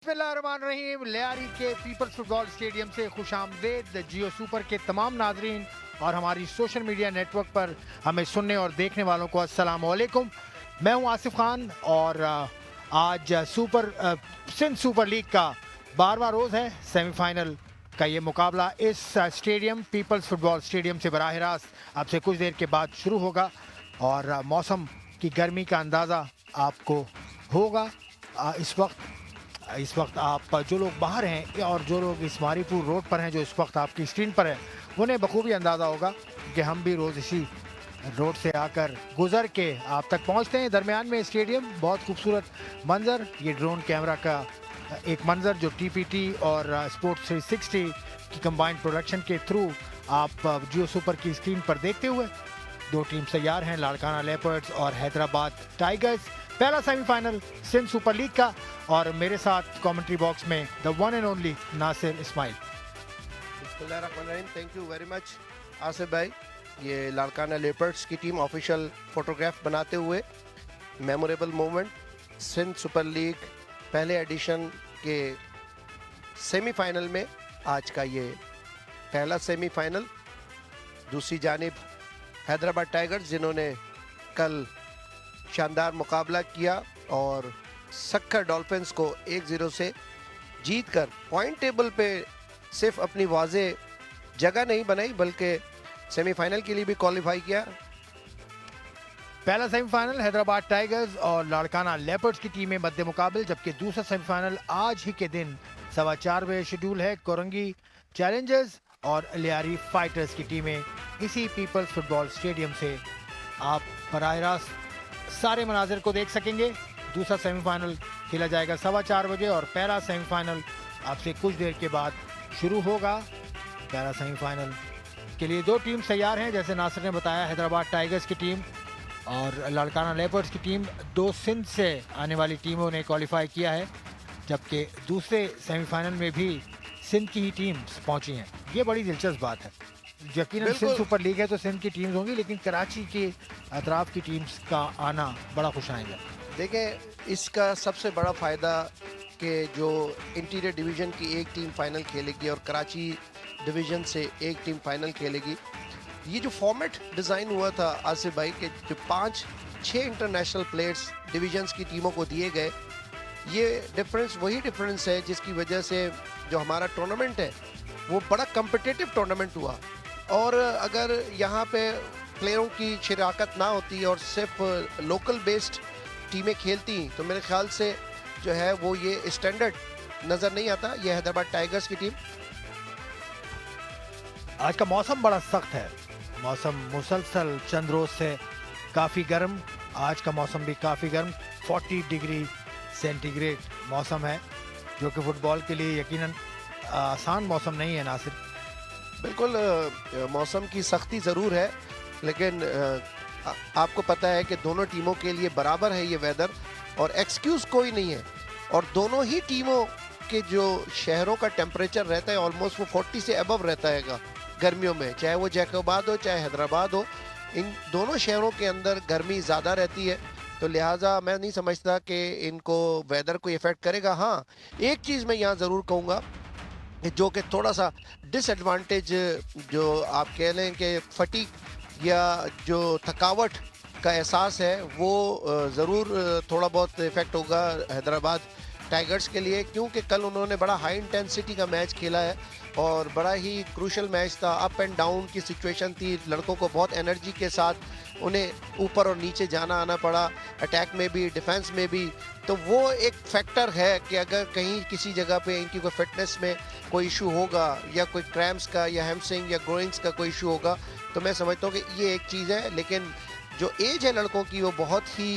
बिस्मिल्लाहिर्रहमानिर्रहीम। लियारी के peoples football stadium से खुशामदेद जियो सुपर के तमाम नाजरीन और हमारी सोशल मीडिया नेटवर्क पर हमें सुनने और देखने वालों को अस्सलाम वालेकुम। मैं हूं आसिफ खान और आज सिंध सुपर लीग का 12वां रोज़ है। सेमीफाइनल का ये मुकाबला इस स्टेडियम पीपल्स फुटबॉल स्टेडियम से बराह रास्त अब से कुछ देर के बाद शुरू होगा और मौसम की गर्मी का अंदाज़ा आपको होगा। इस वक्त आप जो लोग बाहर हैं और जो लोग इस मारीपुर रोड पर हैं जो इस वक्त आपकी स्क्रीन पर है, उन्हें बखूबी अंदाज़ा होगा कि हम भी रोज़ इसी रोड से आकर गुजर के आप तक पहुंचते हैं। दरमियान में स्टेडियम, बहुत खूबसूरत मंजर, ये ड्रोन कैमरा का एक मंजर जो टीपीटी और स्पोर्ट्स 360 की कंबाइंड प्रोडक्शन के थ्रू आप जियो सुपर की स्क्रीन पर देखते हुए। दो टीम तैयार हैं, लाड़काना लेपर्ड्स और हैदराबाद टाइगर्स। पहला सेमीफाइनल सिंध सुपर लीग का और मेरे साथ कमेंट्री बॉक्स में the one and only Nasir Ismail. Thank you very much Asif भाई। ये लाड़काना लेपर्ड्स की टीम ऑफिशियल फोटोग्राफ बनाते हुए memorable moment Sindh super League पहले एडिशन के सेमीफाइनल में आज का ये पहला सेमीफाइनल। दूसरी जानिब हैदराबाद टाइगर्स जिन्होंने कल शानदार मुकाबला किया और सक्खर डॉल्फिन्स को 1-0 से जीतकर पॉइंट टेबल पे सिर्फ अपनी वाज़े जगह नहीं बनाई बल्कि सेमीफाइनल के लिए भी क्वालिफाई किया। पहला सेमीफाइनल हैदराबाद टाइगर्स और लाड़काना लेपर्ड्स की टीमें मध्य मुकाबले, जबकि दूसरा सेमीफाइनल आज ही के दिन 4:15 बजे शेड्यूल है। कोरंगी चैलेंजर्स और लियारी फाइटर्स की टीमें इसी पीपल्स फुटबॉल स्टेडियम से आप बराह रास्त सारे मनाजिर को देख सकेंगे। दूसरा सेमीफाइनल खेला जाएगा 4:15 बजे और पहला सेमीफाइनल आपसे कुछ देर के बाद शुरू होगा। पहला सेमीफाइनल के लिए दो टीम तैयार हैं, जैसे नासिर ने बताया। हैदराबाद टाइगर्स की टीम और लाड़काना लेपर्ड्स की टीम, दो सिंध से आने वाली टीमों ने क्वालिफाई किया है, जबकि दूसरे सेमीफाइनल में भी सिंध की ही टीम्स पहुंची हैं। ये बड़ी दिलचस्प बात है। यकीनन सिंध सुपर लीग है तो सिंध की टीम्स होंगी, लेकिन कराची के अतराफ की टीम्स का आना बड़ा खुश आएगा। देखें, इसका सबसे बड़ा फ़ायदा कि जो इंटीरियर डिवीज़न की एक टीम फाइनल खेलेगी और कराची डिवीज़न से एक टीम फाइनल खेलेगी। ये जो फॉर्मेट डिज़ाइन हुआ था आसिफ भाई के जो 5-6 इंटरनेशनल प्लेयर्स डिवीज़न्स की टीमों को दिए गए, ये डिफरेंस वही डिफरेंस है जिसकी वजह से जो हमारा टूर्नामेंट है वो बड़ा कम्पिटिटिव टूर्नामेंट हुआ। और अगर यहाँ पे प्लेयरों की शराकत ना होती और सिर्फ लोकल बेस्ड टीमें खेलती तो मेरे ख्याल से जो है वो ये स्टैंडर्ड नज़र नहीं आता। ये हैदराबाद टाइगर्स की टीम। आज का मौसम बड़ा सख्त है, मौसम मुसलसल चंद रोज से काफ़ी गर्म। आज का मौसम भी काफ़ी गर्म, 40 डिग्री सेंटीग्रेड मौसम है, जो कि फुटबॉल के लिए यकीनन आसान मौसम नहीं है नासिर। बिल्कुल, मौसम की सख्ती ज़रूर है, लेकिन आपको पता है कि दोनों टीमों के लिए बराबर है ये वेदर और एक्सक्यूज़ कोई नहीं है। और दोनों ही टीमों के जो शहरों का टेम्परेचर रहता है ऑलमोस्ट वो 40 से अबव रहता है गर्मियों में, चाहे वो जैकोबाद हो चाहे हैदराबाद हो। इन दोनों शहरों के अंदर गर्मी ज़्यादा रहती है, तो लिहाजा मैं नहीं समझता कि इनको वेदर को इफ़ेक्ट करेगा। हाँ, एक चीज़ मैं यहाँ ज़रूर कहूँगा जो कि थोड़ा सा डिसएडवांटेज, जो आप कह लें कि फटीग या जो थकावट का एहसास है, वो ज़रूर थोड़ा बहुत इफ़ेक्ट होगा हैदराबाद टाइगर्स के लिए, क्योंकि कल उन्होंने बड़ा हाई इंटेंसिटी का मैच खेला है और बड़ा ही क्रूशल मैच था। अप एंड डाउन की सिचुएशन थी, लड़कों को बहुत एनर्जी के साथ उन्हें ऊपर और नीचे जाना आना पड़ा, अटैक में भी डिफेंस में भी। तो वो एक फैक्टर है कि अगर कहीं किसी जगह पे इनकी कोई फिटनेस में कोई इशू होगा या कोई क्रैम्प्स का या हैमस्ट्रिंग या ग्रोइंग्स का कोई इशू होगा, तो मैं समझता हूँ कि ये एक चीज़ है। लेकिन जो एज है लड़कों की वो बहुत ही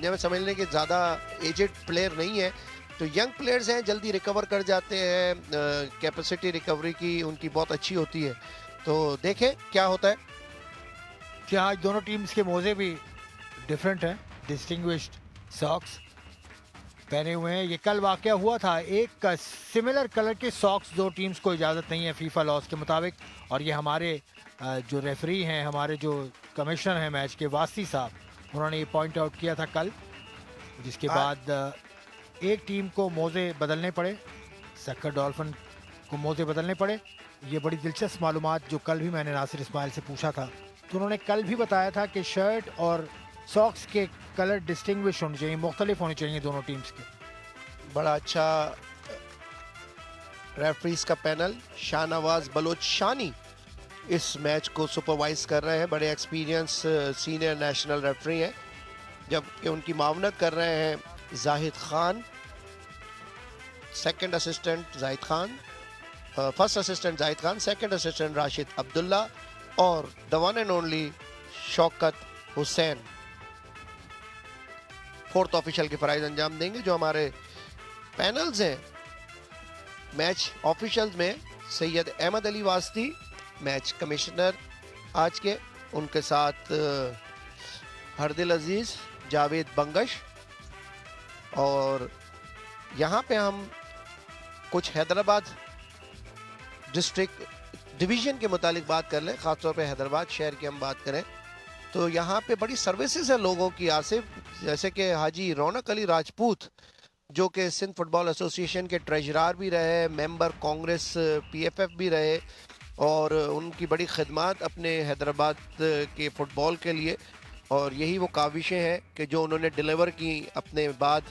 मैं समझ लें कि ज़्यादा एजेड प्लेयर नहीं है, तो यंग प्लेयर्स हैं, जल्दी रिकवर कर जाते हैं, कैपेसिटी रिकवरी की उनकी बहुत अच्छी होती है। तो देखें क्या होता है। क्या आज दोनों टीम्स के मोजे भी डिफरेंट हैं, डिस्टिंग्विश्ड सॉक्स पहने हुए हैं। ये कल वाकया हुआ था, एक सिमिलर कलर के सॉक्स दो टीम्स को इजाज़त नहीं है फीफा लॉस के मुताबिक, और ये हमारे जो रेफरी हैं, हमारे जो कमिश्नर हैं मैच के, वासी साहब, उन्होंने ये पॉइंट आउट किया था कल, जिसके बाद एक टीम को मोज़े बदलने पड़े, सक्कर डॉल्फिन को मोज़े बदलने पड़े। ये बड़ी दिलचस्प मालूमात जो कल भी मैंने नासिर इस्माइल से पूछा था, तो उन्होंने कल भी बताया था कि शर्ट और सॉक्स के कलर डिस्टिंग्विश होने चाहिए, मुख्तलिफ होने चाहिए दोनों टीम्स के। बड़ा अच्छा रेफरीज का पैनल, शाहनवाज बलोचानी इस मैच को सुपरवाइज कर रहे हैं। बड़े एक्सपीरियंस सीनियर नेशनल रेफरी हैं, जबकि उनकी मावनत कर रहे हैं Zahid Khan, second assistant Zahid Khan, first assistant Zahid Khan, second assistant Rashid Abdullah और the one and only Shaukat Hussain fourth official के फराइज अंजाम देंगे। जो हमारे पैनल्स हैं मैच ऑफिशियल्स में, सैयद अहमद अली वास्ती मैच कमिश्नर आज के, उनके साथ हरदिल अजीज, जावेद बंगश, और यहाँ पे हम कुछ हैदराबाद डिस्ट्रिक्ट डिवीज़न के मुतालिक बात कर लें। ख़ासतौर पे हैदराबाद शहर की हम बात करें तो यहाँ पे बड़ी सर्विसेज है लोगों की आसिफ, जैसे कि हाजी रौनक अली राजपूत जो कि सिंध फुटबॉल एसोसिएशन के ट्रेजरर भी रहे, मेंबर कांग्रेस PFF भी रहे, और उनकी बड़ी खिदमत अपने हैदराबाद के फ़ुटबॉल के लिए, और यही वो काविशें हैं कि जो उन्होंने डिलीवर की अपने बाद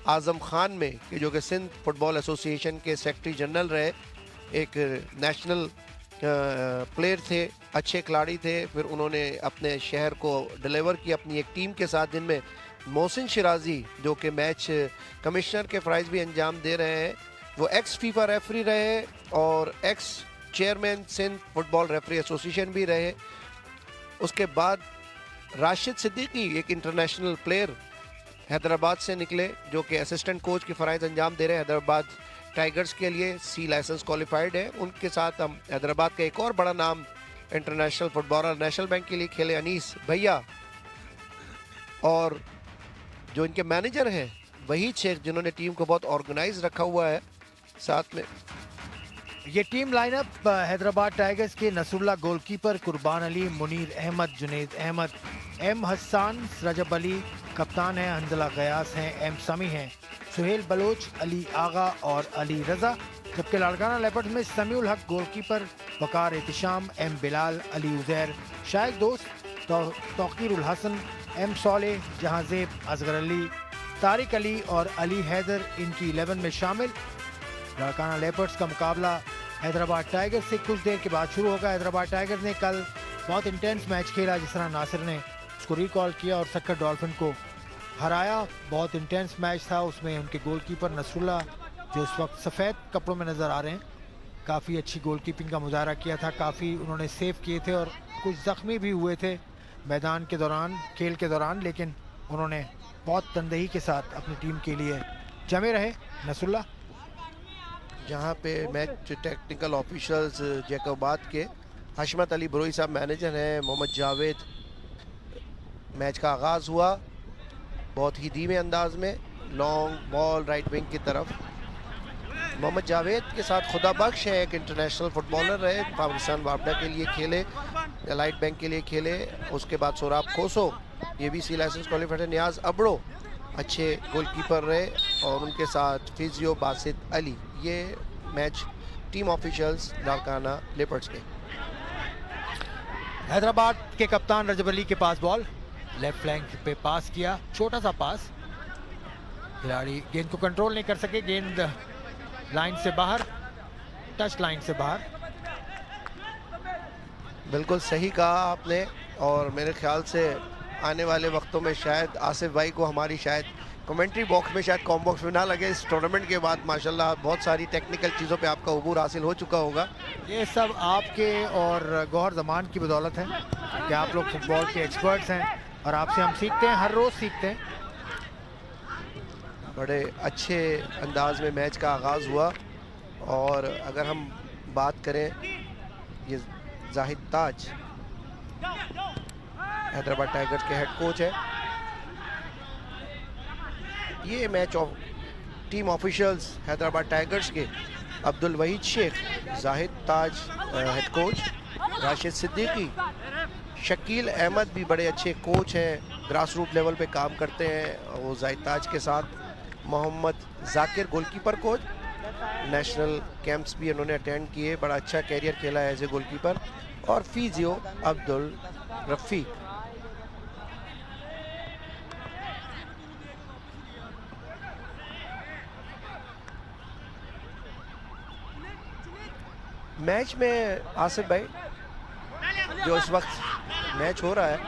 आज़म खान में, कि जो कि सिंध फुटबॉल एसोसिएशन के सेक्रेटरी जनरल रहे, एक नेशनल प्लेयर थे, अच्छे खिलाड़ी थे। फिर उन्होंने अपने शहर को डिलीवर किया अपनी एक टीम के साथ, जिनमें मोहसिन शिराजी जो कि मैच कमिश्नर के फ़राइज़ भी अंजाम दे रहे हैं, वो एक्स फीफा रेफरी रहे और ex chairman Sindh football referee association भी रहे। उसके बाद राशिद सिद्दीकी एक इंटरनेशनल प्लेयर हैदराबाद से निकले जो कि असिस्टेंट कोच की फ़राइज़ अंजाम दे रहे हैं हैदराबाद टाइगर्स के लिए, C लाइसेंस क्वालिफाइड है। उनके साथ हम हैदराबाद का एक और बड़ा नाम इंटरनेशनल फुटबॉलर नेशनल बैंक के लिए खेले अनीस भैया, और जो इनके मैनेजर हैं वहीद शेख जिन्होंने टीम को बहुत ऑर्गेनाइज रखा हुआ है। साथ में ये टीम लाइनअप हैदराबाद टाइगर्स के नसरुल्लाह गोलकीपर, कुर्बान अली, मुनीर अहमद, जुनेद अहमद, M हसन, रजब अली, कप्तान है हंजला गयास हैं, M समी हैं, सुहेल बलोच, अली आगा और अली रजा। जबकि लाड़काना लेपर्ड्स में समीउल हक गोलकीपर, वकार एहतिशाम, M बिलाल, अली उजैर, शायद दोस्त, तौकीर उल हसन, M सोले, जहांजेब, असगर अली, तारिक अली और अली हैदर इनकी 11 में शामिल। लाड़काना लेपर्ड्स का मुकाबला हैदराबाद टाइगर्स से कुछ देर के बाद शुरू होगा। हैदराबाद टाइगर्स ने कल बहुत इंटेंस मैच खेला, जिस तरह नासिर ने उसको रिकॉल किया, और सक्कर डॉल्फिन को हराया। बहुत इंटेंस मैच था, उसमें उनके गोलकीपर नसरुल्लाह जो इस वक्त सफ़ेद कपड़ों में नज़र आ रहे हैं, काफ़ी अच्छी गोलकीपिंग का मुजाहरा किया था, काफ़ी उन्होंने सेव किए थे और कुछ ज़ख्मी भी हुए थे मैदान के दौरान, खेल के दौरान, लेकिन उन्होंने बहुत तनदेही के साथ अपनी टीम के लिए जमे रहे नसरुल्लाह। जहाँ पे मैच टेक्निकल ऑफिशियल्स जैकोबाद के हशमत अली बरोई साहब मैनेजर हैं, मोहम्मद जावेद, मैच का आगाज़ हुआ बहुत ही धीमे अंदाज में, लॉन्ग बॉल राइट विंग की तरफ। मोहम्मद जावेद के साथ खुदा बख्श है, एक इंटरनेशनल फुटबॉलर रहे, पाकिस्तान वापडा के लिए खेले, लाइट बैंक के लिए खेले। उसके बाद सोराब खोसो, ये भी C लाइसेंस क्वालिफाइड है। नियाज अबड़ो अच्छे गोलकीपर रहे, और उनके साथ फिजियो बासित अली। ये match team officials Larkana leopards के। हैदराबाद के कप्तान रजब अली के पास बॉल, लेफ्ट फ्लैंक पे पास किया, छोटा सा पास, खिलाड़ी गेंद को कंट्रोल नहीं कर सके, गेंद लाइन से बाहर, टच लाइन से बाहर। बिल्कुल सही कहा आपने, और मेरे ख्याल से आने वाले वक्तों में शायद आसिफ भाई को हमारी शायद कमेंट्री बॉक्स में, शायद कॉम बॉक्स में ना लगे। इस टूर्नामेंट के बाद माशाल्लाह बहुत सारी टेक्निकल चीज़ों पे आपका उबूर हासिल हो चुका होगा। ये सब आपके और गौहर जमान की बदौलत है कि आप लोग फुटबॉल के एक्सपर्ट्स हैं, और आपसे हम सीखते हैं, हर रोज़ सीखते हैं। बड़े अच्छे अंदाज में मैच का आगाज़ हुआ, और अगर हम बात करें, ये जाहिद ताज हैदराबाद टाइगर्स के हेड कोच है। ये match team officials Hyderabad tigers के अब्दुल वहीद शेख, जाहिद ताज हेड कोच, राशिद सिद्दीकी, शकील अहमद भी बड़े अच्छे कोच हैं, ग्रास रूट लेवल पे काम करते हैं वो जाहिद ताज के साथ। Mohammad Zakir goalkeeper coach, national camps भी उन्होंने अटेंड किए, बड़ा अच्छा कैरियर खेला है एज ए गोलकीपर, और फिजियो अब्दुल रफ़ीक। मैच में आसिफ भाई जो इस वक्त मैच हो रहा है,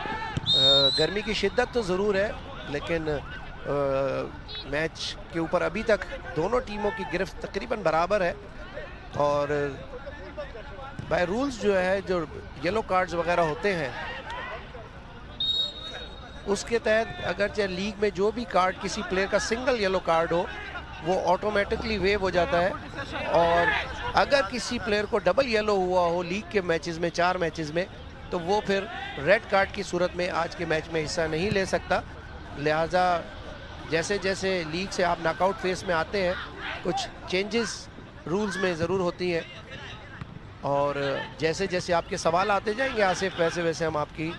गर्मी की शिद्दत तो ज़रूर है, लेकिन मैच के ऊपर अभी तक दोनों टीमों की गिरफ्त तकरीबन बराबर है। और बाय रूल्स जो है, जो येलो कार्ड्स वगैरह होते हैं, उसके तहत अगरचे लीग में जो भी कार्ड किसी प्लेयर का सिंगल येलो कार्ड हो, वो ऑटोमेटिकली वेव हो जाता है। और अगर किसी प्लेयर को डबल येलो हुआ हो लीग के मैचेस में, 4 मैचेस में, तो वो फिर रेड कार्ड की सूरत में आज के मैच में हिस्सा नहीं ले सकता। लिहाजा जैसे जैसे लीग से आप नॉकआउट फेस में आते हैं, कुछ चेंजेस रूल्स में ज़रूर होती हैं, और जैसे जैसे आपके सवाल आते जाएंगे आसिफ, वैसे वैसे हम आपकी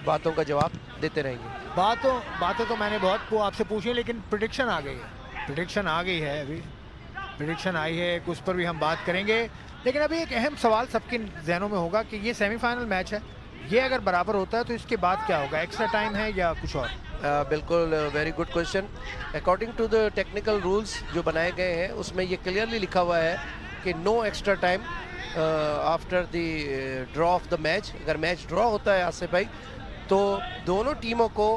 बातों का जवाब देते रहेंगे। बातें तो मैंने बहुत आपसे पूछी, लेकिन प्रेडिक्शन आ गई है, प्रेडिक्शन आ गई है, अभी प्रेडिक्शन आई है, उस पर भी हम बात करेंगे। लेकिन अभी एक अहम सवाल सबके जहनों में होगा कि ये सेमीफाइनल मैच है, ये अगर बराबर होता है तो इसके बाद क्या होगा? एक्स्ट्रा टाइम है या कुछ और? बिल्कुल, very good question. According to the technical rules जो बनाए गए हैं, उसमें ये क्लियरली लिखा हुआ है कि no extra time after the draw of the match. अगर मैच ड्रॉ होता है आसिफ भाई, तो दोनों टीमों को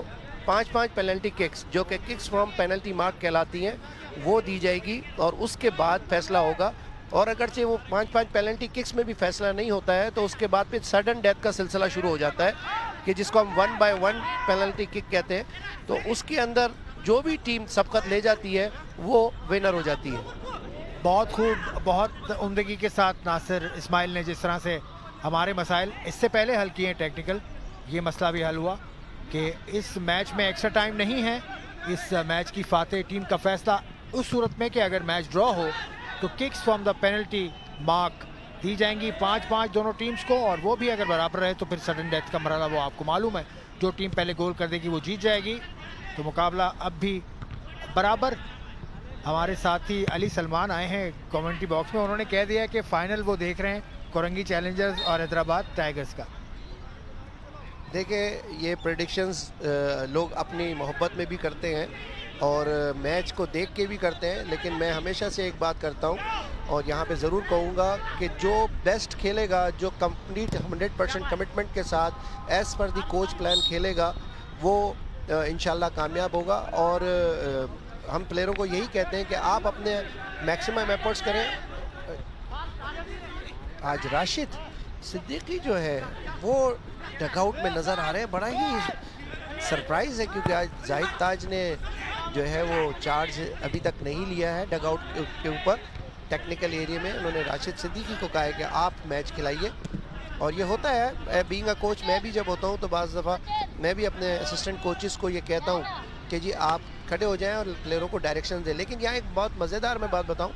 5-5 पेनल्टी किक्स, जो कि किक्स फ्रॉम पेनल्टी मार्क कहलाती हैं, वो दी जाएगी, और उसके बाद फैसला होगा। और अगरचे वो 5-5 पेनल्टी किक्स में भी फैसला नहीं होता है, तो उसके बाद फिर सडन डेथ का सिलसिला शुरू हो जाता है, कि जिसको हम 1 by 1 पेनल्टी किक कहते हैं। तो उसके अंदर जो भी टीम सबकत ले जाती है, वो विनर हो जाती है। बहुत खूब, बहुत उम्दगी के साथ नासिर इस्माइल ने जिस तरह से हमारे मसाइल इससे पहले हल किए हैं टेक्निकल, ये मसला भी हल हुआ कि इस मैच में एक्स्ट्रा टाइम नहीं है। इस मैच की फातेह टीम का फैसला उस सूरत में कि अगर मैच ड्रॉ हो तो kicks from the penalty mark दी जाएंगी 5-5 दोनों टीम्स को, और वो भी अगर बराबर रहे तो फिर सडन डेथ का मरहला वो आपको मालूम है, जो टीम पहले गोल कर देगी वो जीत जाएगी। तो मुकाबला अब भी बराबर। हमारे साथी अली सलमान आए हैं कमेंट्री बॉक्स में, उन्होंने कह दिया कि फाइनल वो देख रहे हैं कोरंगी चैलेंजर्स और हैदराबाद टाइगर्स का। देखिए, ये प्रेडिक्शंस लोग अपनी मोहब्बत में भी करते हैं और मैच को देख के भी करते हैं, लेकिन मैं हमेशा से एक बात करता हूँ, और यहाँ पे ज़रूर कहूँगा कि जो बेस्ट खेलेगा, जो कंप्लीट 100% कमिटमेंट के साथ एज़ पर दी कोच प्लान खेलेगा, वो इंशाल्लाह कामयाब होगा। और हम प्लेयरों को यही कहते हैं कि आप अपने मैक्सिमम एफर्ट्स करें। आज राशिद सिद्दीकी जो है वो डगआउट में नज़र आ रहे हैं, बड़ा ही सरप्राइज़ है, क्योंकि आज जाहिद ताज ने जो है वो चार्ज अभी तक नहीं लिया है डगआउट के ऊपर। टेक्निकल एरिया में उन्होंने राशिद सिद्दीकी को कहा है कि आप मैच खिलाइए, और ये होता है बीइंग अ कोच। मैं भी जब होता हूँ तो बाज़ दफ़ा मैं भी अपने असिस्टेंट कोचेस को ये कहता हूँ कि जी आप खड़े हो जाएं और प्लेयरों को डायरेक्शन दें। लेकिन यहाँ एक बहुत मज़ेदार मैं बात बताऊँ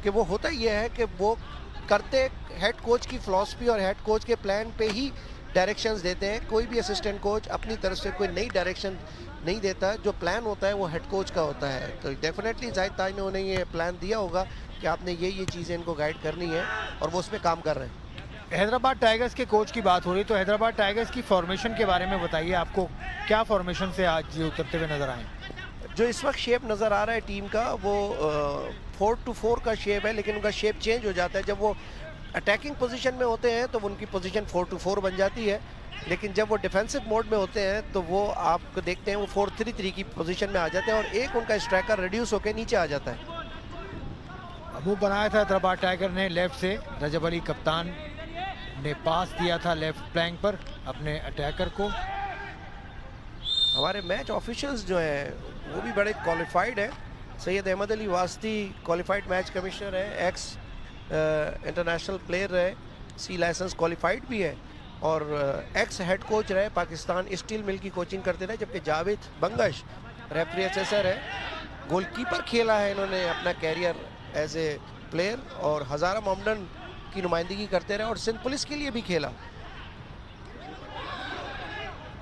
कि वो होता ये है कि वो करते हेड कोच की फ़िलॉसफी और हेड कोच के प्लान पे ही डायरेक्शंस देते हैं। कोई भी असिस्टेंट कोच अपनी तरफ से कोई नई डायरेक्शन नहीं देता, जो प्लान होता है वो हेड कोच का होता है। तो डेफिनेटली जाहिद ताज ने उन्हें ये प्लान दिया होगा कि आपने ये चीज़ें इनको गाइड करनी है, और वो उस पर काम कर रहे हैं। हैदराबाद टाइगर्स के कोच की बात हो रही, तो हैदराबाद टाइगर्स की फॉर्मेशन के बारे में बताइए, आपको क्या फॉर्मेशन से आज ये उतरते हुए नजर आए? जो इस वक्त शेप नज़र आ रहा है टीम का, वो 4-2-4 का शेप है, लेकिन उनका शेप चेंज हो जाता है। जब वो अटैकिंग पोजीशन में होते हैं तो उनकी पोजीशन 4-2-4 बन जाती है, लेकिन जब वो डिफेंसिव मोड में होते हैं तो वो आपको देखते हैं वो 4-3-3 की पोजीशन में आ जाते हैं, और एक उनका स्ट्राइकर रिड्यूस होकर नीचे आ जाता है। मुंह बनाया था हैदराबाद टाइगर ने लेफ्ट से, रजब अली कप्तान ने पास दिया था लेफ्ट फ्लैंक पर अपने अटैकर को। हमारे मैच ऑफिशियल्स जो हैं वो भी बड़े क्वालिफाइड हैं। सैयद अहमद अली वास्ती क्वालिफाइड मैच कमिश्नर है, एक्स इंटरनेशनल प्लेयर रहे, सी लाइसेंस क्वालिफाइड भी है, और एक्स हेड कोच रहे, पाकिस्तान स्टील मिल की कोचिंग करते रहे। जबकि जावेद बंगश रेफरी असेसर है, गोलकीपर खेला है इन्होंने अपना कैरियर एज ए प्लेयर, और हज़ारा मोहम्मदन की नुमाइंदगी करते रहे, और सिंध पुलिस के लिए भी खेला।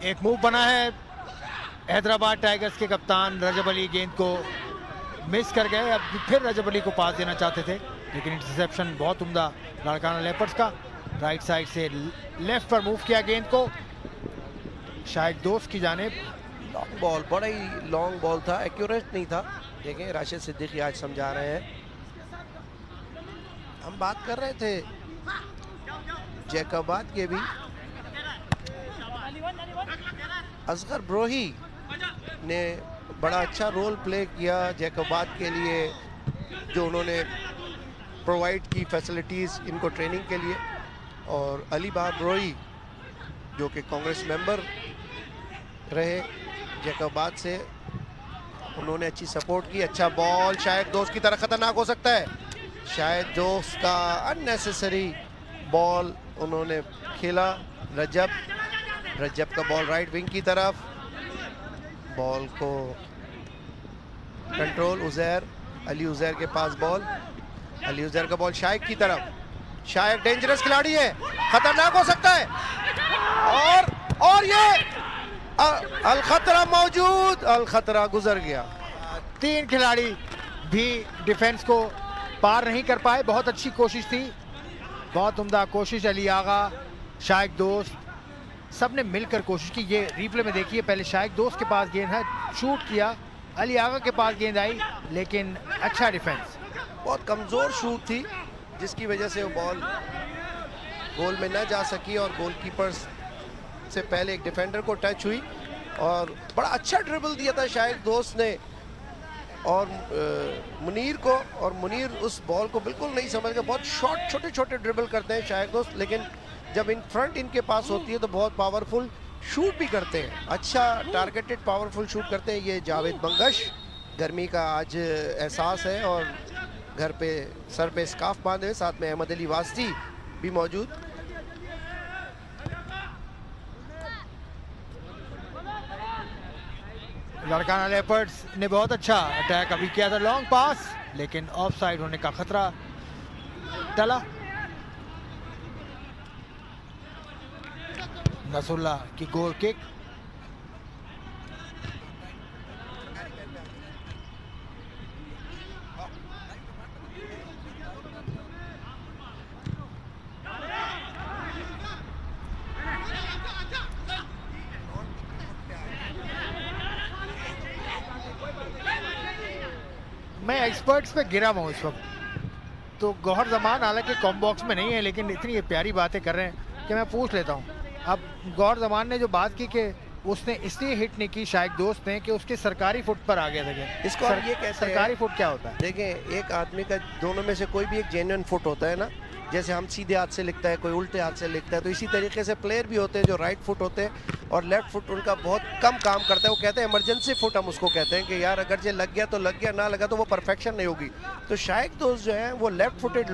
एक मूव बना है हैदराबाद टाइगर्स के कप्तान रजब अली गेंद को मिस कर गए। अब फिर रजब अली को पास देना चाहते थे, लेकिन इंटरसेप्शन बहुत उम्दा लाड़काना लेपर्ड्स का। राइट साइड से लेफ्ट पर मूव किया गेंद को शायद दोस्त की जानिब। लॉन्ग बॉल, बड़ा ही लॉन्ग बॉल था, एक्यूरेट नहीं था। देखें राशिद सिद्दीकी आज समझा रहे हैं। हम बात कर रहे थे जैकबाद के भी। असगर ब्रोही ने बड़ा अच्छा रोल प्ले किया जैकबाद के लिए, जो उन्होंने प्रोवाइड की फैसिलिटीज़ इनको ट्रेनिंग के लिए। और अली बाब ब्रोही जो कि कांग्रेस मेंबर रहे जैकबाद से, उन्होंने अच्छी सपोर्ट की। अच्छा बॉल शायद दोस्त की तरह खतरनाक हो सकता है। शायद दोस्त का अननेसेसरी बॉल उन्होंने खेला। रजब का बॉल राइट विंग की तरफ, बॉल को कंट्रोल उजैर, अली उजैर के पास बॉल, अली उजैर का बॉल शायद की तरफ। शायद डेंजरस खिलाड़ी है, खतरनाक हो सकता है। और ये अल खतरा मौजूद, अल खतरा गुजर गया। 3 खिलाड़ी भी डिफेंस को पार नहीं कर पाए। बहुत अच्छी कोशिश थी, बहुत उम्दा कोशिश। अली आगा, शायद दोस्त, सब ने मिलकर कोशिश की। ये रिप्ले में देखिए, पहले शायद दोस्त के पास गेंद है, शूट किया, अली आगा के पास गेंद आई, लेकिन अच्छा डिफेंस। बहुत कमज़ोर शूट थी जिसकी वजह से वो बॉल गोल में न जा सकी और गोलकीपर से पहले एक डिफेंडर को टच हुई। और बड़ा अच्छा ड्रिबल दिया था शायद दोस्त ने और मुनीर को, और मुनीर उस बॉल को बिल्कुल नहीं समझ गया। बहुत शॉर्ट छोटे छोटे ड्रिबल करते हैं शायद दोस्त, लेकिन जब इन फ्रंट इनके पास होती है तो बहुत पावरफुल शूट भी करते हैं। अच्छा टारगेटेड पावरफुल शूट करते हैं। ये जावेद बंगश, गर्मी का आज एहसास है और घर पे सर पे स्कार्फ बांधे, साथ में अहमद अली वास्ती भी मौजूद। लाड़काना लेपर्ड्स ने बहुत अच्छा अटैक अभी किया था, लॉन्ग पास, लेकिन ऑफ साइड होने का खतरा टला। नसरुल्लाह की गोल किक, मैं एक्सपर्ट्स पे गिरा हुआ हूँ इस वक्त। तो गौहर जमान हालांकि कॉम बॉक्स में नहीं है, लेकिन इतनी ये प्यारी बातें कर रहे हैं कि मैं पूछ लेता हूँ। अब गौहर जमान ने जो बात की कि उसने इसलिए हिट नहीं की शायद दोस्त ने कि उसके सरकारी फुट पर आ गया था। इसको हम ये कहते हैं, सरकारी फुट क्या होता है? देखें, एक आदमी का दोनों में से कोई भी एक जेन्युइन फुट होता है ना। जैसे हम सीधे हाथ से लिखता है, कोई उल्टे हाथ से लिखता है, तो इसी तरीके से प्लेयर भी होते हैं जो राइट फुट होते हैं और लेफ्ट फुट उनका बहुत कम काम करता है। वो कहते हैं इमरजेंसी फुट, हम उसको कहते हैं कि यार अगर ये लग गया तो लग गया, ना लगा तो वो परफेक्शन नहीं होगी। तो शायद दोस्त जो है वो लेफ्ट फुटेड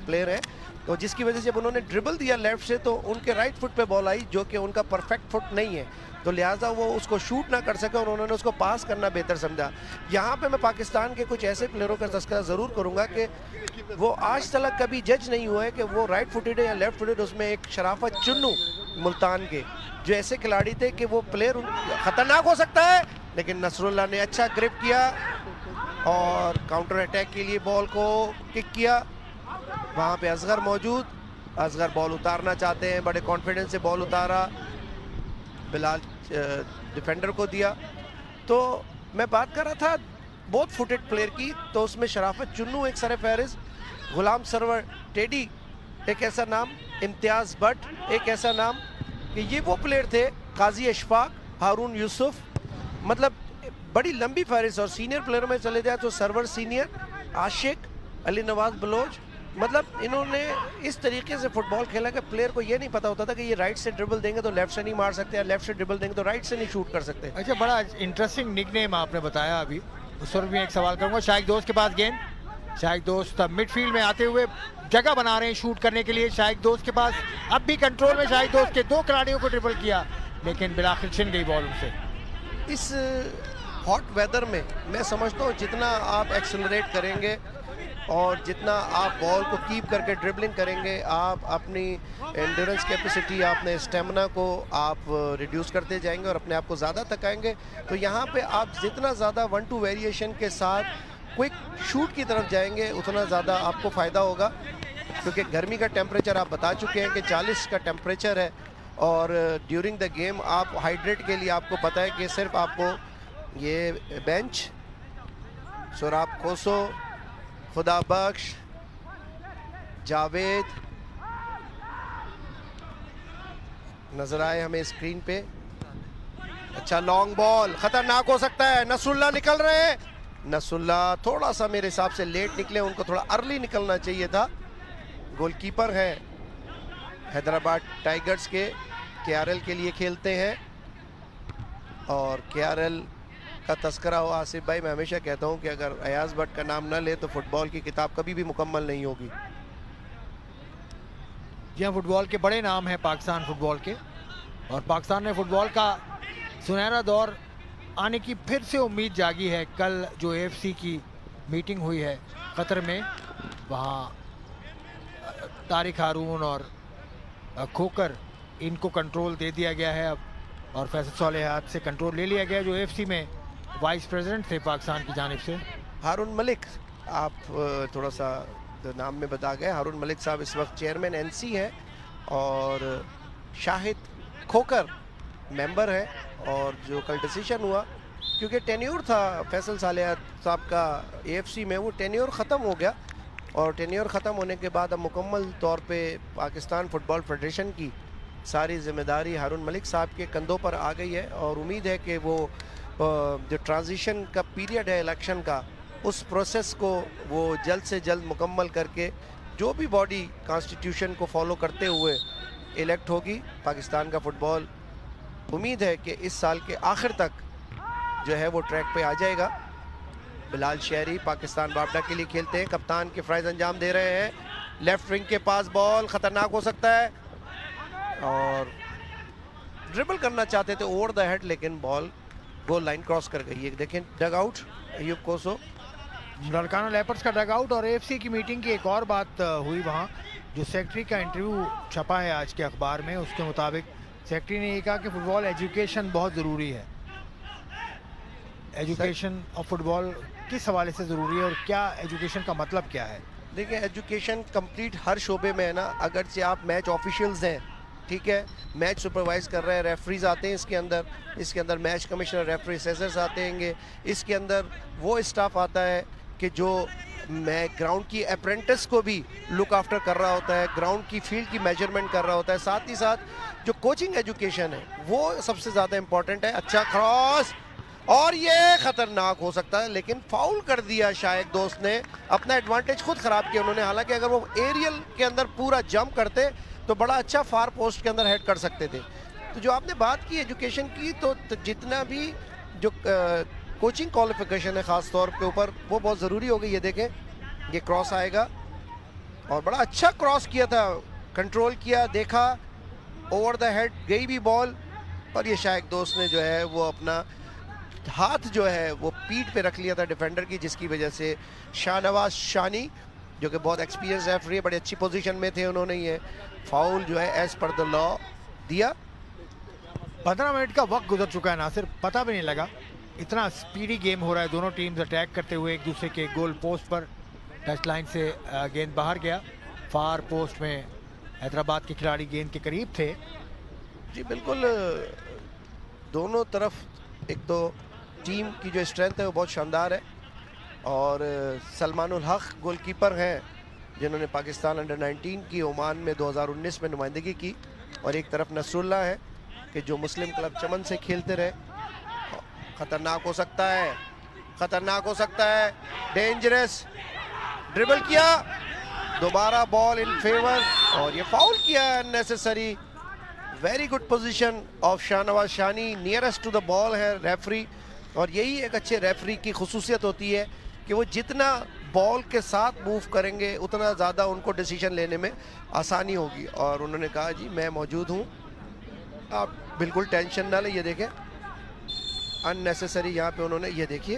प्लेयर है, तो जिसकी वजह से जब उन्होंने ड्रिबल दिया लेफ्ट से तो उनके राइट फुट पे बॉल आई, जो कि उनका परफेक्ट फुट नहीं है, तो लिहाजा वो उसको शूट ना कर सके और उन्होंने उसको पास करना बेहतर समझा। यहाँ पे मैं पाकिस्तान के कुछ ऐसे प्लेयरों का तस्करा ज़रूर करूँगा कि वो आज तक कभी जज नहीं हुआ है कि वो राइट फुटेड है या लेफ्ट फुटेड। उसमें एक शराफत चुन्नू मुल्तान के जो ऐसे खिलाड़ी थे कि वो प्लेयर ख़तरनाक हो सकता है, लेकिन नसरुल्लाह ने अच्छा ग्रिप किया और काउंटर अटैक के लिए बॉल को किक किया। वहाँ पे असगर मौजूद, असगर बॉल उतारना चाहते हैं, बड़े कॉन्फिडेंस से बॉल उतारा, बिलाल डिफेंडर को दिया। तो मैं बात कर रहा था बहुत फुटेड प्लेयर की, तो उसमें शराफत चुन्नू एक सर फहरिस्त, गुलाम सरवर टेडी एक ऐसा नाम, इम्तियाज़ भट्ट एक ऐसा नाम, कि ये वो प्लेयर थे, काजी अशफाक, हारून यूसुफ, मतलब बड़ी लंबी फहरिस्त। और सीनियर प्लेयरों में चले जाए तो सरवर सीनियर, आशिक, अली नवाज बलोच, मतलब इन्होंने इस तरीके से फुटबॉल खेला कि प्लेयर को ये नहीं पता होता था कि ये राइट से ड्रिबल देंगे तो लेफ्ट से नहीं मार सकते, या लेफ्ट से ड्रिबल देंगे तो राइट से नहीं शूट कर सकते। अच्छा, बड़ा इंटरेस्टिंग निकनेम आपने बताया अभी। उस पर भी एक सवाल करूंगा। शायद दोस्त के पास गेंद, शायद दोस्त मिडफील्ड में आते हुए जगह बना रहे हैं शूट करने के लिए। शायद दोस्त के पास अब भी कंट्रोल में, शायद दोस्त के 2 खिलाड़ियों को ड्रिबल किया, लेकिन बिलाखिर छिन गई बॉल उनसे। इस हॉट वेदर में मैं समझता हूँ जितना आप एक्सेलरेट करेंगे और जितना आप बॉल को कीप करके ड्रिबलिंग करेंगे, आप अपनी एंड्योरेंस कैपेसिटी, अपने स्टेमिना को आप रिड्यूस करते जाएंगे और अपने आप को ज़्यादा थकाएंगे। तो यहाँ पे आप जितना ज़्यादा 1-2 वेरिएशन के साथ क्विक शूट की तरफ जाएंगे उतना ज़्यादा आपको फ़ायदा होगा, क्योंकि गर्मी का टेम्परेचर आप बता चुके हैं कि 40 का टेम्परेचर है। और ड्यूरिंग द गेम आप हाइड्रेट के लिए आपको पता है कि सिर्फ आपको ये बेंच सोराब खोसो, खुदा बख्श, जावेद नजर आए हमें स्क्रीन पे। अच्छा लॉन्ग बॉल खतरनाक हो सकता है, नसरुल्लाह निकल रहे हैं। नसरुल्लाह थोड़ा सा मेरे हिसाब से लेट निकले, उनको थोड़ा अर्ली निकलना चाहिए था। गोलकीपर है हैदराबाद टाइगर्स के, केआरएल के लिए खेलते हैं। और केआरएल का तस्करा हो आसिफ भाई, मैं हमेशा कहता हूं कि अगर अयाज भट्ट का नाम ना ले तो फुटबॉल की किताब कभी भी मुकम्मल नहीं होगी। जी हाँ, फुटबॉल के बड़े नाम हैं पाकिस्तान फुटबॉल के, और पाकिस्तान में फुटबॉल का सुनहरा दौर आने की फिर से उम्मीद जागी है। कल जो AFC की मीटिंग हुई है कतर में, वहाँ तारिक हारून और खोकर इनको कंट्रोल दे दिया गया है अब, और फैसल सोलेह हाथ से कंट्रोल ले लिया गया, जो AFC में वाइस प्रेसिडेंट थे पाकिस्तान की जानिब से। हारून मलिक, आप थोड़ा सा नाम में बता गए, हारून मलिक साहब इस वक्त चेयरमैन NC है, और शाहिद खोकर मेंबर है। और जो कल डिसीजन हुआ, क्योंकि टेन्योर था फैसल सोलेह साहब का AFC में, वो टेन्योर ख़त्म हो गया, और टेन्योर ख़त्म होने के बाद अब मुकम्मल तौर पे पाकिस्तान फुटबॉल फेडरेशन की सारी जिम्मेदारी हारून मलिक साहब के कंधों पर आ गई है। और उम्मीद है कि वो जो ट्रांजिशन का पीरियड है इलेक्शन का, उस प्रोसेस को वो जल्द से जल्द मुकम्मल करके जो भी बॉडी कॉन्स्टिट्यूशन को फॉलो करते हुए इलेक्ट होगी, पाकिस्तान का फुटबॉल उम्मीद है कि इस साल के आखिर तक जो है वो ट्रैक पे आ जाएगा। बिलाल शहरी पाकिस्तान बाबडा के लिए खेलते हैं, कप्तान के फ्राइज अंजाम दे रहे हैं। लेफ्ट विंग के पास बॉल खतरनाक हो सकता है, और ड्रिबल करना चाहते थे ओवर द हेड, लेकिन बॉल गोल लाइन क्रॉस कर गई है। देखें डग आउट अयूब कोसो, लड़काना लेपर्स का डग आउट। और AFC की मीटिंग की एक और बात हुई वहाँ, जो सेक्रेटरी का इंटरव्यू छपा है आज के अखबार में, उसके मुताबिक सेक्रेटरी ने ये कहा कि फुटबॉल एजुकेशन बहुत ज़रूरी है। एजुकेशन और फुटबॉल किस हवाले से ज़रूरी है, और क्या एजुकेशन का मतलब क्या है? देखिए एजुकेशन कंप्लीट हर शोबे में है ना। अगर से आप मैच ऑफिशियल्स हैं, ठीक है, मैच सुपरवाइज कर रहे हैं, रेफरीज आते हैं इसके अंदर मैच कमिश्नर, रेफरी असेसर्स आते हैं, इसके अंदर वो स्टाफ आता है कि जो मैं ग्राउंड की अप्रेंटिस को भी लुक आफ्टर कर रहा होता है, ग्राउंड की फील्ड की मेजरमेंट कर रहा होता है। साथ ही साथ जो कोचिंग एजुकेशन है वो सबसे ज़्यादा इंपॉर्टेंट है। अच्छा क्रॉस, और ये खतरनाक हो सकता है, लेकिन फाउल कर दिया शायद दोस्त ने, अपना एडवांटेज खुद ख़राब किया उन्होंने। हालांकि अगर वो एरियल के अंदर पूरा जंप करते तो बड़ा अच्छा फार पोस्ट के अंदर हेड कर सकते थे। तो जो आपने बात की एजुकेशन की, तो जितना भी जो कोचिंग क्वालिफिकेशन है ख़ास तौर के ऊपर, वो बहुत ज़रूरी हो गई। ये देखें, ये क्रॉस आएगा, और बड़ा अच्छा क्रॉस किया था, कंट्रोल किया, देखा, ओवर द हेड गई भी बॉल, और ये शायद दोस्त ने जो है वो अपना हाथ जो है वो पीठ पे रख लिया था डिफेंडर की, जिसकी वजह से शाहनवाज शानी, जो कि बहुत एक्सपीरियंस रेफरी है, बड़ी अच्छी पोजीशन में थे, उन्होंने ये फाउल जो है एज पर द लॉ दिया। 15 मिनट का वक्त गुजर चुका है नासिर, पता भी नहीं लगा, इतना स्पीडी गेम हो रहा है। दोनों टीम्स अटैक करते हुए एक दूसरे के गोल पोस्ट पर, टच लाइन से गेंद बाहर गया, फार पोस्ट में हैदराबाद के खिलाड़ी गेंद के करीब थे। जी बिल्कुल, दोनों तरफ एक तो टीम की जो स्ट्रेंथ है वो बहुत शानदार है, और सलमानुल हक गोलकीपर हैं जिन्होंने पाकिस्तान अंडर 19 की ओमान में 2019 में नुमाइंदगी की, और एक तरफ नसरुल्लाह है कि जो मुस्लिम क्लब चमन से खेलते रहे। खतरनाक हो सकता है, खतरनाक हो सकता है, डेंजरस, ड्रिबल किया, दोबारा बॉल इन फेवर, और ये फाउल किया unnecessary. Very good position of Shahnawaz Shani, nearest to the ball है रेफरी, और यही एक अच्छे रेफरी की खुसूसियत होती है कि वो जितना बॉल के साथ मूव करेंगे उतना ज़्यादा उनको डिसीजन लेने में आसानी होगी। और उन्होंने कहा जी मैं मौजूद हूँ, आप बिल्कुल टेंशन ना लें। ये देखें अननेसेसरी यहाँ पे उन्होंने, ये देखिए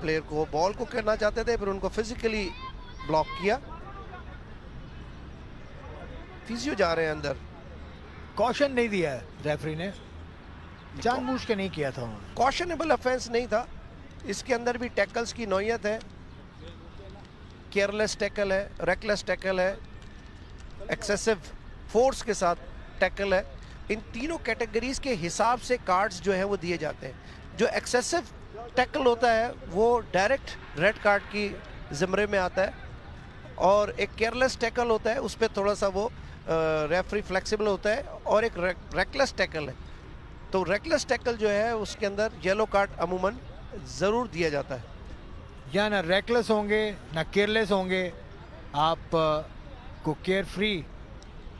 प्लेयर को बॉल को करना चाहते थे, फिर उनको फिजिकली ब्लॉक किया। फिजियो जा रहे हैं अंदर, कॉशन नहीं दिया है रेफरी ने, जानबूझ के नहीं किया था उन्होंने। कॉशनेबल ऑफेंस नहीं था, इसके अंदर भी टैकल्स की नौयत है, केयरलेस टैकल है, रेकलेस टैकल है, एक्सेसिव फोर्स के साथ टैकल है। इन तीनों कैटेगरीज के हिसाब से कार्ड्स जो है वो दिए जाते हैं। जो एक्सेसिव टैकल होता है वो डायरेक्ट रेड कार्ड की ज़िम्रे में आता है, और एक केयरलेस टैकल होता है उस पर थोड़ा सा वो रेफरी फ्लेक्सिबल होता है, और एक रेकलेस टैकल है। तो रेकलेस टैकल जो है उसके अंदर येलो कार्ड अमूमन ज़रूर दिया जाता है। या ना रेकलेस होंगे ना केयरलेस होंगे, आप को केयर फ्री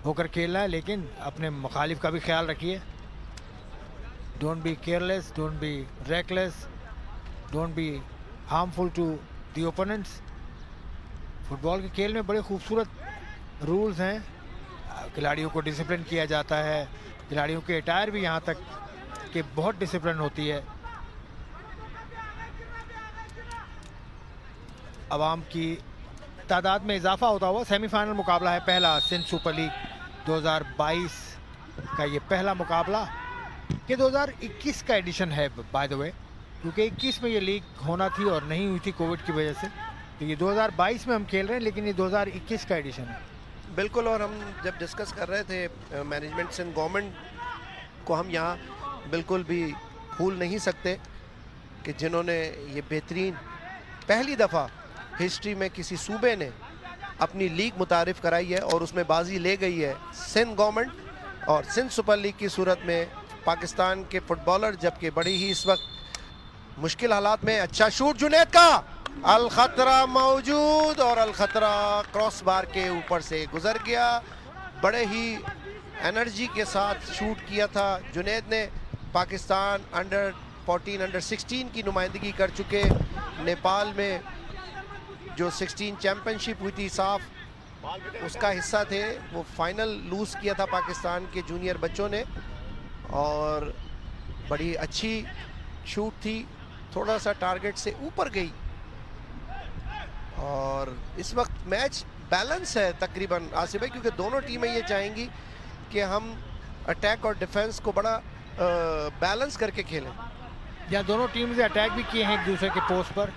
होकर खेलना है, लेकिन अपने मुखालिफ का भी ख्याल रखिए। Don't be careless, don't be reckless, don't be harmful to the opponents. Football के खेल में बड़े खूबसूरत रूल्स हैं। खिलाड़ियों को डिसिप्लिन किया जाता है, खिलाड़ियों के अटायर भी यहाँ तक कि बहुत डिसिप्लिन होती है। अवाम की तादाद में इजाफा होता हुआ सेमीफाइनल मुकाबला है पहला सिंध सुपर लीग 2022 का। ये पहला मुकाबला, ये 2021 का एडिशन है बाय द वे, क्योंकि 21 में ये लीग होना थी और नहीं हुई थी कोविड की वजह से। तो ये 2022 में हम खेल रहे हैं, लेकिन ये 2021 का एडिशन है। बिल्कुल, और हम जब डिस्कस कर रहे थे मैनेजमेंट सिंध गवर्नमेंट को, हम यहाँ बिल्कुल भी भूल नहीं सकते कि जिन्होंने ये बेहतरीन पहली दफ़ा हिस्ट्री में किसी सूबे ने अपनी लीग मुतारिफ कराई है और उसमें बाजी ले गई है सिंध गवर्नमेंट। और सिंध सुपर लीग की सूरत में पाकिस्तान के फुटबॉलर, जबकि बड़ी ही इस वक्त मुश्किल हालात में, अच्छा शूट जुनैद का, अल खतरा मौजूद, और अल खतरा क्रॉस बार के ऊपर से गुजर गया। बड़े ही एनर्जी के साथ शूट किया था जुनैद ने। पाकिस्तान अंडर 14 अंडर 16 की नुमाइंदगी कर चुके नेपाल में जो 16 चैम्पियनशिप हुई थी साफ, उसका हिस्सा थे। वो फाइनल लूज़ किया था पाकिस्तान के जूनियर बच्चों ने, और बड़ी अच्छी शूट थी, थोड़ा सा टारगेट से ऊपर गई। और इस वक्त मैच बैलेंस है तकरीबन आसिफ भाई, क्योंकि दोनों टीमें ये चाहेंगी कि हम अटैक और डिफेंस को बड़ा बैलेंस करके खेलें। या दोनों टीम से अटैक भी किए हैं एक दूसरे के पोस्ट पर।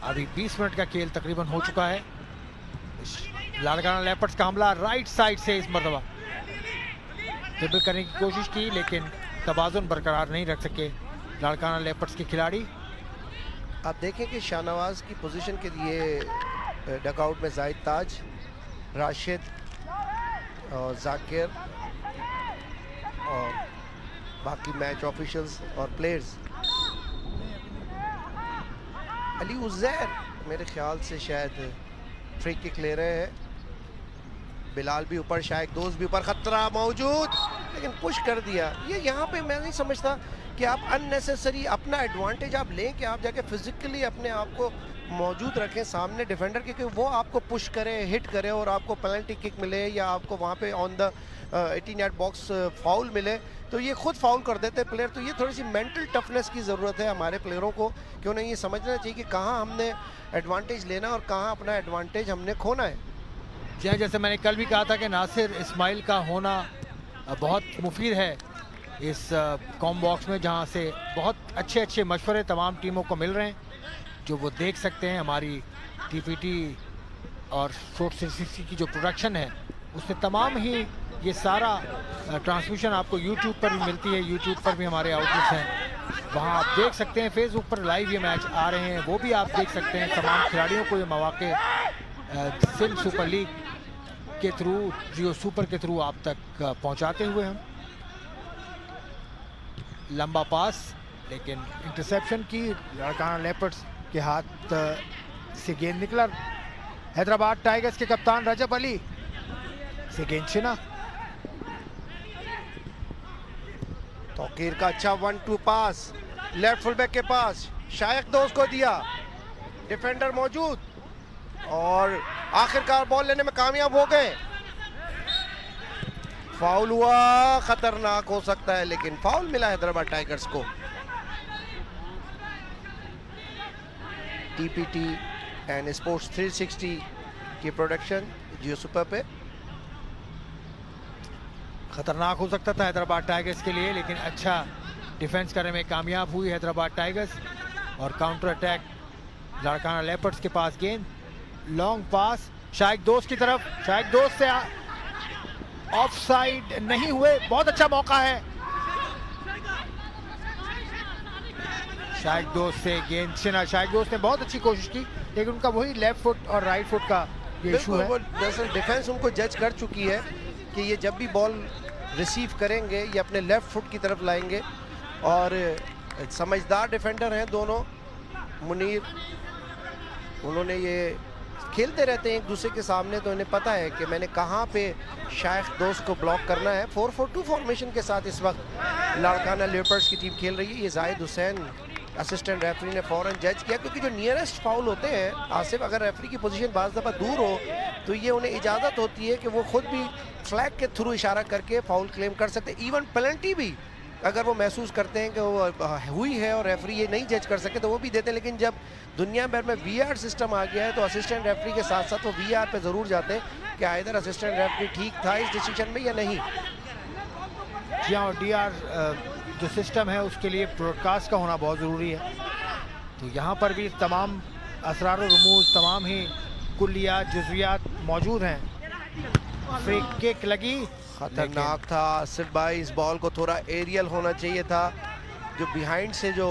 अभी 20 मिनट का खेल तकरीबन हो चुका है। लाड़काना लेपर्ड्स का हमला राइट साइड से इस मरतबा ड्रिबल करने की कोशिश की, लेकिन तवाज़ुन बरकरार नहीं रख सके लाड़काना लेपर्ड्स के खिलाड़ी। आप देखें कि शाहनवाज की पोजीशन के लिए डकआउट में जाहिद ताज, राशिद और जाकिर और बाकी मैच ऑफिशियल्स और प्लेयर्स। अली उज़ैर मेरे ख्याल से शायद फ्री किक ले रहे हैं। बिलाल भी ऊपर, शायद दोस्त भी ऊपर, खतरा मौजूद, लेकिन पुश कर दिया। ये यहाँ पे मैं नहीं समझता कि आप अननेसेसरी अपना एडवांटेज आप लें, कि आप जाके फिजिकली अपने आप को मौजूद रखें सामने डिफेंडर के, वो आपको पुश करे, हिट करे और आपको पेनल्टी किक मिले, या आपको वहाँ पे on the 18 yard box foul मिले, तो ये खुद फाउल कर देते हैं प्लेयर। तो ये थोड़ी सी मेंटल टफनेस की ज़रूरत है हमारे प्लेयरों को, कि उन्हें ये समझना चाहिए कि कहाँ हमने एडवांटेज लेना और कहाँ अपना एडवांटेज हमने खोना है। जैसे मैंने कल भी कहा था कि नासिर इस्माइल का होना बहुत मुफीद है इस कॉम बॉक्स में, जहाँ से बहुत अच्छे अच्छे मशवरे तमाम टीमों को मिल रहे हैं, जो वो देख सकते हैं। हमारी टीपीटी और शॉर्ट 360 की जो प्रोडक्शन है, उससे तमाम ही ये सारा ट्रांसमिशन आपको यूट्यूब पर भी मिलती है। यूट्यूब पर भी हमारे आउटलेट्स हैं, वहाँ आप देख सकते हैं। फेसबुक पर लाइव ये मैच आ रहे हैं, वो भी आप देख सकते हैं। तमाम खिलाड़ियों को ये मौके सिंध सुपर लीग के थ्रू, जियो सुपर के थ्रू आप तक पहुँचाते हुए हम। लंबा पास, लेकिन इंटरसेप्शन की लाड़काना लेपर्ड्स के हाथ से गेंद निकला। हैदराबाद टाइगर्स के कप्तान रजब अली से गेंद छिना। तौकीर का अच्छा 1-2 पास लेफ्ट फुल बैक के पास, शायक दोस्त को दिया, डिफेंडर मौजूद, और आखिरकार बॉल लेने में कामयाब हो गए। फाउल हुआ, खतरनाक हो सकता है, लेकिन फाउल मिला हैदराबाद टाइगर्स को। टीपीटी एंड स्पोर्ट्स 360 की प्रोडक्शन जियो सुपर पे। खतरनाक हो सकता था हैदराबाद टाइगर्स के लिए, लेकिन अच्छा डिफेंस करने में कामयाब हुई हैदराबाद टाइगर्स। और काउंटर अटैक लाड़काना लेपर्ड्स के पास गेंद, लॉन्ग पास शाइक दोस्त की तरफ, शाइक दोस्त से ऑफ साइड नहीं हुए, बहुत अच्छा मौका है। शाइक दोस्त से गेंद छिना, शाइक दोस्त ने बहुत अच्छी कोशिश की लेकिन उनका वही लेफ्ट फुट और राइट फुट का ये इशू है। वो दरअसल डिफेंस उनको जज कर चुकी है कि ये जब भी बॉल रिसीव करेंगे ये अपने लेफ्ट फुट की तरफ लाएंगे, और समझदार डिफेंडर हैं दोनों। मुनीर, उन्होंने ये खेलते रहते हैं एक दूसरे के सामने, तो इन्हें पता है कि मैंने कहाँ पे शाइक दोस्त को ब्लॉक करना है। 4-4-2 फॉर्मेशन के साथ इस वक्त लाड़काना लेपर्ड्स की टीम खेल रही है। ये जाहिद हुसैन असिस्टेंट रेफरी ने फौरन जज किया, क्योंकि जो नियरेस्ट फाउल होते हैं आसिफ, अगर रेफरी की पोजीशन बाज़ दफ़ा दूर हो तो ये उन्हें इजाज़त होती है कि वो खुद भी फ्लैग के थ्रू इशारा करके फाउल क्लेम कर सकते हैं। इवन पेनल्टी भी अगर वो महसूस करते हैं कि वो हुई है और रेफरी ये नहीं जज कर सके तो वो भी देते हैं। लेकिन जब दुनिया भर में वीआर सिस्टम आ गया है तो असिस्टेंट रेफरी के साथ साथ वो वीआर पे ज़रूर जाते हैं कि आइदर असिस्टेंट रेफरी ठीक था इस डिसीजन में या नहीं। जी हाँ, डीआर जो सिस्टम है उसके लिए ब्रॉडकास्ट का होना बहुत ज़रूरी है। तो यहाँ पर भी तमाम असरार और रमूज, तमाम ही कुल्लियात, जुज़वियात मौजूद हैं। फ्री किक लगी, खतरनाक था आसिफ भाई, इस बॉल को थोड़ा एरियल होना चाहिए था। जो बिहाइंड से जो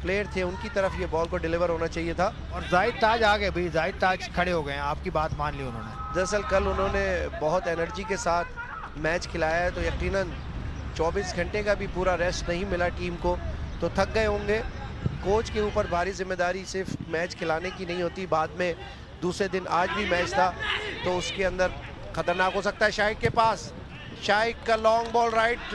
प्लेयर थे उनकी तरफ ये बॉल को डिलीवर होना चाहिए था। और जाहिद ताज आ गए भाई, जाहिद ताज खड़े हो गए हैं, आपकी बात मान ली उन्होंने। दरअसल कल उन्होंने बहुत एनर्जी के साथ मैच खिलाया है, तो यकीनन 24 घंटे का भी पूरा रेस्ट नहीं मिला टीम को, तो थक गए होंगे। कोच के ऊपर भारी जिम्मेदारी सिर्फ मैच खिलाने की नहीं होती, बाद में दूसरे दिन आज भी मैच था तो उसके अंदर खतरनाक हो सकता है। शाइक के पास, शाइक का लॉन्ग बॉल राइट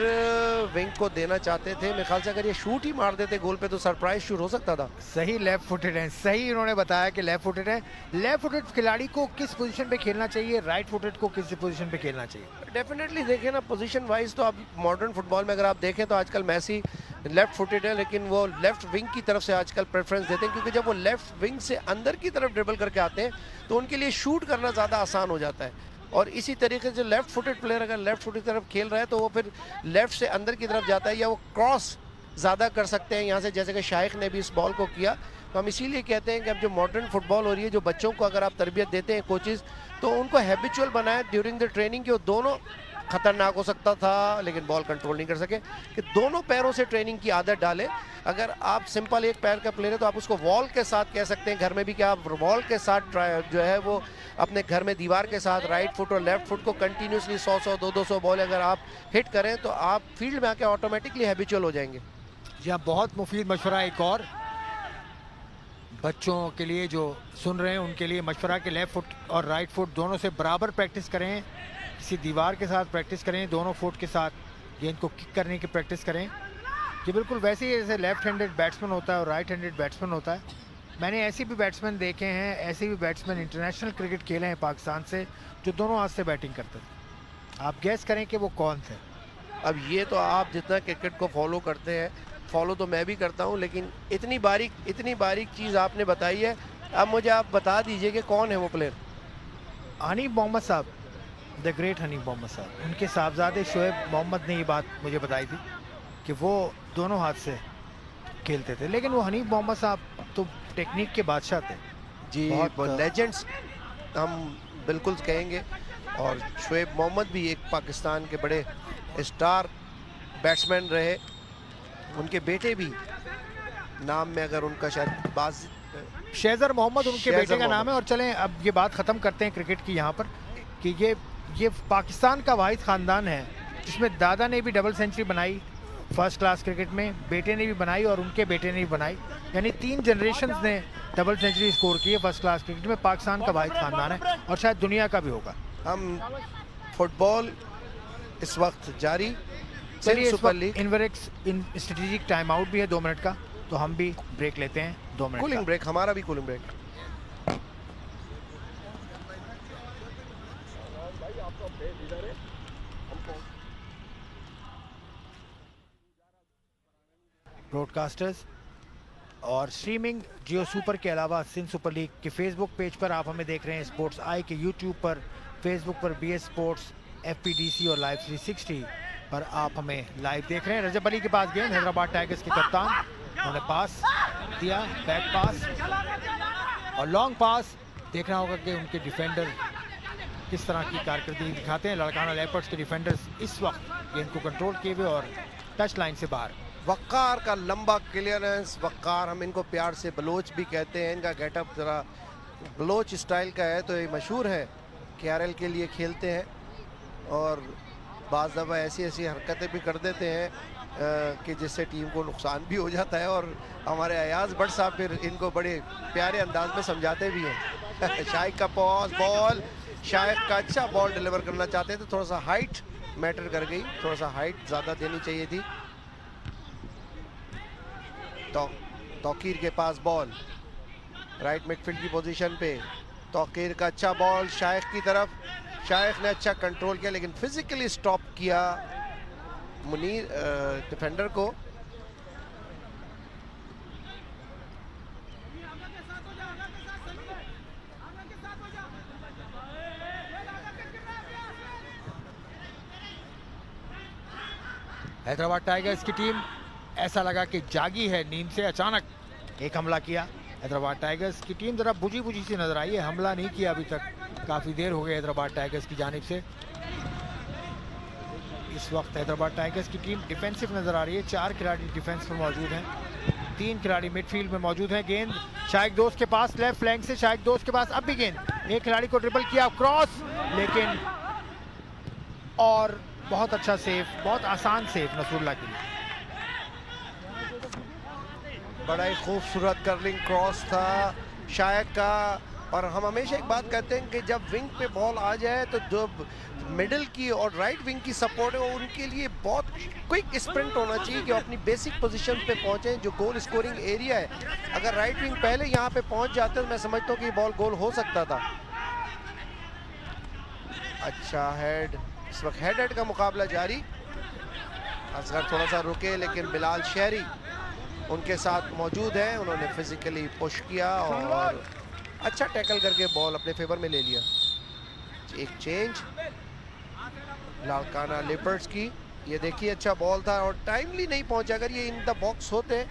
विंग को देना चाहते थे। मेरे ख्याल से अगर ये शूट ही मार देते गोल पे तो सरप्राइज शूट हो सकता था। सही लेफ्ट फुटेड है, सही इन्होंने बताया कि लेफ्ट फुटेड है। लेफ्ट फुटेड खिलाड़ी को किस पोजीशन पे खेलना चाहिए, राइट फुटेड को किस पोजीशन पे खेलना चाहिए? डेफिनेटली देखें ना, पोजीशन वाइज तो अब मॉडर्न फुटबॉल में अगर आप देखें तो आजकल मैसी लेफ्ट फुटेड है, लेकिन वो लेफ्ट विंग की तरफ से आजकल प्रेफरेंस देते हैं, क्योंकि जब वो लेफ्ट विंग से अंदर की तरफ ड्रिबल करके आते हैं तो उनके लिए शूट करना ज़्यादा आसान हो जाता है। और इसी तरीके से लेफ्ट फुटेड प्लेयर अगर लेफ्ट फुट की तरफ खेल रहा है तो वो फिर लेफ्ट से अंदर की तरफ जाता है, या वो क्रॉस ज़्यादा कर सकते हैं यहाँ से, जैसे कि शाइक ने भी इस बॉल को किया। तो हम इसीलिए कहते हैं कि अब जो मॉडर्न फुटबॉल हो रही है, जो बच्चों को अगर आप तरबियत देते हैं कोचेज़, तो उनको हैबिचुअल बनाए ड्यूरिंग द ट्रेनिंग कि वो दोनों खतरनाक हो सकता था लेकिन बॉल कंट्रोल नहीं कर सके, कि दोनों पैरों से ट्रेनिंग की आदत डालें। अगर आप सिंपल एक पैर का प्लेयर है तो आप उसको वॉल के साथ कह सकते हैं घर में भी, कि आप वॉल के साथ जो है वो अपने घर में दीवार के साथ राइट फुट और लेफ्ट फुट को कंटिन्यूसली 100-100 200-200 बॉल अगर आप हिट करें तो आप फील्ड में आके ऑटोमेटिकली हैबिचुअल हो जाएंगे। जी हाँ, बहुत मुफीद मशवरा। एक और बच्चों के लिए जो सुन रहे हैं उनके लिए मशवरा कि लेफ्ट फुट और राइट फुट दोनों से बराबर प्रैक्टिस करें, किसी दीवार के साथ प्रैक्टिस करें, दोनों फुट के साथ गेंद को किक करने की प्रैक्टिस करें। ये बिल्कुल वैसे ही जैसे लेफ्ट हैंडेड बैट्समैन होता है और राइट हैंडेड बैट्समैन होता है। मैंने ऐसे भी बैट्समैन देखे हैं, ऐसे भी बैट्समैन इंटरनेशनल क्रिकेट खेले हैं पाकिस्तान से, जो दोनों हाथ से बैटिंग करते थे। आप गैस करें कि वो कौन थे? अब ये तो आप जितना क्रिकेट को फॉलो करते हैं, फॉलो तो मैं भी करता हूँ, लेकिन इतनी बारीक चीज़ आपने बताई है। अब मुझे आप बता दीजिए कि कौन है वो प्लेयर। हनीफ मोहम्मद साहब, द ग्रेट हनीफ मोहम्मद साहब, उनके साहबजादे शोएब मोहम्मद ने ये बात मुझे बताई थी कि वो दोनों हाथ से खेलते थे। लेकिन वो हनीफ मोहम्मद साहब तो टेक्निक के बादशाह थे जी, बहुत लेजेंड्स हम बिल्कुल कहेंगे। और शोएब मोहम्मद भी एक पाकिस्तान के बड़े स्टार बैट्समैन रहे। उनके बेटे भी नाम में अगर उनका शायद शहजर मोहम्मद उनके बेटे का नाम है। और चलें अब ये बात ख़त्म करते हैं क्रिकेट की यहाँ पर, कि ये पाकिस्तान का वाहिद ख़ानदान है जिसमें दादा ने भी डबल सेंचुरी बनाई फर्स्ट क्लास क्रिकेट में, बेटे ने भी बनाई और उनके बेटे ने भी बनाई, यानी 3 जनरेशन्स ने डबल सेंचुरी स्कोर की है फर्स्ट क्लास क्रिकेट में। पाकिस्तान का वाहिद ख़ानदान है और शायद दुनिया का भी होगा। हम फुटबॉल इस वक्त जारी, चलिए सुपर लीग इनवेरेक्स इन स्ट्रेटेजिक टाइम आउट भी है 2 मिनट का, तो हम भी ब्रेक लेते हैं 2 मिनट कूलिंग ब्रेक, हमारा भी कूलिंग ब्रेक। ब्रॉडकास्टर्स और स्ट्रीमिंग जियो सुपर के अलावा सिंध सुपर लीग के फेसबुक पेज पर आप हमें देख रहे हैं, स्पोर्ट्स आई के यूट्यूब पर, फेसबुक पर BS स्पोर्ट्स, FPDC और लाइव 360 पर आप हमें लाइव देख रहे हैं। रजब अली के पास गेंद, हैदराबाद टाइगर्स के कप्तान, उन्होंने पास दिया, बैक पास और लॉन्ग पास देखना होगा कि उनके डिफेंडर किस तरह की कारकर्दगी दिखाते हैं। लाड़काना लेपर्ड्स के डिफेंडर्स इस वक्त गेंद को कंट्रोल किए हुए और टच लाइन से बाहर। वक्कार का लंबा क्लियरेंस, वक्कार हम इनको प्यार से बलोच भी कहते हैं। इनका गेटअप ज़रा बलोच स्टाइल का है, तो ये मशहूर है, केआरएल के लिए खेलते हैं और बाज़ दफ़ा ऐसी ऐसी हरकतें भी कर देते हैं कि जिससे टीम को नुकसान भी हो जाता है। और हमारे अयाज भट्ट साहब फिर इनको बड़े प्यारे अंदाज में समझाते भी हैं। शाइक का पॉज बॉल, शाइक का अच्छा बॉल डिलीवर करना चाहते हैं, तो थोड़ा सा हाइट मैटर कर गई, थोड़ा सा हाइट ज़्यादा देनी चाहिए थी। तौकीर के पास बॉल, राइट मिडफील्ड की पोजीशन पे, तौकीर का अच्छा बॉल शाइक की तरफ, शाइक ने अच्छा कंट्रोल किया लेकिन फिजिकली स्टॉप किया मुनीर डिफेंडर को। हैदराबाद टाइगर्स की टीम ऐसा लगा कि जागी है नींद से, अचानक एक हमला किया। हैदराबाद टाइगर्स की टीम जरा बुझी बुझी सी नजर आई है, हमला नहीं किया अभी तक, काफ़ी देर हो गई हैदराबाद टाइगर्स की जानिब से। इस वक्त हैदराबाद टाइगर्स की टीम डिफेंसिव नजर आ रही है। 4 खिलाड़ी डिफेंस में मौजूद हैं, 3 खिलाड़ी मिडफील्ड में मौजूद हैं। गेंद शाइक दोस्त के पास, लेफ्ट फ्लैंक से शाइक दोस्त के पास, अब भी गेंद, एक खिलाड़ी को ड्रिबल किया, क्रॉस, लेकिन और बहुत अच्छा सेव, बहुत आसान सेव नसरुल्लाह के लिए। बड़ा ही खूबसूरत कर्लिंग क्रॉस था शाइक का। और हम हमेशा एक बात कहते हैं कि जब विंग पे बॉल आ जाए तो जो मिडिल की और राइट विंग की सपोर्ट है, उनके लिए बहुत क्विक स्प्रिंट होना चाहिए कि अपनी बेसिक पोजीशन पे पहुंचे जो गोल स्कोरिंग एरिया है। अगर राइट विंग पहले यहाँ पे पहुंच जाते तो मैं समझता हूँ कि बॉल गोल हो सकता था। अच्छा हेड, इस वक्त हेड का मुकाबला जारी। असगर थोड़ा सा रुके लेकिन बिलाल शहरी उनके साथ मौजूद हैं, उन्होंने फिजिकली पुश किया और अच्छा टैकल करके बॉल अपने फेवर में ले लिया। एक चेंज लाड़काना लेपर्ड्स की, ये देखिए अच्छा बॉल था और टाइमली नहीं पहुंचा। अगर ये इन द बॉक्स होते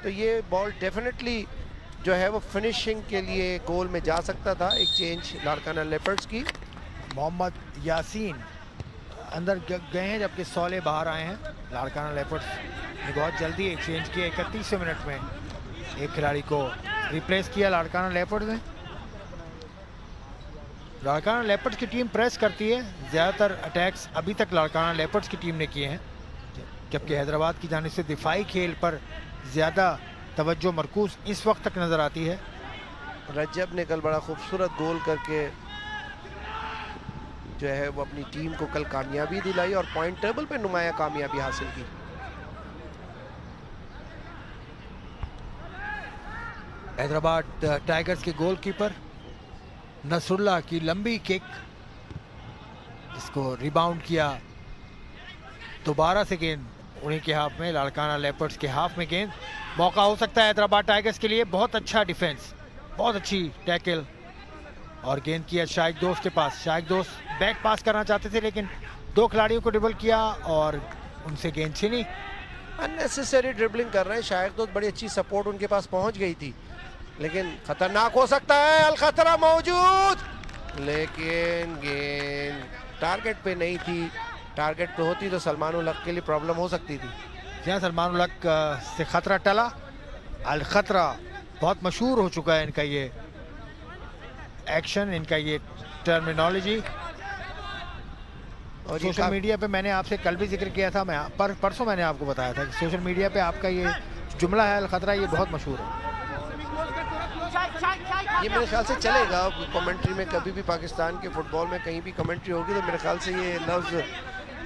तो ये बॉल डेफिनेटली जो है वो फिनिशिंग के लिए गोल में जा सकता था। एक चेंज लाड़काना लेपर्ड्स की। मोहम्मद यासीन अंदर गए हैं जबकि सोले बाहर आए हैं। लाड़काना लेपर्ड्स ने बहुत जल्दी एक चेंज किया, 31 मिनट में एक खिलाड़ी को रिप्लेस किया लाड़काना लेपर्ड्स ने। लाड़काना लेपर्ड्स की टीम प्रेस करती है, ज़्यादातर अटैक्स अभी तक लाड़काना लेपर्ड्स की टीम ने किए हैं, जबकि हैदराबाद की जानिब से दिफाई खेल पर ज़्यादा तवज्जो मरकूज इस वक्त तक नज़र आती है। रजब ने कल बड़ा खूबसूरत गोल करके जो है वो अपनी टीम को कल कामयाबी दिलाई और पॉइंट टेबल पे नुमाया कामयाबी हासिल की। हैदराबाद टाइगर्स के गोलकीपर नसरुल्लाह की लंबी किक, इसको रिबाउंड किया, दोबारा से गेंद उन्हीं के हाफ में, लाड़काना लेपर्ड्स के हाफ में गेंद। मौका हो सकता है हैदराबाद टाइगर्स के लिए, बहुत अच्छा डिफेंस, बहुत अच्छी टैकल और गेंद किया शाइक दोस्त के पास। शाइक दोस्त बैक पास करना चाहते थे लेकिन 2 खिलाड़ियों को ड्रिबल किया और उनसे गेंद छीनी। अननेसेसरी ड्रिबलिंग कर रहे हैं शाइक दोस्त, बड़ी अच्छी सपोर्ट उनके पास पहुंच गई थी लेकिन खतरनाक हो सकता है, अल खतरा मौजूद, लेकिन गेंद टारगेट पे नहीं थी। टारगेट पे होती तो सलमान उल हक के लिए प्रॉब्लम हो सकती थी। जहाँ सलमान उल हक से खतरा टला, अल खतरा बहुत मशहूर हो चुका है इनका ये एक्शन, इनका ये टर्मिनोलॉजी। और सोशल मीडिया पे मैंने आपसे कल भी जिक्र किया था, मैं परसों मैंने आपको बताया था कि सोशल मीडिया पे आपका ये जुमला है अल खतरा, ये बहुत मशहूर है। ये मेरे ख्याल से चलेगा कमेंट्री में, कभी भी पाकिस्तान के फुटबॉल में कहीं भी कमेंट्री होगी तो मेरे ख्याल से ये लफ्ज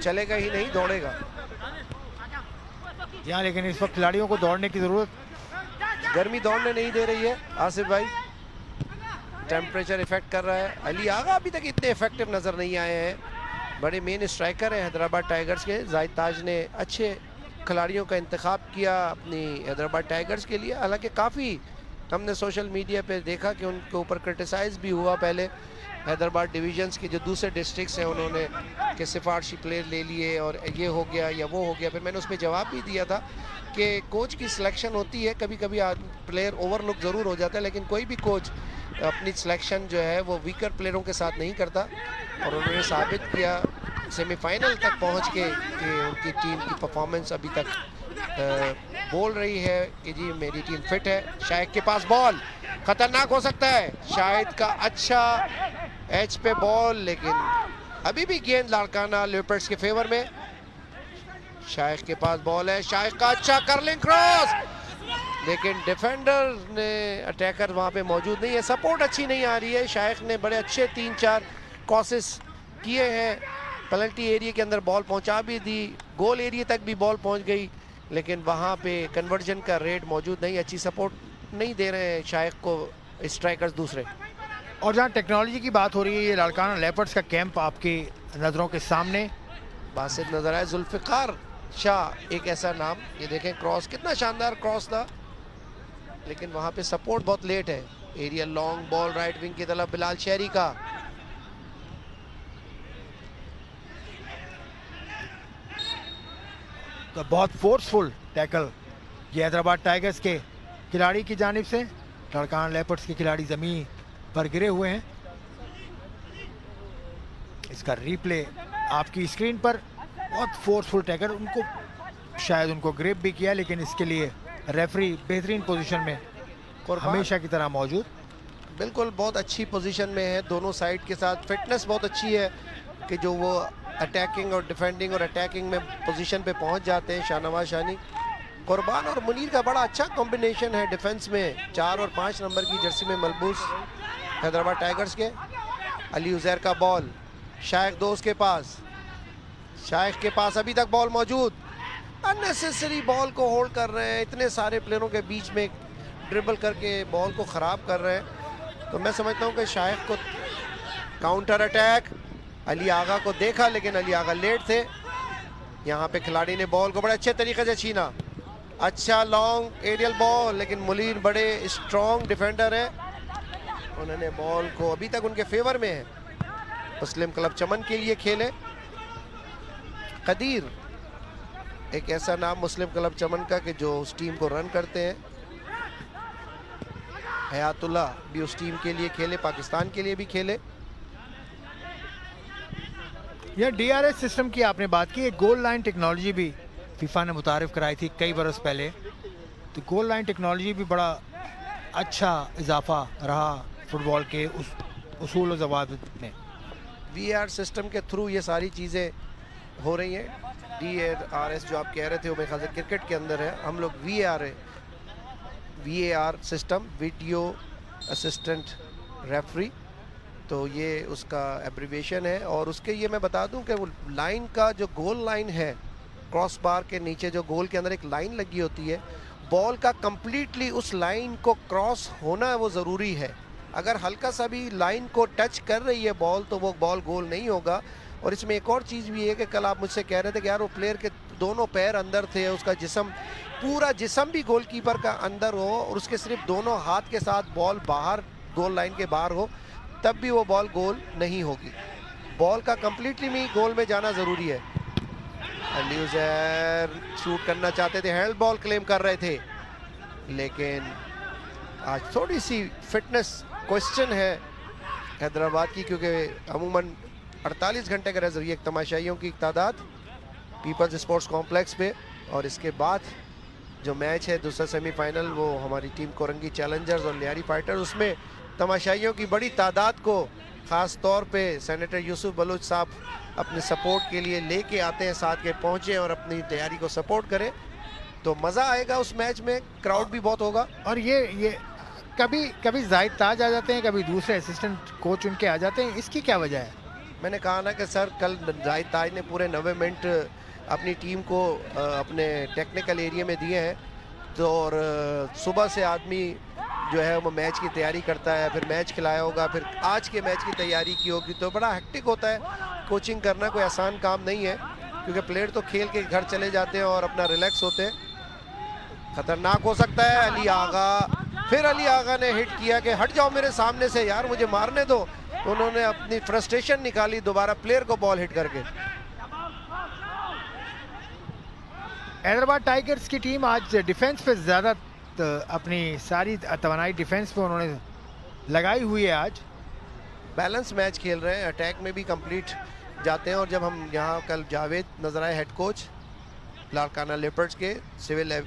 चलेगा ही नहीं, दौड़ेगा। यहाँ लेकिन इस वक्त खिलाड़ियों को दौड़ने की जरूरत, गर्मी दौड़ने नहीं दे रही है आसिफ भाई, टेम्परेचर इफेक्ट कर रहा है। अली आगा अभी तक इतने इफेक्टिव नज़र नहीं आए हैं, बड़े मेन स्ट्राइकर हैं हैदराबाद टाइगर्स के। जाहिद ताज ने अच्छे खिलाड़ियों का इंतखाब किया अपनी हैदराबाद टाइगर्स के लिए, हालांकि काफ़ी हमने सोशल मीडिया पे देखा कि उनके ऊपर क्रिटिसाइज भी हुआ पहले हैदराबाद डिवीजन्स के जो दूसरे डिस्ट्रिक्ट्स हैं उन्होंने कि सिफारशी प्लेयर ले लिए और ये हो गया या वो हो गया। फिर मैंने उसमें जवाब भी दिया था कि कोच की सिलेक्शन होती है, कभी कभी प्लेयर ओवरलुक ज़रूर हो जाता है, लेकिन कोई भी कोच अपनी सिलेक्शन जो है वो वीकर प्लेयरों के साथ नहीं करता। और उन्होंने साबित किया सेमीफाइनल तक पहुंच के कि उनकी टीम की परफॉर्मेंस अभी तक बोल रही है कि जी मेरी टीम फिट है। शाहिद के पास बॉल खतरनाक हो सकता है, शाहिद का अच्छा एच पे बॉल, लेकिन अभी भी गेंद लाड़काना लेपर्ड्स के फेवर में। शाहिद के पास बॉल है, शाहिद का अच्छा कर्लिंग क्रॉस, लेकिन डिफेंडर ने अटैकर वहां पे मौजूद नहीं है, सपोर्ट अच्छी नहीं आ रही है। शाहिद ने बड़े अच्छे 3-4 क्रॉसेस किए हैं, पेनल्टी एरिया के अंदर बॉल पहुंचा भी दी, गोल एरिया तक भी बॉल पहुंच गई, लेकिन वहां पे कन्वर्जन का रेट मौजूद नहीं, अच्छी सपोर्ट नहीं दे रहे हैं शाहिद को स्ट्राइकर्स दूसरे। और जहाँ टेक्नोलॉजी की बात हो रही है, ये लाड़काना लेपर्ड्स का कैंप आपकी नज़रों के सामने बासित नजर आए, जुल्फिकार शाह एक ऐसा नाम, ये देखें क्रॉस कितना शानदार क्रॉस था, लेकिन वहां पे सपोर्ट बहुत लेट है। Area long ball right wing की तरफ बिलाल शहरी का, तो बहुत फोर्सफुल टैकल ये हैदराबाद टाइगर्स के खिलाड़ी की जानिब से। लाड़काना लेपर्ड्स के खिलाड़ी जमीन पर गिरे हुए हैं। इसका रिप्ले आपकी स्क्रीन पर, बहुत फोर्सफुल टैकल, उनको शायद उनको ग्रिप भी किया, लेकिन इसके लिए रेफरी बेहतरीन पोजीशन में हमेशा की तरह मौजूद। बिल्कुल बहुत अच्छी पोजीशन में है, दोनों साइड के साथ फिटनेस बहुत अच्छी है कि जो वो अटैकिंग और डिफेंडिंग और अटैकिंग में पोजीशन पे पहुंच जाते हैं। शाहनवाज शानी, कुर्बान और मुनीर का बड़ा अच्छा कॉम्बिनेशन है डिफेंस में, 4 और 5 नंबर की जर्सी में मलबूस हैदराबाद टाइगर्स के। अली उजैर का बॉल शाहिद दोस्त के पास, शाहिद के पास अभी तक बॉल मौजूद, अननेसेसरी बॉल को होल्ड कर रहे हैं, इतने सारे प्लेयरों के बीच में ड्रिबल करके बॉल को ख़राब कर रहे हैं। तो मैं समझता हूं कि शाहिद को काउंटर अटैक, अली आगा को देखा लेकिन अली आगा लेट थे। यहाँ पे खिलाड़ी ने बॉल को बड़े अच्छे तरीके से छीना, अच्छा लॉन्ग एरियल बॉल, लेकिन मुनीर बड़े स्ट्रॉन्ग डिफेंडर है, उन्होंने बॉल को अभी तक उनके फेवर में है। मुस्लिम क्लब चमन के लिए खेले कदीर, एक ऐसा नाम मुस्लिम क्लब चमन का कि जो उस टीम को रन करते हैं। हयातुल्ला भी उस टीम के लिए खेले, पाकिस्तान के लिए भी खेले। यह DRS सिस्टम की आपने बात की, एक गोल लाइन टेक्नोलॉजी भी फीफा ने मुतारिफ कराई थी कई बरस पहले, तो गोल लाइन टेक्नोलॉजी भी बड़ा अच्छा इजाफा रहा फुटबॉल के उस उसूल और ज़वाबित में। VAR सिस्टम के थ्रू ये सारी चीज़ें हो रही हैं। DRS जो आप कह रहे थे वो मेरे ख्याल से क्रिकेट के अंदर है, हम लोग VAR system, video assistant referee, तो ये उसका एब्रीविएशन है। और उसके ये मैं बता दूं कि वो लाइन का जो गोल लाइन है, क्रॉस बार के नीचे जो गोल के अंदर एक लाइन लगी होती है, बॉल का कंप्लीटली उस लाइन को क्रॉस होना वो ज़रूरी है। अगर हल्का सा भी लाइन को टच कर रही है बॉल तो वो बॉल गोल नहीं होगा। और इसमें एक और चीज़ भी है कि कल आप मुझसे कह रहे थे कि यार वो प्लेयर के दोनों पैर अंदर थे, उसका जिस्म, पूरा जिस्म भी गोलकीपर का अंदर हो और उसके सिर्फ दोनों हाथ के साथ बॉल बाहर गोल लाइन के बाहर हो, तब भी वो बॉल गोल नहीं होगी। बॉल का कंप्लीटली भी गोल में जाना ज़रूरी है। अली उजैर शूट करना चाहते थे, हैंड बॉल क्लेम कर रहे थे, लेकिन आज थोड़ी सी फिटनेस क्वेश्चन है हैदराबाद की, क्योंकि अमूमन 48 घंटे का नजरिए तमाशाइयों की तादाद पीपल्स स्पोर्ट्स कॉम्प्लेक्स पे, और इसके बाद जो मैच है दूसरा सेमीफाइनल वो हमारी टीम कोरंगी चैलेंजर्स और लियारी फाइटर्स, उसमें तमाशाइयों की बड़ी तादाद को ख़ास तौर पे सेनेटर यूसुफ बलूच साहब अपने सपोर्ट के लिए लेके आते हैं, साथ के पहुँचे और अपनी तैयारी को सपोर्ट करें, तो मज़ा आएगा उस मैच में, क्राउड भी बहुत होगा। और ये कभी जाहिद ताज आ जाते हैं, कभी दूसरे असिस्टेंट कोच उनके आ जाते हैं, इसकी क्या वजह है? मैंने कहा ना कि सर कल जाहिद ताज ने पूरे 90 मिनट अपनी टीम को अपने टेक्निकल एरिया में दिए हैं, तो और सुबह से आदमी जो है वो मैच की तैयारी करता है, फिर मैच खिलाया होगा, फिर आज के मैच की तैयारी की होगी, तो बड़ा हेक्टिक होता है। कोचिंग करना कोई आसान काम नहीं है, क्योंकि प्लेयर तो खेल के घर चले जाते हैं और अपना रिलैक्स होते हैं। खतरनाक हो सकता है। अली आगा, फिर अली आगा ने हिट किया कि हट जाओ मेरे सामने से यार, मुझे मारने दो, तो उन्होंने अपनी फ्रस्ट्रेशन निकाली दोबारा प्लेयर को बॉल हिट करके। हैदराबाद टाइगर्स की टीम आज डिफेंस पे ज़्यादा अपनी सारी तवानाई डिफेंस पे उन्होंने लगाई हुई है। आज बैलेंस मैच खेल रहे हैं, अटैक में भी कंप्लीट जाते हैं। और जब हम यहाँ कल जावेद नजर आए, हेड कोच लारकाना लेपर्ड्स के, सिविल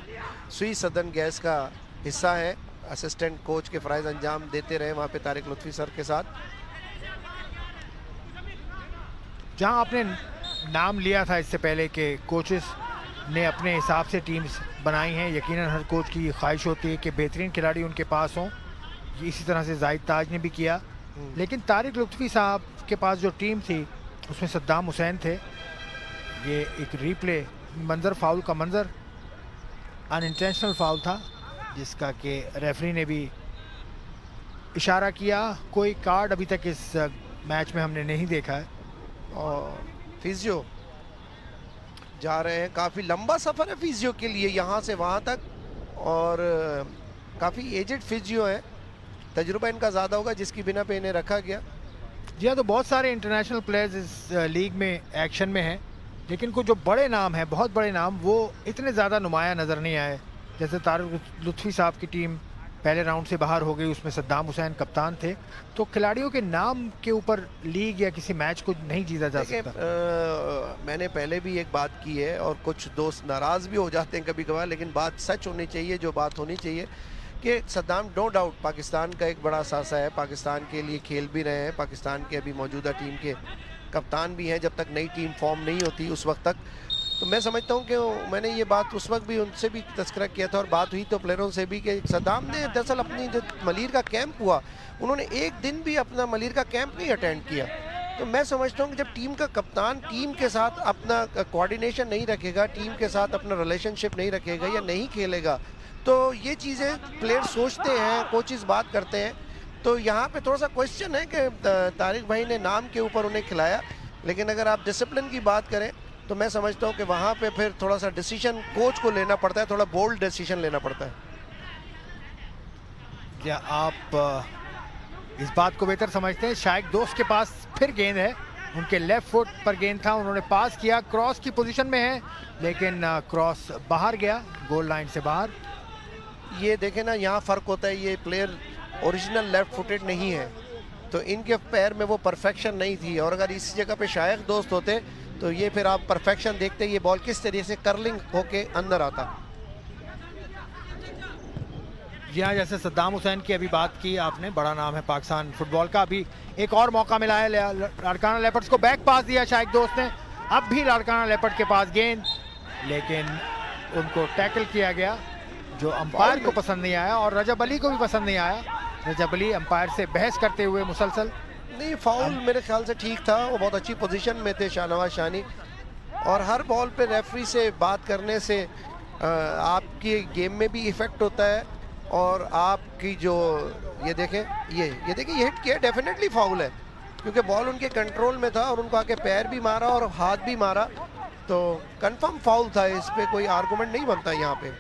सुई सदन गैस का हिस्सा है, असिस्टेंट कोच के फ़राइज़ अंजाम देते रहे वहाँ पे तारिक लुत्फ़ी सर के साथ। जहां आपने नाम लिया था इससे पहले कि कोचेस ने अपने हिसाब से टीम्स बनाई हैं, यकीनन हर कोच की ख्वाहिश होती है कि बेहतरीन खिलाड़ी उनके पास हों। इसी तरह से जाहिद ताज ने भी किया, लेकिन तारिक लुत्फ़ी साहब के पास जो टीम थी उसमें सद्दाम हुसैन थे। ये एक रीप्ले मंजर, फाउल का मंजर, अनइंटेंशनल फाउल था जिसका कि रेफरी ने भी इशारा किया। कोई कार्ड अभी तक इस मैच में हमने नहीं देखा है। और फिजियो जा रहे हैं, काफ़ी लंबा सफ़र है फिजियो के लिए यहाँ से वहाँ तक, और काफ़ी एजेड फिजियो है, तजुर्बा इनका ज़्यादा होगा जिसकी बिना पे इन्हें रखा गया। जी हाँ, तो बहुत सारे इंटरनेशनल प्लेयर्स इस लीग में एक्शन में हैं, लेकिन कुछ जो बड़े नाम हैं, बहुत बड़े नाम, वो इतने ज़्यादा नुमाया नज़र नहीं आए। जैसे तारिक लुत्फ़ी साहब की टीम पहले राउंड से बाहर हो गई, उसमें सद्दाम हुसैन कप्तान थे। तो खिलाड़ियों के नाम के ऊपर लीग या किसी मैच को नहीं जीता जा सकता। मैंने पहले भी एक बात की है और कुछ दोस्त नाराज़ भी हो जाते हैं कभी कभार, लेकिन बात सच होनी चाहिए, जो बात होनी चाहिए कि सद्दाम नो डाउट पाकिस्तान का एक बड़ा सासा है, पाकिस्तान के लिए खेल भी रहे हैं, पाकिस्तान के अभी मौजूदा टीम के कप्तान भी हैं जब तक नई टीम फॉर्म नहीं होती उस वक्त तक। तो मैं समझता हूं कि मैंने ये बात उस वक्त भी उनसे भी तस्करा किया था और बात हुई तो प्लेयरों से भी कि सद्दाम ने दरअसल अपनी जो मलीर का कैंप हुआ, उन्होंने एक दिन भी अपना मलीर का कैंप नहीं अटेंड किया। तो मैं समझता हूँ कि जब टीम का कप्तान टीम के साथ अपना कोऑर्डिनेशन नहीं रखेगा, टीम के साथ अपना रिलेशनशिप नहीं रखेगा या नहीं खेलेगा, तो ये चीज़ें प्लेयर सोचते हैं, कोचेस बात करते हैं। तो यहाँ पे थोड़ा सा क्वेश्चन है कि तारिक भाई ने नाम के ऊपर उन्हें खिलाया, लेकिन अगर आप डिसिप्लिन की बात करें तो मैं समझता हूँ कि वहाँ पे फिर थोड़ा सा डिसीजन कोच को लेना पड़ता है, थोड़ा बोल्ड डिसीजन लेना पड़ता है। क्या आप इस बात को बेहतर समझते हैं? शायद दोस्त के पास फिर गेंद है, उनके लेफ्ट फुट पर गेंद था, उन्होंने पास किया, क्रॉस की पोजीशन में है, लेकिन क्रॉस बाहर गया, गोल लाइन से बाहर। ये देखें ना, यहाँ फ़र्क होता है, ये प्लेयर ओरिजिनल लेफ्ट फुटेड नहीं है, तो इनके पैर में वो परफेक्शन नहीं थी। और अगर इस जगह पे शायद दोस्त होते तो ये फिर आप परफेक्शन देखते, ये बॉल किस तरीके से कर्लिंग होके अंदर आता। जी हाँ, जैसे सद्दाम हुसैन की अभी बात की आपने, बड़ा नाम है पाकिस्तान फुटबॉल का। अभी एक और मौका मिला है, लारकाना लेपर्ड्स को बैक पास दिया शायद दोस्त ने, अब भी लारकाना लेपर्ड के पास गेंद, लेकिन उनको टैकल किया गया जो अंपायर को पसंद नहीं आया और रजब अली को भी पसंद नहीं आया। रजब अली अंपायर से बहस करते हुए मुसलसल। नहीं, फाउल मेरे ख्याल से ठीक था, वो बहुत अच्छी पोजीशन में थे शाहनवाज शानी, और हर बॉल पे रेफरी से बात करने से आपकी गेम में भी इफेक्ट होता है, और आपकी जो ये देखें ये हिट किया, डेफिनेटली फाउल है क्योंकि बॉल उनके कंट्रोल में था और उनको आके पैर भी मारा और हाथ भी मारा, तो कंफर्म फाउल था, इस पे कोई आर्गुमेंट नहीं बनता यहाँ पे।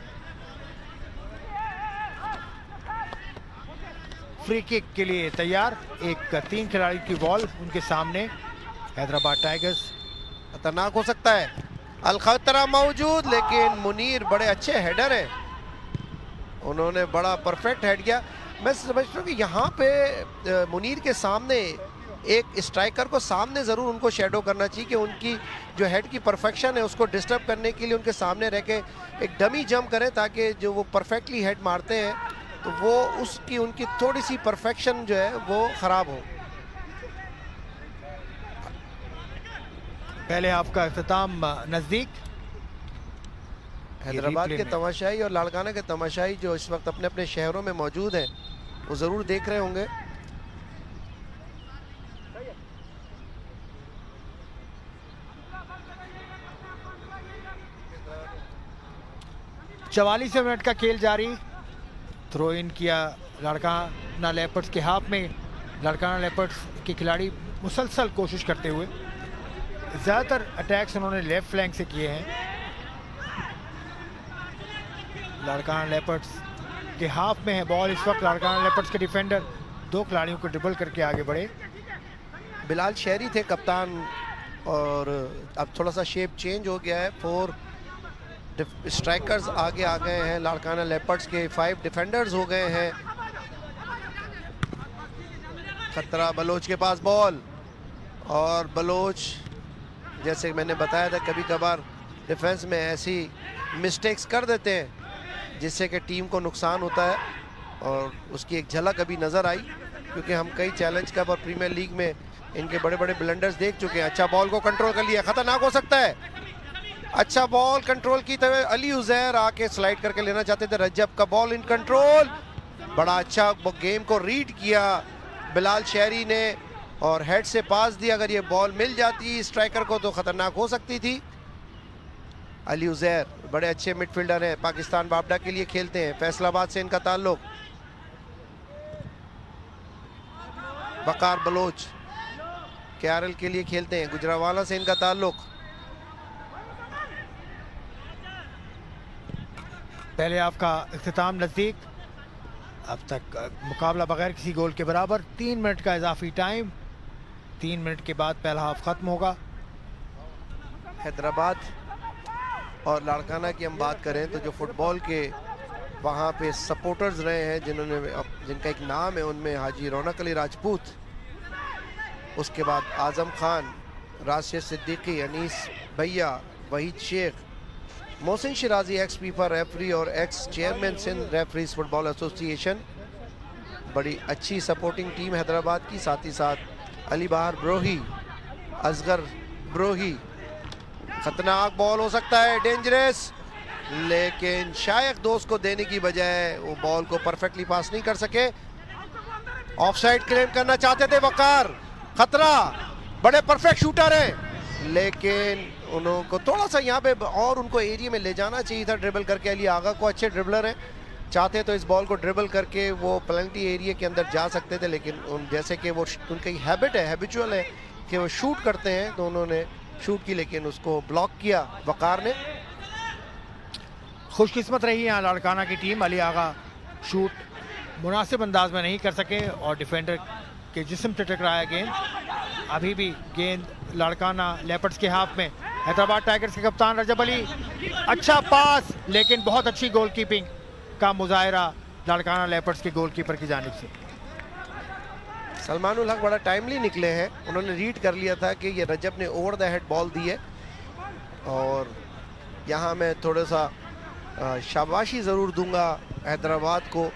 फ्री किक के लिए तैयार, एक 3 खिलाड़ी की बॉल उनके सामने। हैदराबाद टाइगर्स खतरनाक हो सकता है, अल खतरा मौजूद, लेकिन मुनीर बड़े अच्छे हेडर हैं, उन्होंने बड़ा परफेक्ट हेड किया। मैं समझता हूँ कि यहाँ पे मुनीर के सामने एक स्ट्राइकर को सामने ज़रूर उनको शेडो करना चाहिए कि उनकी जो हेड की परफेक्शन है उसको डिस्टर्ब करने के लिए उनके सामने रह के एक डमी जंप करें, ताकि जो वो परफेक्टली हेड मारते हैं तो वो उसकी उनकी थोड़ी सी परफेक्शन जो है वो ख़राब हो। पहले आपका इख्तिताम नज़दीक। हैदराबाद के तमाशाई और लाड़काना के तमाशाई जो इस वक्त अपने अपने शहरों में मौजूद हैं, वो ज़रूर देख रहे होंगे। चवालीस मिनट का खेल जारी। थ्रो इन किया लारकाना लेपर्ड्स के हाफ में। लारकाना लेपर्ड्स के खिलाड़ी मुसलसल कोशिश करते हुए, ज़्यादातर अटैक्स उन्होंने लेफ्ट फ्लैंक से किए हैं। लारकाना लेपर्ड्स के हाफ में है बॉल इस वक्त। लारकाना लेपर्ड्स के डिफेंडर 2 खिलाड़ियों को ड्रिबल करके आगे बढ़े। बिलाल शहरी थे कप्तान, और अब थोड़ा सा शेप चेंज हो गया है। 4 स्ट्राइकर्स आगे आ गए हैं लाड़काना लेपर्ड्स के, 5 डिफेंडर्स हो गए हैं। खतरा बलोच के पास बॉल, और बलोच जैसे मैंने बताया था कभी कभार डिफेंस में ऐसी मिस्टेक्स कर देते हैं जिससे कि टीम को नुकसान होता है, और उसकी एक झलक अभी नज़र आई, क्योंकि हम कई चैलेंज कप और प्रीमियर लीग में इनके बड़े बड़े ब्लंडर्स देख चुके हैं। अच्छा बॉल को कंट्रोल कर लिया, खतरनाक हो सकता है। अच्छा बॉल कंट्रोल की तरह अली उजैर आके स्लाइड करके लेना चाहते थे। रजब का बॉल इन कंट्रोल, बड़ा अच्छा गेम को रीड किया बिलाल शहरी ने और हेड से पास दिया। अगर ये बॉल मिल जाती स्ट्राइकर को तो खतरनाक हो सकती थी। अली उजैर बड़े अच्छे मिडफील्डर हैं, पाकिस्तान बाबडा के लिए खेलते हैं, फैसलाबाद से इनका ताल्लुक। वकार बलोच केआरएल के लिए खेलते हैं, गुजरावाला से इनका ताल्लुक। पहले हाफ का इख्तिताम नज़दीक, अब तक मुकाबला बगैर किसी गोल के बराबर। 3 मिनट का इजाफी टाइम, 3 मिनट के बाद पहला हाफ ख़त्म होगा। हैदराबाद और लाड़काना की हम बात करें तो जो फुटबॉल के वहाँ पे सपोर्टर्स रहे हैं, जिनका एक नाम है, उनमें हाजी रौनक अली राजपूत, उसके बाद आज़म खान, राशिद सिद्दीकी, अनीस भैया, Waheed Sheikh, Mohsin Shirazi ex FIFA referee और ex chairman Sindh referees football association. बड़ी अच्छी सपोर्टिंग टीम हैदराबाद की। साथ ही साथ अली बहार ब्रोही, असगर ब्रोही। खतरनाक बॉल हो सकता है, डेंजरस, लेकिन शायद दोस्त को देने की बजाय वो बॉल को परफेक्टली पास नहीं कर सके। ऑफसाइड क्लेम करना चाहते थे वकार। खतरा, बड़े परफेक्ट शूटर हैं, लेकिन उनको थोड़ा सा यहाँ पे और उनको एरिया में ले जाना चाहिए था ड्रिबल करके। अली आगा को अच्छे ड्रिबलर हैं, चाहते तो इस बॉल को ड्रिबल करके वो पेनल्टी एरिया के अंदर जा सकते थे, लेकिन जैसे कि वो उनकी हैबिट है, हैबिचुअल है कि वो शूट करते हैं, तो उन्होंने शूट की लेकिन उसको ब्लॉक किया वकार ने। खुशकिस्मत रही यहाँ लाड़काना की टीम, अली आगा शूट मुनासिब अंदाज में नहीं कर सके और डिफेंडर के जिस्म से टकराया गेंद। अभी भी गेंद लाड़काना लेपर्ड्स के हाथ में। हैदराबाद टाइगर्स के कप्तान रजब अली, अच्छा पास, लेकिन बहुत अच्छी गोलकीपिंग का मुजाहरा लाड़काना लेपर्ड्स के गोलकीपर की जानिब से। सलमान उल हक बड़ा टाइमली निकले हैं, उन्होंने रीड कर लिया था कि ये रजब ने ओवर द हेड बॉल दी है, और यहाँ मैं थोड़ा सा शाबाशी ज़रूर दूंगा हैदराबाद को,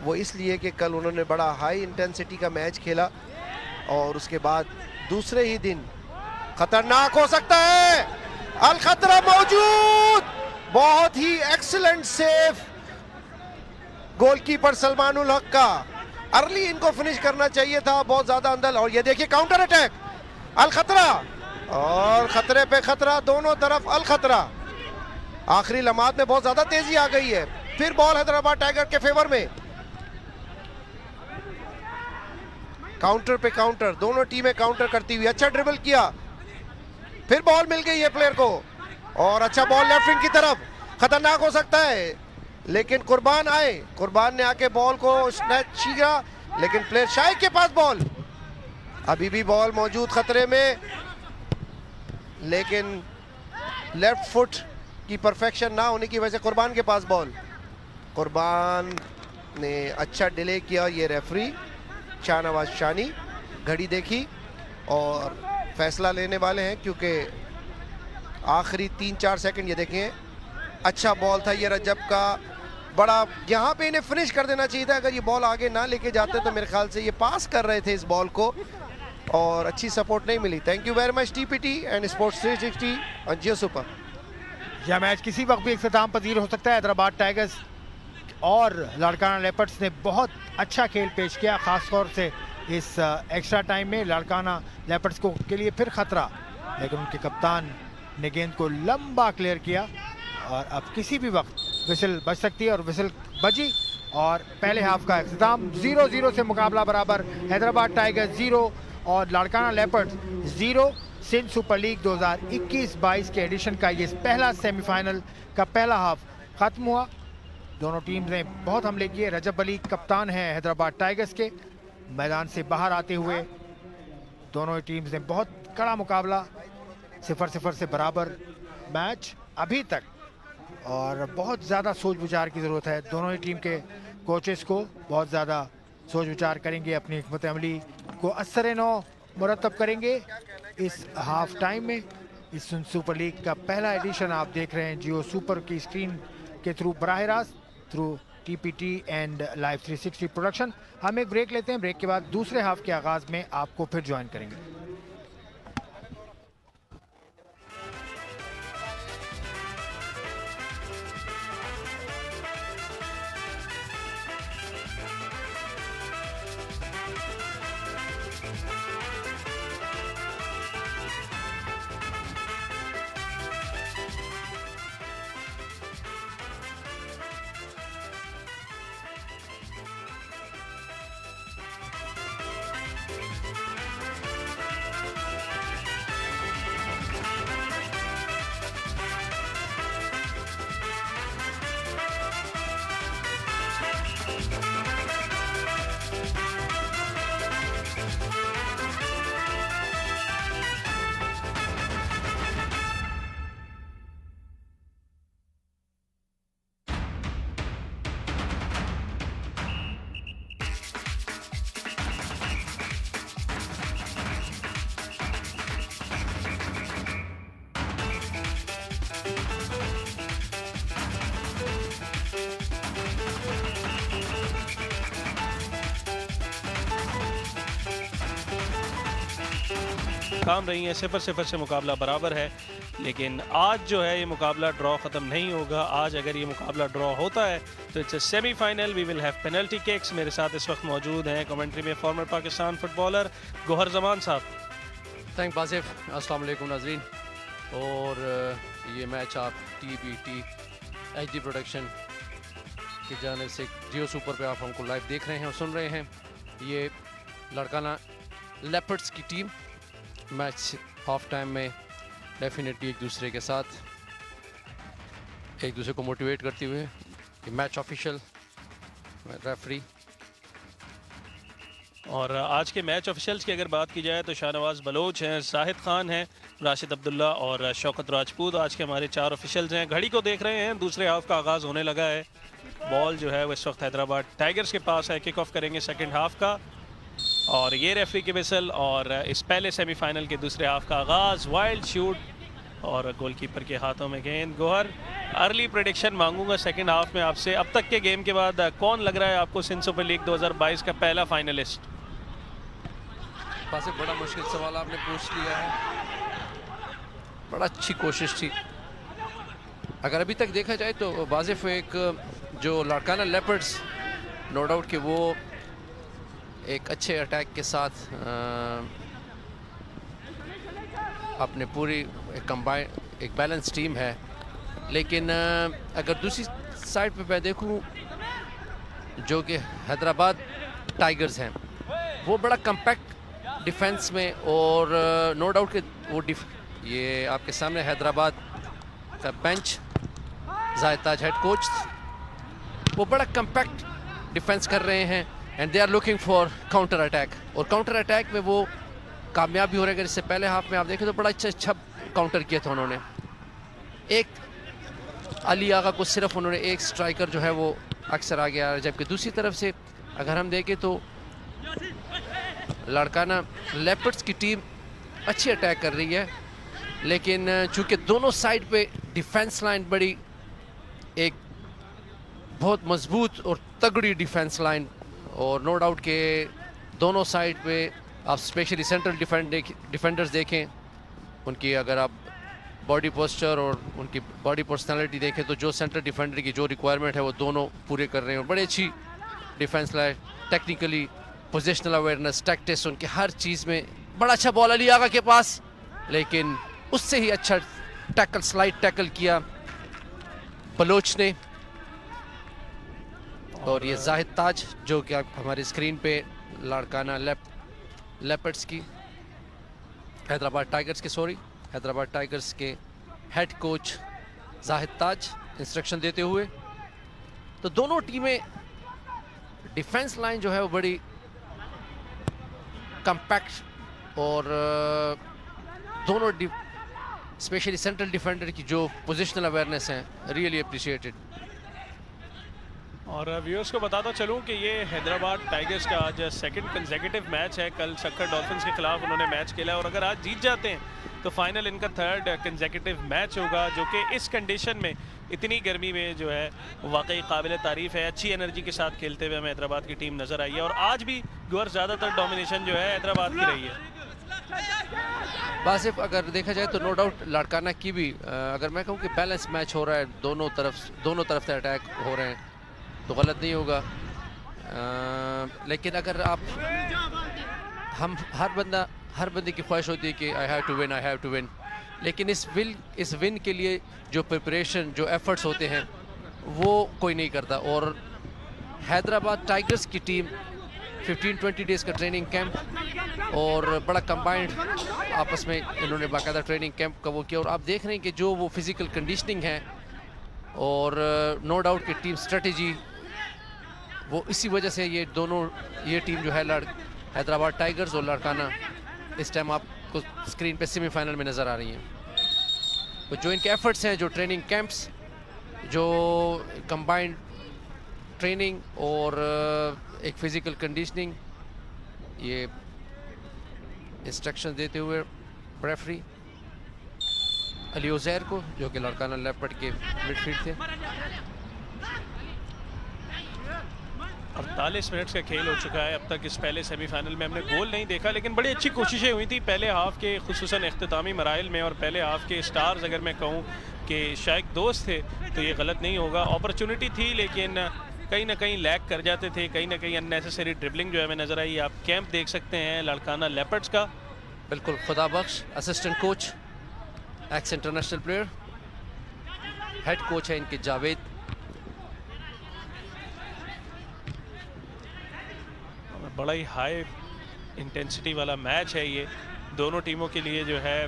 वो इसलिए कि कल उन्होंने बड़ा हाई इंटेंसिटी का मैच खेला, और उसके बाद दूसरे ही दिन खतरनाक हो सकता है। अल खतरा मौजूद, बहुत ही excellent save goalkeeper Salman ul हक का। अर्ली इनको फिनिश करना चाहिए था, बहुत ज्यादा अंदर, और ये देखिए काउंटर अटैक अल खतरा, और खतरे पे खतरा दोनों तरफ। अल खतरा आखिरी लम्हात में बहुत ज्यादा तेजी आ गई है। फिर बॉल हैदराबाद टाइगर के फेवर में, काउंटर पे काउंटर, दोनों टीमें काउंटर करती हुई। अच्छा ड्रिबल किया, फिर बॉल मिल गई है प्लेयर को, और अच्छा बॉल लेफ्ट विंग की तरफ, खतरनाक हो सकता है, लेकिन कुर्बान आए, कुर्बान ने आके बॉल को स्नैच किया, लेकिन प्लेयर शाइक के पास बॉल, अभी भी बॉल मौजूद खतरे में, लेकिन लेफ्ट फुट की परफेक्शन ना होने की वजह से कुर्बान के पास बॉल। कुर्बान ने अच्छा डिले किया, ये रेफरी शाहनवाज शानी घड़ी देखी और फैसला लेने वाले हैं, क्योंकि आखिरी 3-4 सेकंड। ये देखें, अच्छा बॉल था ये रजब का, बड़ा यहाँ पे इन्हें फिनिश कर देना चाहिए था। अगर ये बॉल आगे ना लेके जाते तो मेरे ख्याल से ये पास कर रहे थे इस बॉल को, और अच्छी सपोर्ट नहीं मिली। Thank you very much TPT and sports 360 और जियो सुपर। यह मैच किसी वक्त भी इख्तिताम पजीर हो सकता है। हैदराबाद टाइगर्स और लाड़काना लेपर्ड्स ने बहुत अच्छा खेल पेश किया, खास तौर से इस एक्स्ट्रा टाइम में। लाड़काना लेपर्ड्स को के लिए फिर खतरा, लेकिन उनके कप्तान ने गेंद को लंबा क्लियर किया, और अब किसी भी वक्त विसल बज सकती है, और विसल बजी, और पहले हाफ का इख्तिताम 0-0 से मुकाबला बराबर। हैदराबाद टाइगर्स 0 और Larkana Leopards 0। Sindh super League 2021-22 के एडिशन का ये पहला सेमीफाइनल का पहला हाफ खत्म हुआ। दोनों टीम ने बहुत हमले किए। रजब अली कप्तान हैं हैदराबाद टाइगर्स के, मैदान से बाहर आते हुए दोनों ही टीम्स ने बहुत कड़ा मुकाबला, 0-0 से बराबर मैच अभी तक, और बहुत ज़्यादा सोच विचार की ज़रूरत है। दोनों ही टीम के कोचेस को बहुत ज़्यादा सोच विचार करेंगे, अपनी हिकमत अमली को असर-ए-नौ मुरतब करेंगे इस हाफ टाइम में। इस सुपर लीग का पहला एडिशन आप देख रहे हैं जियो सुपर की स्क्रीन के थ्रू, बराह रास्त through TPT and live 360 production. हम एक ब्रेक लेते हैं, ब्रेक के बाद दूसरे हाफ के आगाज़ में आपको फिर ज्वाइन करेंगे। काम रही है, 0-0 से मुकाबला बराबर है। लेकिन आज जो है ये मुकाबला ड्रॉ ख़त्म नहीं होगा। आज अगर ये मुकाबला ड्रॉ होता है तो it's semifinal, we will have penalty kicks. मेरे साथ इस वक्त मौजूद हैं कमेंट्री में former Pakistan footballer Gohar Zaman sahab. Thank बासिफ, अस्सलाम वालेकुम नाज़रीन। और ये मैच आप TBT HD प्रोडक्शन की जानिब से जियो सुपर पे आप हमको लाइव देख रहे हैं और सुन रहे हैं। ये लड़काना लेपर्ड्स की टीम मैच हाफ टाइम में डेफिनेटली एक दूसरे के साथ एक दूसरे को मोटिवेट करते हुए, ये मैच ऑफिशियल रेफरी। और आज के मैच ऑफिशियल्स की अगर बात की जाए तो शाहनवाज बलोच हैं, जाहिद खान हैं, राशिद अब्दुल्ला और शौकत राजपूत आज के हमारे 4 ऑफिशियल्स हैं। घड़ी को देख रहे हैं, दूसरे हाफ का आगाज़ होने लगा है। बॉल जो है वो इस वक्त हैदराबाद टाइगर्स के पास है। किक ऑफ करेंगे सेकंड हाफ का, और ये रेफरी की विसल, और इस पहले सेमीफाइनल के दूसरे हाफ का आगाज़। वाइल्ड शूट और गोलकीपर के हाथों में गेंद। गोहर, अर्ली प्रेडिक्शन मांगूंगा सेकंड हाफ में आपसे। अब तक के गेम के बाद कौन लग रहा है आपको सिंध सुपर लीग 2022 का पहला फाइनलिस्ट? वैसे बड़ा मुश्किल सवाल आपने पूछ लिया है, बड़ा अच्छी कोशिश थी। अगर अभी तक देखा जाए तो वाजिफ एक जो लड़काना लेपर्ड्स, नो डाउट कि वो एक अच्छे अटैक के साथ अपने पूरी एक कंबाइन एक बैलेंस टीम है। लेकिन अगर दूसरी साइड पे मैं देखूं जो कि हैदराबाद टाइगर्स हैं, वो बड़ा कम्पैक्ट डिफेंस में, और नो डाउट कि वो ये आपके सामने हैदराबाद का bench, Zahid Taj head coach, वो बड़ा कम्पैक्ट डिफेंस कर रहे हैं and they are looking for counter attack. और काउंटर अटैक में वो कामयाब भी हो रहे हैं। अगर इससे पहले हाफ में आप देखें तो बड़ा अच्छा काउंटर किया था उन्होंने। एक अली आगा को सिर्फ उन्होंने एक स्ट्राइकर जो है वो अक्सर आ गया, जबकि दूसरी तरफ से अगर हम देखें तो लड़काना लेपर्ड्स की टीम अच्छी अटैक कर रही है। लेकिन चूंकि दोनों साइड पे डिफेंस लाइन बड़ी एक बहुत मजबूत और तगड़ी डिफेंस लाइन, और नो डाउट के दोनों साइड पे आप स्पेशली सेंट्रल डिफेंडर्स देखें, उनकी अगर आप बॉडी पोस्चर और उनकी बॉडी पर्सनालिटी देखें तो जो सेंट्रल डिफेंडर की जो रिक्वायरमेंट है वो दोनों पूरे कर रहे हैं। और बड़ी अच्छी defence line, technically, positional awareness, tactics, उनके हर चीज़ में बड़ा अच्छा बॉल अली आगा के पास, लेकिन उससे ही अच्छा टैकल, स्लाइड टैकल किया बलोच ने। और ये जाहिद ताज जो कि आप हमारी स्क्रीन पे लड़काना लेपर्ड्स की हैदराबाद टाइगर्स के हेड कोच जाहिद ताज इंस्ट्रक्शन देते हुए। तो दोनों टीमें डिफेंस लाइन जो है वो बड़ी कम्पैक्ट और दोनों स्पेशली सेंट्रल डिफेंडर की जो पोजिशनल अवेयरनेस है, रियली अप्रिशिएटेड। और व्यूअर्स को बताता चलूं कि ये हैदराबाद टाइगर्स का आज सेकंड कंसेक्यूटिव मैच है। कल सक्कर डॉल्फिन्स के खिलाफ उन्होंने मैच खेला और अगर आज जीत जाते हैं तो फाइनल इनका थर्ड कंसेक्यूटिव मैच होगा, जो कि इस कंडीशन में इतनी गर्मी में जो है वाकई काबिल तारीफ़ है। अच्छी एनर्जी के साथ खेलते हुए हमें हैदराबाद की टीम नज़र आई है और आज भी गुअर ज़्यादातर डोमिनेशन जो है हैदराबाद की रही है। बासिफ, अगर देखा जाए तो नो डाउट लाड़काना की भी अगर मैं कहूँ कि बैलेंस मैच हो रहा है, दोनों तरफ से अटैक हो रहे हैं तो गलत नहीं होगा। लेकिन अगर आप हम हर बंदे की ख्वाहिश होती है कि आई हैव टू विन, लेकिन इस विन के लिए जो प्रिपरेशन, जो एफर्ट्स होते हैं वो कोई नहीं करता। और हैदराबाद टाइगर्स की टीम 15-20 डेज़ का ट्रेनिंग कैंप और बड़ा कंबाइंड आपस में इन्होंने बाकायदा ट्रेनिंग कैंप का वो किया और आप देख रहे हैं कि जो वो फिज़िकल कंडीशनिंग है और नो डाउट कि टीम स्ट्रेटजी, वो इसी वजह से ये टीम जो है हैदराबाद टाइगर्स और लाड़काना इस टाइम आपको स्क्रीन पे सेमीफाइनल में नज़र आ रही हैं। तो जो इनके एफर्ट्स हैं, जो ट्रेनिंग कैंप्स, जो कंबाइंड ट्रेनिंग और एक फ़िज़िकल कंडीशनिंग, ये इंस्ट्रक्शन देते हुए रेफरी अली उज़ैर को, जो कि लाड़काना लेपर्ड के मिडफील्ड थे। 48 मिनट्स का खेल हो चुका है अब तक। इस पहले सेमीफाइनल में हमने गोल नहीं देखा, लेकिन बड़ी अच्छी कोशिशें हुई थी पहले हाफ के, खुसूसन इख्तितामी मराइल में। और पहले हाफ के स्टार्स अगर मैं कहूँ कि शायद दोस्त थे तो ये गलत नहीं होगा। अपॉर्चुनिटी थी लेकिन कहीं ना कहीं लैग कर जाते थे, कहीं ना कहीं अननेसेसरी ड्रिबलिंग जो है हमें नज़र आई। आप कैंप देख सकते हैं लाड़काना लेपर्ड्स का। बिल्कुल Khuda Bakhsh assistant coach, ex international player, head coach है इनके जावेद। बड़ा ही हाई इंटेंसिटी वाला मैच है ये। दोनों टीमों के लिए जो है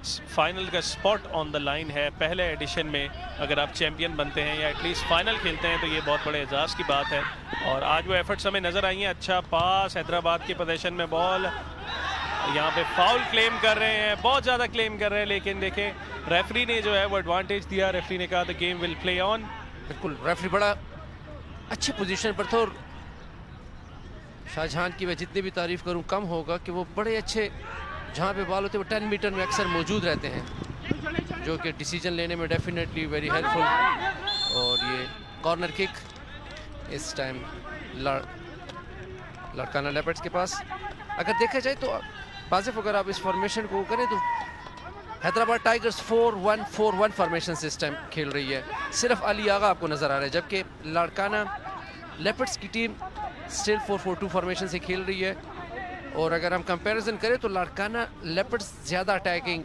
फाइनल का स्पॉट ऑन द लाइन है। पहले एडिशन में अगर आप चैंपियन बनते हैं या एटलीस्ट फाइनल खेलते हैं तो ये बहुत बड़े एजाज़ की बात है। और आज वो एफर्ट्स हमें नज़र आई हैं। अच्छा पास, हैदराबाद की पोजीशन में बॉल, यहाँ पे फाउल क्लेम कर रहे हैं, बहुत ज़्यादा क्लेम कर रहे हैं, लेकिन देखें रेफरी ने जो है वो एडवांटेज दिया। रेफरी ने कहा the game will play on. बिल्कुल रेफरी बड़ा अच्छी पोजीशन पर था और शाहजहां की मैं जितनी भी तारीफ़ करूं कम होगा कि वो बड़े अच्छे, जहां पे बॉल होते हैं वो 10 मीटर में अक्सर मौजूद रहते हैं, जो कि डिसीजन लेने में डेफिनेटली वेरी हेल्पफुल। और ये कॉर्नर किक इस टाइम लाड़काना लेपर्ड्स के पास। अगर देखा जाए तो बासिफ, अगर आप इस फॉर्मेशन को करें तो हैदराबाद टाइगर्स 4-1-4-1 फॉर्मेशन से इस टाइम खेल रही है। सिर्फ अली आगा आपको नज़र आ रहा है, जबकि लाड़काना लेपर्ड्स की टीम स्टिल 4-4-2 फॉर्मेशन से खेल रही है। और अगर हम कंपैरिजन करें तो लाड़काना लेपर्ड्स ज़्यादा अटैकिंग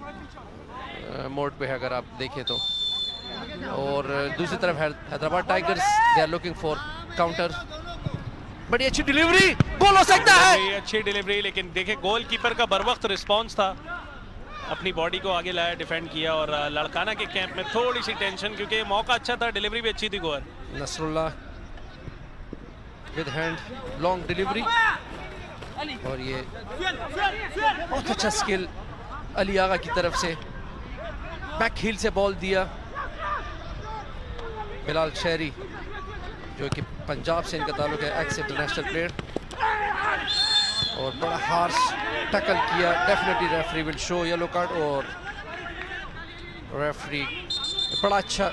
मोड पे है अगर आप देखें तो। और दूसरी तरफ Hyderabad Tigers they are looking for counter. बड़ी अच्छी डिलीवरी, गोल हो सकता है। अच्छी डिलीवरी, लेकिन देखे गोलकीपर का बर वक्त रिस्पॉन्स था, अपनी बॉडी को आगे लाया, डिफेंड किया। और लाड़काना के कैंप में थोड़ी सी टेंशन, क्योंकि मौका अच्छा था, डिलीवरी भी अच्छी थी। Goal Nasrullah with hand long delivery, और ये बहुत अच्छा स्किल अली आगा की तरफ से, बैक हील से बॉल दिया। बिलाल शहरी जो कि पंजाब से इनका ताल्लुक है, एक्स इंटरनेशनल प्लेयर, और बड़ा हार्श टैकल किया। Definitely referee will show yellow card, और रेफरी बड़ा अच्छा,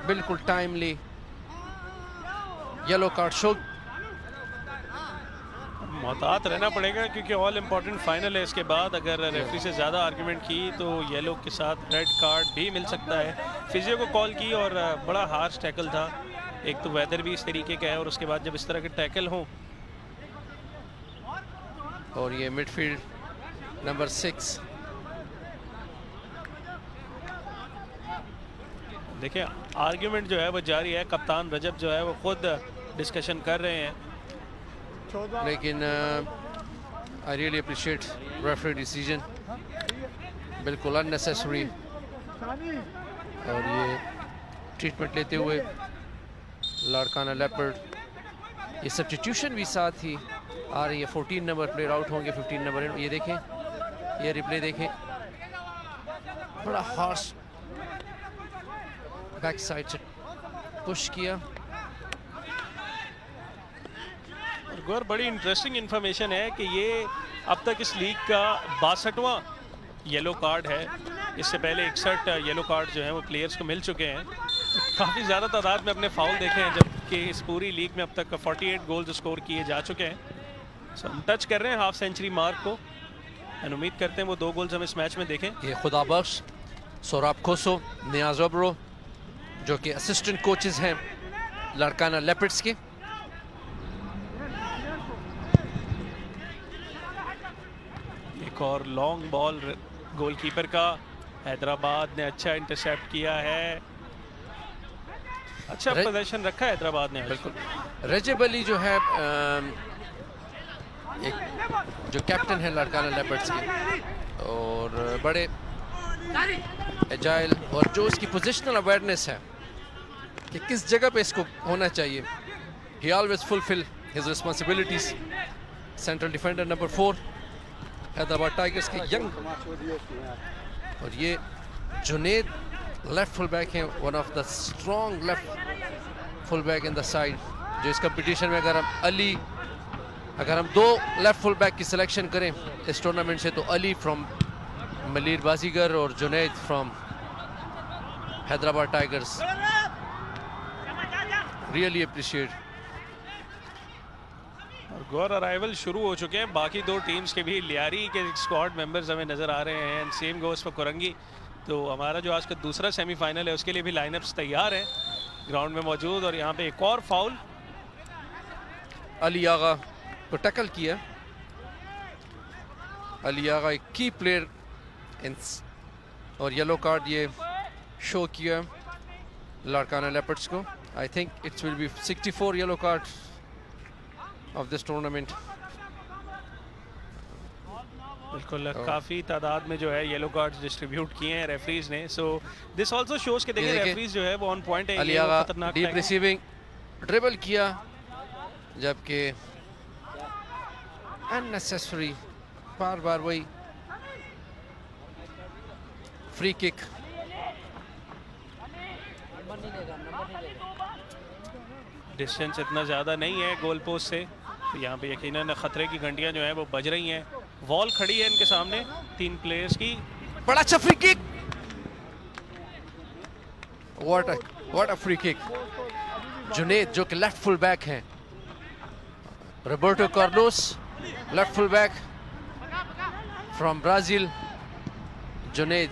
बिल्कुल टाइमली येलो कार्ड शो। मोहतात रहना पड़ेगा क्योंकि ऑल इम्पोर्टेंट फाइनल है। इसके बाद अगर रेफरी से ज़्यादा आर्गुमेंट की तो येलो के साथ रेड कार्ड भी मिल सकता है। फिजियो को कॉल की और बड़ा हार्श टैकल था। एक तो वेदर भी इस तरीके का है और उसके बाद जब इस तरह के टैकल हों। और ये मिडफील्ड नंबर 6, देखिए आर्ग्यूमेंट जो है वो जारी है। कप्तान रजब जो है वो खुद डिस्कशन कर रहे हैं, लेकिन I really appreciate referee decision, बिल्कुल अननेसेसरी। और ये ट्रीटमेंट लेते हुए लाड़काना लेपर्ड, ये सब्स्टिट्यूशन भी साथ ही आ रही है 14 नंबर प्लेयर आउट होंगे, 15 नंबर ये देखें, ये रिप्ले देखें, बड़ा हार्श बैक साइड से पुश किया। गौर बड़ी इंटरेस्टिंग इन्फॉर्मेशन है कि ये अब तक इस लीग का 62वां येलो कार्ड है। इससे पहले 61 येलो कार्ड जो है वो प्लेयर्स को मिल चुके हैं। काफ़ी ज़्यादा तादाद में अपने फाउल देखे हैं, जबकि इस पूरी लीग में अब तक 48 गोल्स स्कोर किए जा चुके हैं। सो हम टच कर रहे हैं हाफ सेंचुरी मार्क को और उम्मीद करते हैं वो 2 गोल्स हम इस मैच में देखें। ये खुदा बख्श, सोराब खोसो, नियाज अब्रो जो कि असिस्टेंट कोचेस हैं लारकाना लेपर्ड्स के। एक और लॉन्ग बॉल गोलकीपर का, हैदराबाद ने अच्छा इंटरसेप्ट किया है, अच्छा पोजीशन रखा है हैदराबाद ने। बिल्कुल, रजब अली जो है एक जो कैप्टन है लारकाना लेपर्ड्स के, और बड़े एजाइल, और जो इसकी पोजिशनल अवेयरनेस है कि किस जगह पे इसको होना चाहिए। ही always fulfil his responsibilities. Central defender number 4 Hyderabad tigers के यंग, और ये जुनेद लेफ्ट फुल बैक हैं, one of the strong left full back in the side. जो इस कंपटीशन में अगर हम 2 लेफ्ट फुल बैक की सिलेक्शन करें इस टूर्नामेंट से, तो अली फ्रॉम मलीर बाजीगर और Junaid from Hyderabad tigers. Really appreciate. और गौर अराइवल शुरू हो चुके हैं बाकी 2 टीम्स के भी। लियारी के स्क्वाड मेंबर्स हमें नज़र आ रहे हैं, and same goes for Korangi. तो हमारा जो आज का दूसरा सेमीफाइनल है उसके लिए भी लाइनअप्स तैयार हैं ग्राउंड में मौजूद। और यहाँ पे एक और फाउल, अली आगा को टैकल किया। अली आगा एक की प्लेयर इन, और येलो कार्ड ये शो किया लारकाना लेपर्ड्स को। I think it's will be 64 yellow card of this tournament. बिल्कुल काफ़ी तादाद में जो है येलो कार्ड्स डिस्ट्रीब्यूट किए हैं रेफरीज ने। सो दिस आल्सो शोज कि देखिए रेफरीज जो है वो ऑन पॉइंट है। Ali Agha deep receiving dribble किया, जबकि अननेसेसरी बार बार वही फ्री किक। डिस्टेंस इतना ज़्यादा नहीं है गोल पोस्ट से, तो यहाँ पे यकीनन ख़तरे की घंटियाँ जो हैं वो बज रही हैं। वॉल खड़ी है इनके सामने 3 प्लेयर्स की। बड़ा अच्छा free kick, what a free kick. Junaid जो कि लेफ्ट फुल बैक हैं, Roberto Carlos left full back from Brazil, Junaid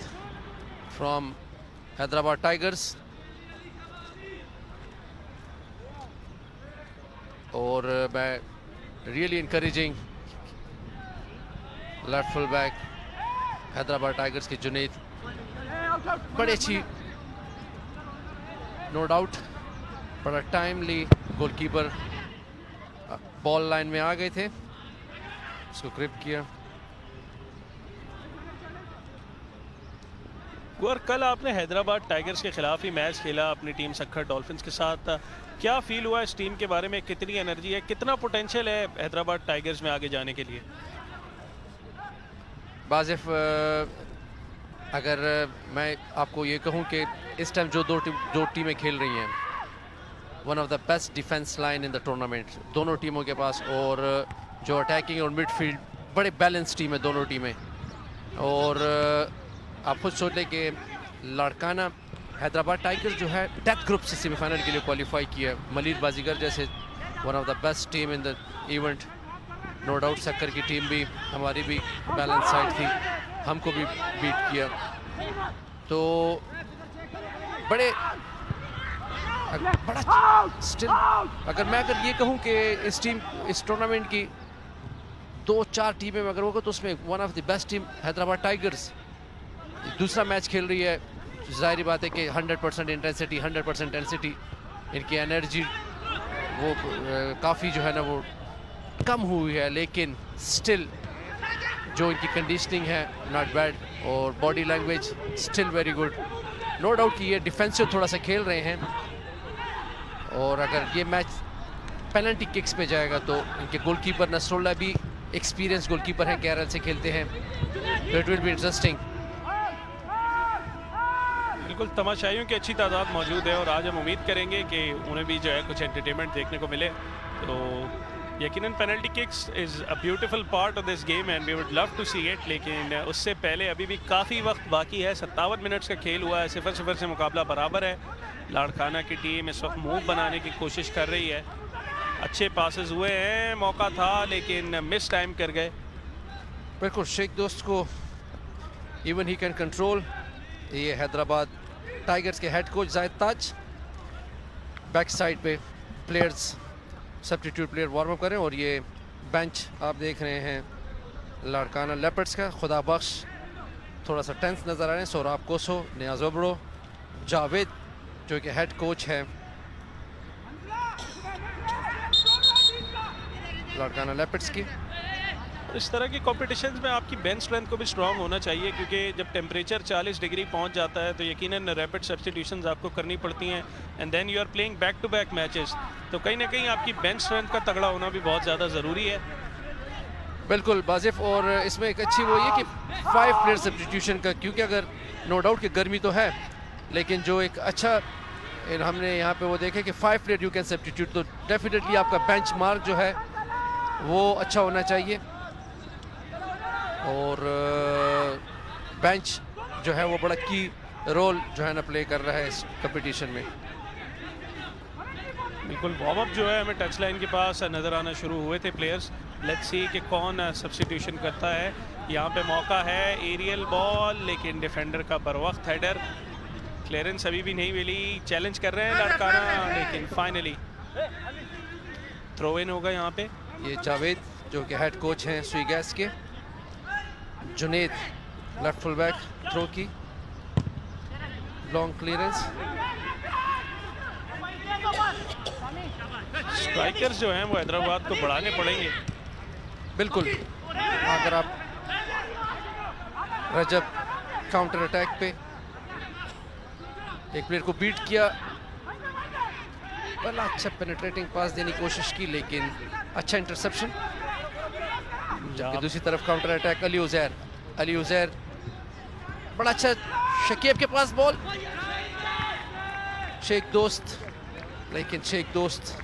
from Hyderabad tigers. और मैं really encouraging left full back Hyderabad tigers के जुनेद, बड़ी अच्छी, नो डाउट, बड़ा टाइमली गोलकीपर बॉल लाइन में आ गए थे, उसको ग्रिप किया। और कल आपने हैदराबाद टाइगर्स के खिलाफ ही मैच खेला अपनी टीम सक्खर डॉल्फिन्स के साथ। क्या फील हुआ इस टीम के बारे में, कितनी एनर्जी है, कितना पोटेंशियल है हैदराबाद टाइगर्स में आगे जाने के लिए? बाज़िफ अगर मैं आपको ये कहूं कि इस टाइम जो दो टीमें खेल रही हैं, one of the best defence line in the tournament दोनों टीमों के पास, और जो अटैकिंग और मिडफील्ड बड़े बैलेंस टीम है दोनों टीमें। और आप खुद सोच लें कि लारकाना हैदराबाद टाइगर्स जो है डेथ ग्रुप से सेमीफाइनल के लिए क्वालिफाई किया। मलीर बाजीगर जैसे one of the best team in the event, no doubt Sukkur की टीम भी हमारी भी बैलेंस साइड थी, हमको भी बीट किया। तो बड़ा स्टिल अगर ये कहूँ कि इस टूर्नामेंट की 2-4 टीमें अगर होगा तो उसमें one of the best team Hyderabad tigers दूसरा मैच खेल रही है। ज़ाहिर बात है कि 100% इंटेंसिटी, 100% इंटेंसिटी, इनकी एनर्जी वो काफ़ी जो है ना वो कम हुई है, लेकिन स्टिल जो इनकी कंडीशनिंग है नॉट बैड, और body language still very good. No doubt कि ये डिफेंसिव थोड़ा सा खेल रहे हैं, और अगर ये मैच पेनल्टी किक्स पे जाएगा तो इनके गोलकीपर नसरुल्लाह भी एक्सपीरियंस गोलकीपर हैं, केरल से खेलते हैं, तो इट विल बी इंटरेस्टिंग। बिल्कुल तमाशाइयों की अच्छी तादाद मौजूद है और आज हम उम्मीद करेंगे कि उन्हें भी जो है कुछ एंटरटेनमेंट देखने को मिले। तो यकीनन penalty kicks is a beautiful part of this game and we would love to see it, लेकिन उससे पहले अभी भी काफ़ी वक्त बाकी है। 57 मिनट्स का खेल हुआ है, 0-0 से मुकाबला बराबर है। लाड़काना की टीम इस वक्त मूव बनाने की कोशिश कर रही है, अच्छे पासेस हुए हैं, मौका था लेकिन मिस टाइम कर गए। बिल्कुल शेख दोस्त को इवन ही कैन कंट्रोल। ये हैदराबाद टाइगर्स के हेड कोच जाहिद ताज बैक साइड पे players substitute player warm up करें और ये बेंच आप देख रहे हैं लाड़काना लेपर्ड्स का। खुदा बख्श थोड़ा सा टेंस नज़र आ रहे हैं। सोराब कोसो, नियाज ओबरो, जावेद जो कि हेड कोच है लाड़काना लेपर्ड्स की। इस तरह की कॉम्पिटिशन्स में आपकी बेंच स्ट्रेंथ को भी स्ट्रांग होना चाहिए, क्योंकि जब टेम्परेचर 40 डिग्री पहुंच जाता है तो यकीनन रैपिड सब्स्टिट्यूशंस आपको करनी पड़ती हैं and then you are playing back to back matches, तो कहीं ना कहीं आपकी बेंच स्ट्रेंथ का तगड़ा होना भी बहुत ज़्यादा ज़रूरी है। बिल्कुल बाजिफ, और इसमें एक अच्छी वो ये कि 5 प्लेयर सब्स्टिट्यूशन का, क्योंकि अगर नो डाउट कि गर्मी तो है लेकिन जो एक अच्छा हमने यहाँ पे वो देखे कि 5 प्लेयर यू कैन सब्स्टिट्यूट, तो डेफिनेटली आपका बेंच मार्क जो है वो अच्छा होना चाहिए और बेंच जो है वो बड़ा की रोल जो है ना प्ले कर रहा है इस कंपटीशन में। बिल्कुल वार्म अप जो है हमें टच लाइन के पास नज़र आना शुरू हुए थे प्लेयर्स। लेट्स सी कि कौन सब्स्टिट्यूशन करता है। यहाँ पे मौका है, एरियल बॉल, लेकिन डिफेंडर का बर वक्त हेडर, क्लियरेंस अभी भी नहीं मिली, चैलेंज कर रहे हैं लड़काना, लेकिन फाइनली थ्रो इन होगा यहाँ पे। ये जावेद जो कि हेड कोच हैं सुई गैस के, Junaid left full back, throw की लॉन्ग क्लियरेंस। स्ट्राइकर्स जो हैं वो हैदराबाद को बढ़ाने पड़ेंगे। बिल्कुल, अगर आप रजब काउंटर अटैक पे एक प्लेयर को बीट किया, बड़ा अच्छा पेनिट्रेटिंग पास देने की कोशिश की लेकिन अच्छा इंटरसेप्शन। दूसरी तरफ काउंटर अटैक अली उज़ैर बड़ा अच्छा, शकीब के पास बॉल, शेख दोस्त, लेकिन शेख दोस्त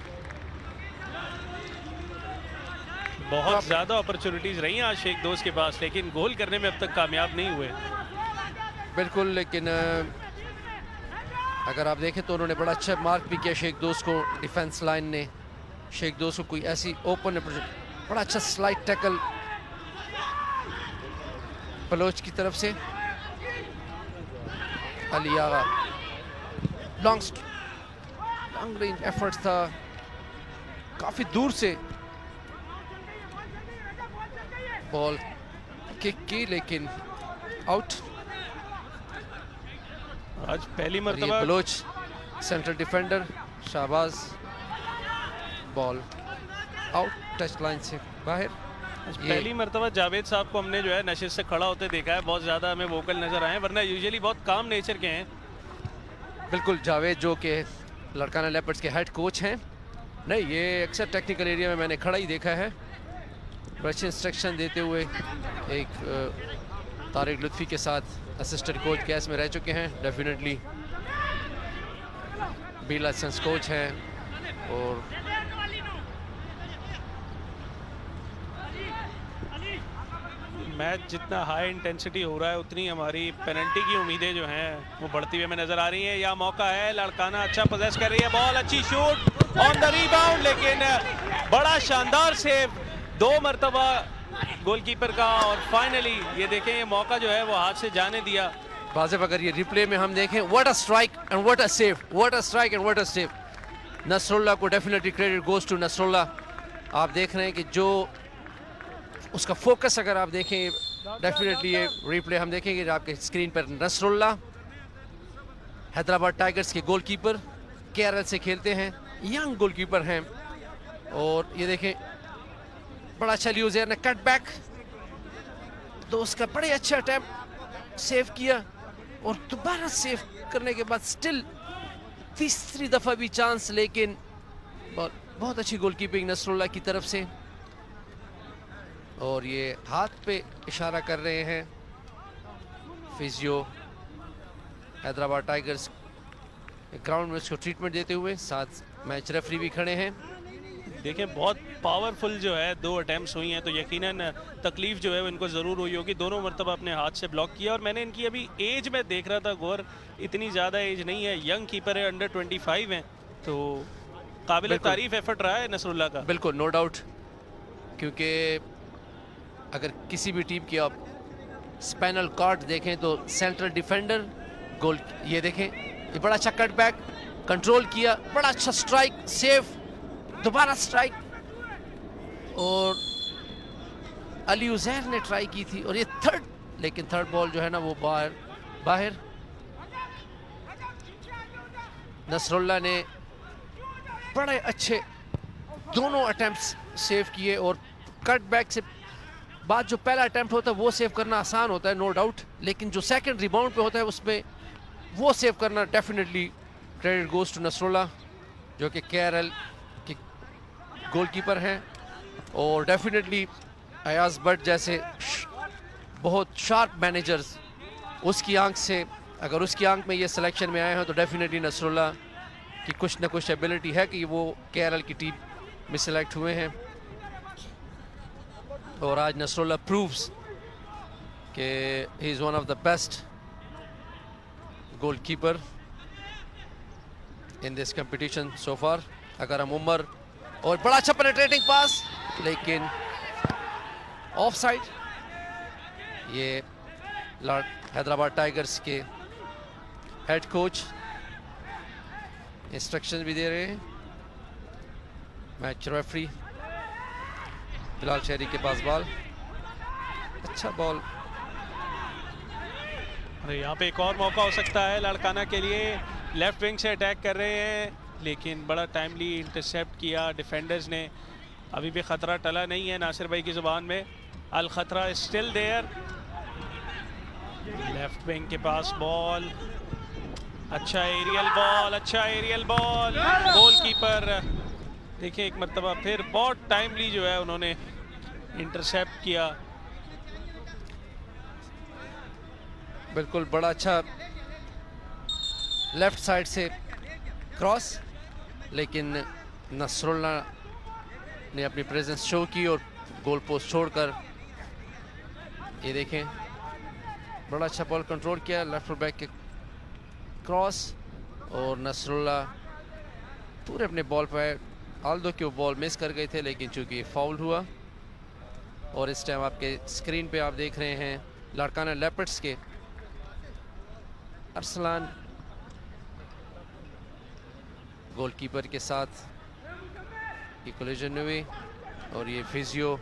बहुत ज़्यादा अपॉर्चुनिटीज़ रही हैं आज शेख दोस्त के पास, लेकिन गोल करने में अब तक कामयाब नहीं हुए। बिल्कुल, लेकिन अगर आप देखें तो उन्होंने बड़ा अच्छा मार्क भी किया शेख दोस्त को, डिफेंस लाइन ने शेख दोस्त को कोई ऐसी ओपन, बड़ा अच्छा स्लाइड टैकल बलोच की तरफ से। Ali Agha long range effort था, काफी दूर से बॉल किक की लेकिन आउट। आज पहली मर्तबा Baloch central defender Shahbaz, ball out, touch line से बाहर। पहली मर्तबा जावेद साहब को हमने जो है नशिश से खड़ा होते देखा है, बहुत ज़्यादा हमें वोकल नज़र आए, वरना यूजुअली बहुत काम नेचर के हैं। बिल्कुल, जावेद जो कि लाड़काना लेपर्ड्स के हेड कोच हैं, नहीं ये अक्सर टेक्निकल एरिया में मैंने खड़ा ही देखा है, अच्छे इंस्ट्रक्शन देते हुए। एक तारिक लुत्फ़ी के साथ असिस्टेंट कोच गैस में रह चुके हैं, डेफिनेटली बी लाइसेंस कोच हैं और मैच जितना हाई इंटेंसिटी हो रहा है उतनी हमारी पेनल्टी की उम्मीदें जो हैं वो बढ़ती हुई हमें नज़र आ रही हैं। या मौका है, लड़काना अच्छा पोजेस कर रही है, बॉल अच्छी शूट ऑन द रिबाउंड, लेकिन बड़ा शानदार सेव 2 मरतबा गोलकीपर का, और फाइनली ये देखें ये मौका जो है वो हाथ से जाने दिया। वाजिब, अगर ये रिप्ले में हम देखें, what a strike and what a save, what a strike and what a save. Nasrullah को definitely credit goes to Nasrullah. आप देख रहे हैं कि जो उसका फोकस, अगर आप देखें डेफिनेटली ये रिप्ले हम देखेंगे आपके स्क्रीन पर, नसरुल्लाह हैदराबाद टाइगर्स के गोलकीपर, केरल से खेलते हैं, यंग गोलकीपर हैं, और ये देखें बड़ा अच्छा ल्यूज़र ने कट बैक, तो उसका बड़े अच्छा अटैम्प्ट सेव किया और दोबारा सेव करने के बाद स्टिल तीसरी दफा भी चांस, लेकिन बॉल बहुत अच्छी गोलकीपिंग नसरुल्लाह की तरफ से, और ये हाथ पे इशारा कर रहे हैं फिजियो हैदराबाद टाइगर्स ग्राउंड में उसको ट्रीटमेंट देते हुए। साथ मैच रेफरी भी खड़े हैं। देखिए बहुत पावरफुल जो है 2 अटैम्प्ट्स हुई हैं, तो यकीनन तकलीफ जो है वो इनको ज़रूर हुई होगी। दोनों मरतबा अपने हाथ से ब्लॉक किया, और मैंने इनकी अभी एज में देख रहा था गौर, इतनी ज़्यादा एज नहीं है, यंग कीपर है, अंडर 25 हैं, तो काबिल तारीफ एफर्ट रहा है नसरुल्लाह का। बिल्कुल, नो डाउट, क्योंकि अगर किसी भी टीम की आप स्पाइनल कॉर्ड देखें तो सेंट्रल डिफेंडर गोल, ये देखें, ये बड़ा अच्छा कटबैक कंट्रोल किया, बड़ा अच्छा स्ट्राइक, सेफ, दोबारा स्ट्राइक, और अली उजैर ने ट्राई की थी, और ये लेकिन थर्ड बॉल जो है ना वो बाहर। नसरुल्लाह ने बड़े अच्छे दोनों अटेम्प्ट्स सेव किए, और कटबैक से बाद जो पहला अटेम्प्ट होता है वो सेव करना आसान होता है, नो डाउट, लेकिन जो सेकंड रिबाउंड पे होता है उसमें वो सेव करना definitely credit goes to Nasrullah, जो कि केआरएल के गोलकीपर हैं, और डेफिनेटली अयाज भट्ट जैसे बहुत शार्प मैनेजर्स, उसकी आंख से, अगर उसकी आंख में ये सिलेक्शन में आए हैं तो डेफिनेटली नसरुल्लाह की कुछ ना कुछ एबिलिटी है कि वो केआरएल की टीम में सिलेक्ट हुए हैं। और आज नसरुल्लाह प्रूव्स कि he is one of the best goalkeeper in this competition so far. अगर हम उमर, और बड़ा अच्छा पेनिट्रेटिंग पास, लेकिन ऑफ साइड। ये हैदराबाद टाइगर्स के हेड कोच इंस्ट्रक्शन भी दे रहे हैं। मैच रेफरी बिलाल शहरी के पास बॉल, अच्छा बॉल। अरे यहाँ पे एक और मौका हो सकता है लाड़काना के लिए, लेफ्ट विंग से अटैक कर रहे हैं, लेकिन बड़ा टाइमली इंटरसेप्ट किया डिफेंडर्स ने। अभी भी ख़तरा टला नहीं है नासिर भाई की ज़ुबान में, अल खतरा is still there. Left wing के पास बॉल, अच्छा एरियल बॉल, गोलकीपर देखिए एक मरतबा फिर बहुत टाइमली जो है उन्होंने इंटरसेप्ट किया। बिल्कुल, बड़ा अच्छा लेफ्ट साइड से क्रॉस, लेकिन नसरुल्लाह ने अपनी प्रेजेंस शो की और गोल पोस्ट छोड़कर, ये देखें, बड़ा अच्छा बॉल कंट्रोल किया, लेफ्ट फुल बैक के क्रॉस, और नसरुल्लाह पूरे अपने बॉल पर, आल्दो कि वो बॉल मिस कर गए थे, लेकिन चूंकि फाउल हुआ। और इस टाइम आपके स्क्रीन पे आप देख रहे हैं लाड़काना लेपर्ड्स के अरसलान गोलकीपर के साथ ये कोलिजन हुई, और ये फिजियो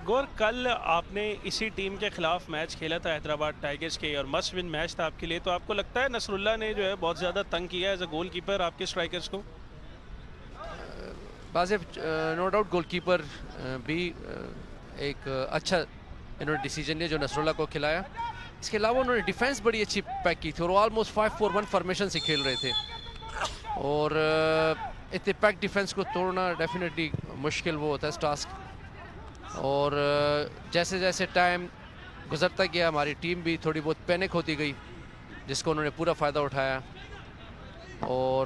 गौर, कल आपने इसी टीम के खिलाफ मैच खेला था हैदराबाद टाइगर्स के, और मस्ट विन मैच था आपके लिए, तो आपको लगता है नसरुल्लाह ने जो है बहुत ज़्यादा तंग किया एज अ गोलकीपर आपके स्ट्राइकर्स को? वाजिब, नो डाउट गोलकीपर भी एक अच्छा इन्होंने डिसीजन लिया जो नसरुल्लाह को खिलाया। इसके अलावा उन्होंने डिफेंस बड़ी अच्छी पैक की थी, और ऑलमोस्ट 5-4-1 फॉर्मेशन से खेल रहे थे, और इतने पैक डिफेंस को तोड़ना डेफिनेटली मुश्किल वो होता है टास्क। और जैसे जैसे टाइम गुजरता गया हमारी टीम भी थोड़ी बहुत पैनिक होती गई, जिसको उन्होंने पूरा फ़ायदा उठाया, और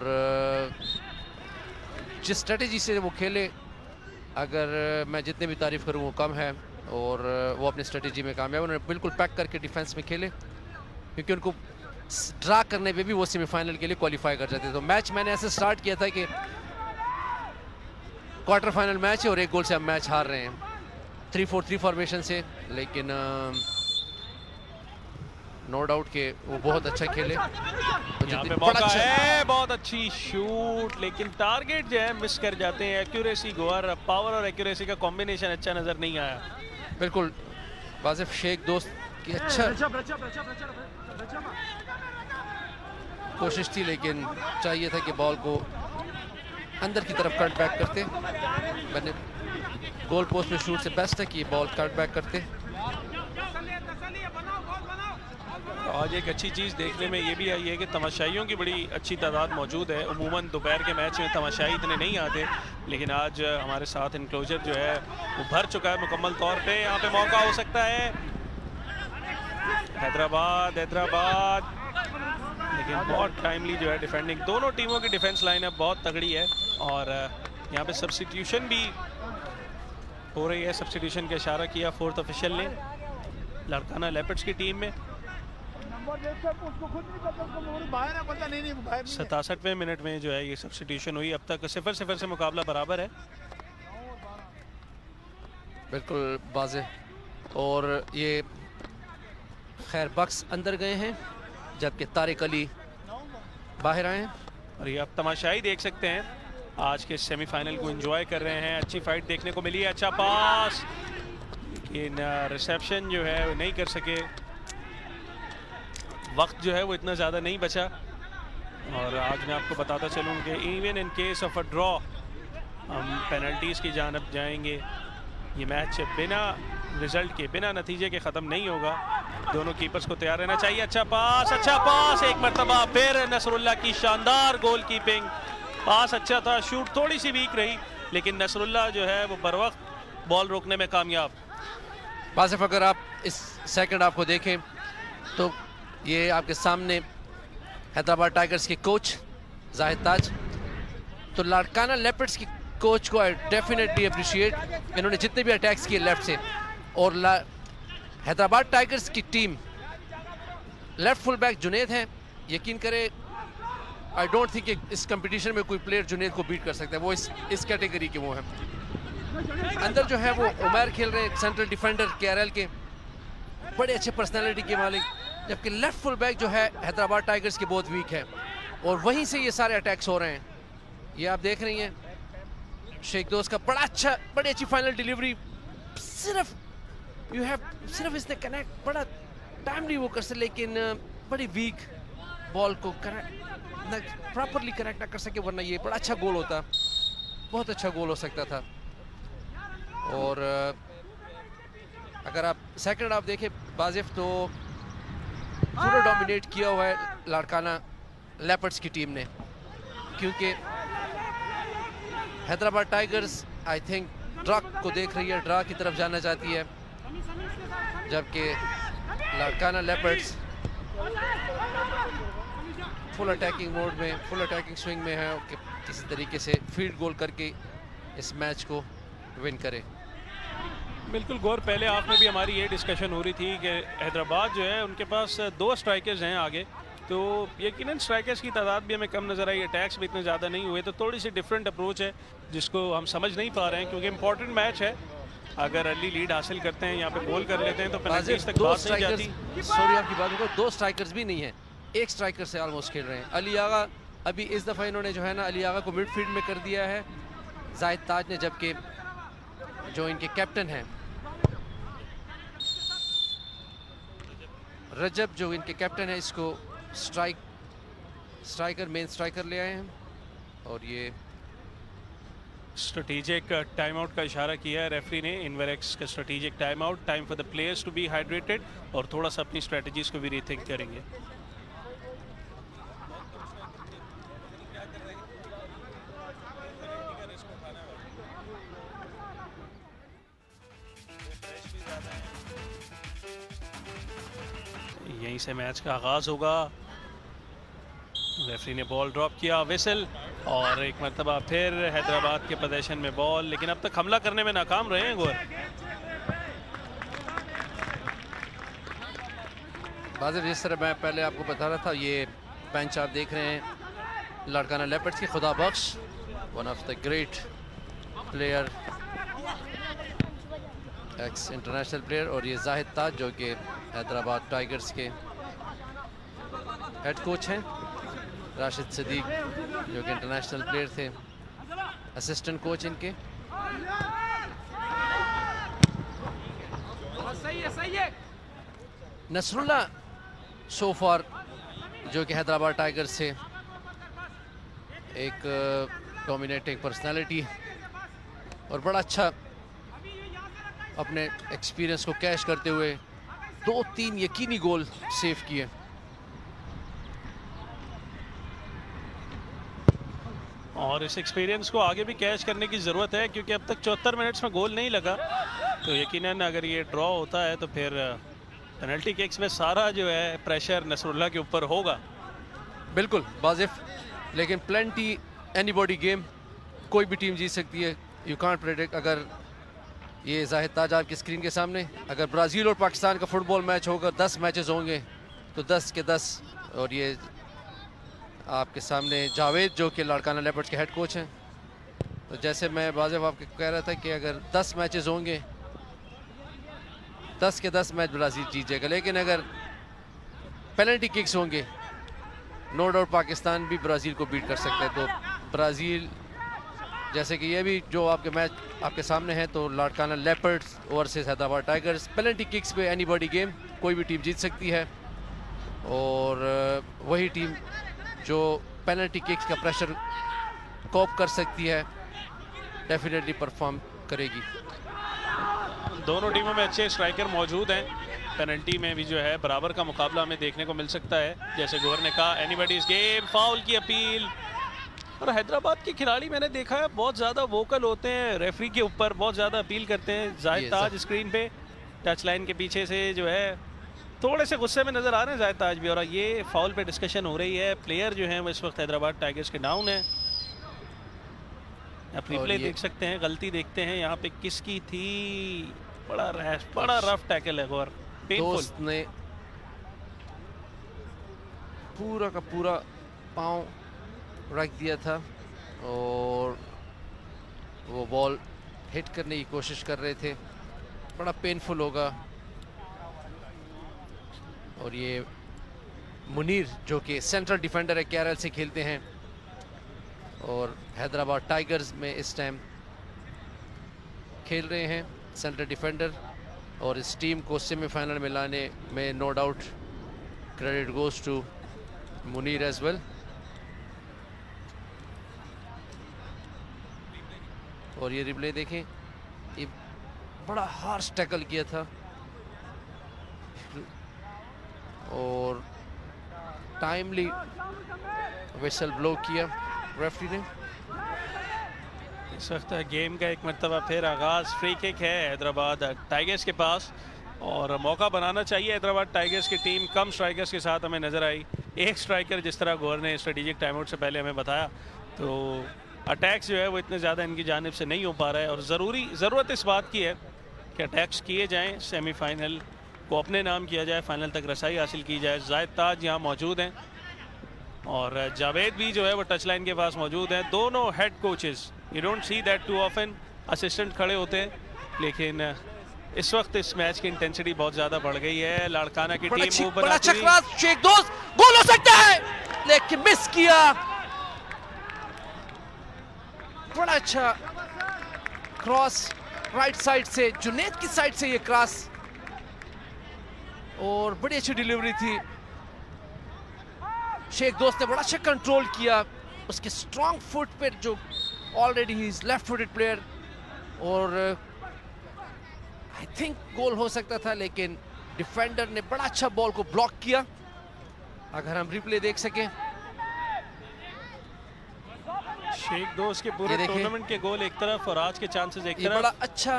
जिस स्ट्रेटजी से वो खेले, अगर मैं जितने भी तारीफ़ करूँ वो कम है, और वो अपनी स्ट्रेटजी में कामयाब, उन्होंने बिल्कुल पैक करके डिफेंस में खेले, क्योंकि उनको ड्रा करने पे भी वो सेमीफाइनल के लिए क्वालिफाई कर जाते। तो मैच मैंने ऐसे स्टार्ट किया था कि क्वार्टर फाइनल मैच है और 1 गोल से हम मैच हार रहे हैं 3-4-3 फॉर्मेशन से, लेकिन नो डाउट के वो बहुत अच्छा खेले। तो यहाँ पे मौका है, बहुत अच्छी शूट, लेकिन टारगेट जो है मिस कर जाते हैं। एक्यूरेसी, गोर पावर और एक्यूरेसी का कॉम्बिनेशन अच्छा नजर नहीं आया। बिल्कुल, वाजिफ शेख दोस्त की अच्छा कोशिश थी, लेकिन चाहिए था कि बॉल को अंदर की तरफ कट बैक करते। मैंने गोल पोस्ट में शूट से बेस्ट है कि ये बॉल कट बैक करते। आज एक अच्छी चीज़ देखने में ये भी आई है कि तमाशाइयों की बड़ी अच्छी तादाद मौजूद है। उमूमन दोपहर के मैच में तमाशाई इतने नहीं आते, लेकिन आज हमारे साथ इनक्लोजर जो है वो भर चुका है मुकम्मल तौर पे। यहाँ पे मौका हो सकता है हैदराबाद, लेकिन बहुत टाइमली जो है डिफेंडिंग, दोनों टीमों की डिफेंस लाइन अब बहुत तगड़ी है। और यहाँ पे सब्स्टिट्यूशन भी हो रही है। सब्स्टिट्यूशन का इशारा किया फोर्थ ऑफिशियल ने लाड़काना लेपर्ड्स की टीम में। 67वें मिनट में जो है ये सब्स्टिट्यूशन हुई। अब तक 0-0 से मुकाबला बराबर है। बिल्कुल वाज़ेह। और ये खैर बक्स अंदर गए हैं जबकि तारिक अली बाहर आए हैं। और ये आप तमाशाई देख सकते हैं, आज के सेमीफाइनल को एंजॉय कर रहे हैं। अच्छी फाइट देखने को मिली है, अच्छा पास, लेकिन रिसेप्शन जो है वो नहीं कर सके। वक्त जो है वो इतना ज़्यादा नहीं बचा। और आज मैं आपको बताता चलूँ कि even in case of a draw हम पेनल्टीज़ की जानब जाएंगे। ये मैच बिना रिजल्ट के, बिना नतीजे के ख़त्म नहीं होगा। दोनों कीपर्स को तैयार रहना चाहिए। अच्छा पास, एक मरतबा फिर नसरुल्लाह की शानदार गोल कीपिंग। पास अच्छा था, शूट थोड़ी सी वीक रही, लेकिन नसरुल्लाह जो है वो बर वक्त बॉल रोकने में कामयाब। वासिफ, अगर आप इस सेकंड हाफ को देखें तो ये आपके सामने हैदराबाद टाइगर्स के कोच जाहिद ताज, तो लाड़काना लेपर्ड्स की कोच को आई डेफिनेटली अप्रिशिएट। इन्होंने जितने भी अटैक्स किए लेफ्ट से, और हैदराबाद टाइगर्स की team left full back Junaid हैं। यकीन करें, आई डोंट थिंक इस कंपटीशन में कोई प्लेयर जुनेद को बीट कर सकता है। वो इस कैटेगरी के वो हैं। अंदर जो है वो उमर खेल रहे हैं, सेंट्रल डिफेंडर केआरएल के, बड़े अच्छे पर्सनालिटी के मालिक। जबकि लेफ्ट फुल बैक जो है हैदराबाद टाइगर्स के बहुत वीक है, और वहीं से ये सारे अटैक्स हो रहे हैं। ये आप देख रही हैं शेख दोस्त का बड़ी अच्छी फाइनल डिलीवरी। सिर्फ इसने कनेक्ट बड़ा टाइमली वो कर सके, लेकिन बड़ी वीक बॉल को प्रॉपरली कनेक्ट ना कर सके, वरना ये बड़ा अच्छा गोल होता, बहुत अच्छा गोल हो सकता था। और अगर आप सेकंड हाफ देखें वाजिफ, तो पूरा डोमिनेट किया हुआ है लाड़काना लेपर्ड्स की टीम ने, क्योंकि Hyderabad tigers I think draw को देख रही है, ड्रा की तरफ जाना चाहती है, जबकि Larkana leopards full attacking mode में, फुल अटैकिंग स्विंग में है कि किसी तरीके से फील्ड गोल करके इस मैच को विन करे। बिल्कुल गौर, पहले हाफ में भी हमारी ये डिस्कशन हो रही थी कि हैदराबाद जो है उनके पास 2 स्ट्राइकर्स हैं आगे, तो यकीनन स्ट्राइकर्स की तादाद भी हमें कम नज़र आई, अटैक्स भी इतने ज़्यादा नहीं हुए, तो थोड़ी सी डिफरेंट अप्रोच है जिसको हम समझ नहीं पा रहे हैं, क्योंकि इंपॉर्टेंट मैच है। अगर अर्ली लीड हासिल करते हैं, यहाँ पे गोल कर लेते हैं, तो पेनल्टीज तक बात नहीं जाती। सॉरी आपकी बात को, 2 स्ट्राइकर्स भी नहीं है, 1 स्ट्राइकर से ऑलमोस्ट खेल रहे हैं। अली आगा अभी इस दफ़ा इन्होंने जो है ना अली आगा को मिडफील्ड में कर दिया है जाहिद ताज ने, जबकि जो इनके कैप्टन हैं रजब, जो इनके कैप्टन है, इसको मेन स्ट्राइकर ले आए हैं। और ये स्ट्रेटेजिक टाइम आउट का इशारा किया है रेफरी ने, इनवेरेक्स का strategic time out, time for the players to be hydrated, और थोड़ा सा अपनी स्ट्रेटजीज को भी रीथिंक करेंगे। यहीं से मैच का आगाज होगा। रेफरी ने बॉल ड्रॉप किया, विसल, और एक मरतबा फिर हैदराबाद के पोजीशन में बॉल, लेकिन अब तक हमला करने में नाकाम रहे हैं गौर। वाजिफ, जिस तरह मैं पहले आपको बता रहा था, ये बेंच आप देख रहे हैं लाड़काना लेपर्ड्स की, Khuda Bakhsh, one of the great player, ex international player, और ये जाहिद ताज जो कि हैदराबाद टाइगर्स के हेड कोच हैं, राशिद सदीक जो कि इंटरनेशनल प्लेयर थे, असिस्टेंट कोच इनके। नसरुल्लाह सो फार जो कि हैदराबाद टाइगर्स से एक डोमिनेटिंग पर्सनालिटी, और बड़ा अच्छा अपने एक्सपीरियंस को कैश करते हुए 2-3 यकीनी गोल सेव किए। और इस एक्सपीरियंस को आगे भी कैच करने की ज़रूरत है, क्योंकि अब तक 74 मिनट्स में गोल नहीं लगा। तो यकीनन अगर ये ड्रॉ होता है तो फिर पेनल्टी किक्स में सारा जो है प्रेशर नसरुल्लाह के ऊपर होगा। बिल्कुल वाजिफ, लेकिन प्लेंटी एनीबॉडी गेम, कोई भी टीम जीत सकती है। You can't predict. अगर ये जाहिद ताज आपकी स्क्रीन के सामने, अगर ब्राज़ील और पाकिस्तान का फुटबॉल मैच होगा, 10 मैचेस होंगे तो 10 के 10। और ये आपके सामने जावेद जो कि लाड़काना लेपर्ड्स के हेड कोच हैं। तो जैसे मैं वाजिफ आपको कह रहा था कि अगर 10 मैचेस होंगे, 10 के 10 मैच ब्राज़ील जीत जाएगा। लेकिन अगर पेनल्टी किक्स होंगे, नो डाउट पाकिस्तान भी ब्राज़ील को बीट कर सकता है। तो ब्राज़ील, जैसे कि ये भी जो आपके मैच आपके सामने है, तो Larkana leopards versus Hyderabad tigers, penalty kicks पे एनीबॉडी गेम, कोई भी टीम जीत सकती है। और वही टीम जो पेनल्टी किक्स का प्रेशर कोप कर सकती है, डेफिनेटली परफॉर्म करेगी। दोनों टीमों में अच्छे स्ट्राइकर मौजूद हैं। पेनल्टी में भी जो है बराबर का मुकाबला हमें देखने को मिल सकता है। जैसे गौर ने कहा, एनीबॉडीज गेम, फाउल की अपील। और हैदराबाद के खिलाड़ी मैंने देखा है बहुत ज़्यादा वोकल होते हैं, रेफरी के ऊपर बहुत ज़्यादा अपील करते हैं। जाहिद ताज स्क्रीन पे टच लाइन के पीछे से जो है थोड़े से गुस्से में नज़र आ रहे हैं जाहिद ताज भी। और ये फाउल पे डिस्कशन हो रही है। प्लेयर जो हैं वो इस वक्त हैदराबाद टाइगर्स के डाउन है। आप रिप्ले देख सकते हैं, गलती देखते हैं यहाँ पे किसकी थी। बड़ा रैश, बड़ा रफ टैकल है गौर। दोस्त ने पूरा का पूरा पाँव रख दिया था और वो बॉल हिट करने की कोशिश कर रहे थे। बड़ा पेनफुल होगा। और ये मुनीर जो कि सेंट्रल डिफेंडर है, केरल से खेलते हैं और हैदराबाद टाइगर्स में इस टाइम खेल रहे हैं, सेंट्रल डिफेंडर। और इस टीम को सेमीफाइनल में लाने में no doubt credit goes to Munir as well. और ये रिप्ले देखें, ये बड़ा हार्श टैकल किया था और टाइमली विसल ब्लो किया रेफरी ने। इस वक्त गेम का एक मरतबा फिर आगाज़, फ्री किक है हैदराबाद टाइगर्स के पास और मौका बनाना चाहिए हैदराबाद टाइगर्स की टीम। कम स्ट्राइकर्स के साथ हमें नज़र आई। एक स्ट्राइकर जिस तरह गौर ने स्ट्रेटेजिक टाइम आउट से पहले हमें बताया, तो अटैक्स जो है वो इतने ज़्यादा इनकी जानिब से नहीं हो पा रहा है। और ज़रूरत इस बात की है कि अटैक्स किए जाएँ, सेमीफाइनल को अपने नाम किया जाए, फाइनल तक रसाई हासिल की जाए। जाहिद ताज यहाँ मौजूद हैं और जावेद भी जो है वो टच लाइन के पास मौजूद हैं। दोनों head coaches, you don't see that too often, assistant खड़े होते हैं। लेकिन इस वक्त इस मैच की इंटेंसिटी बहुत ज़्यादा बढ़ गई है। लाड़काना की टीम ऊपर आती हुई, शेख दोस्त गोल हो सकता है लेकिन मिस किया। बड़ा अच्छा क्रॉस राइट साइड से, जुनैद की साइड से ये क्रॉस, और बड़ी अच्छी डिलीवरी थी। शेख दोस्त ने बड़ा अच्छा कंट्रोल किया उसके स्ट्रॉन्ग फुट पे, जो already he is left footed player. और आई थिंक गोल हो सकता था, लेकिन डिफेंडर ने बड़ा अच्छा बॉल को ब्लॉक किया। अगर हम रिप्ले देख सकें, शेख दोस्त के पूरे टूर्नामेंट के गोल एक तरफ और आज के चांसेस एक तरफ। बड़ा अच्छा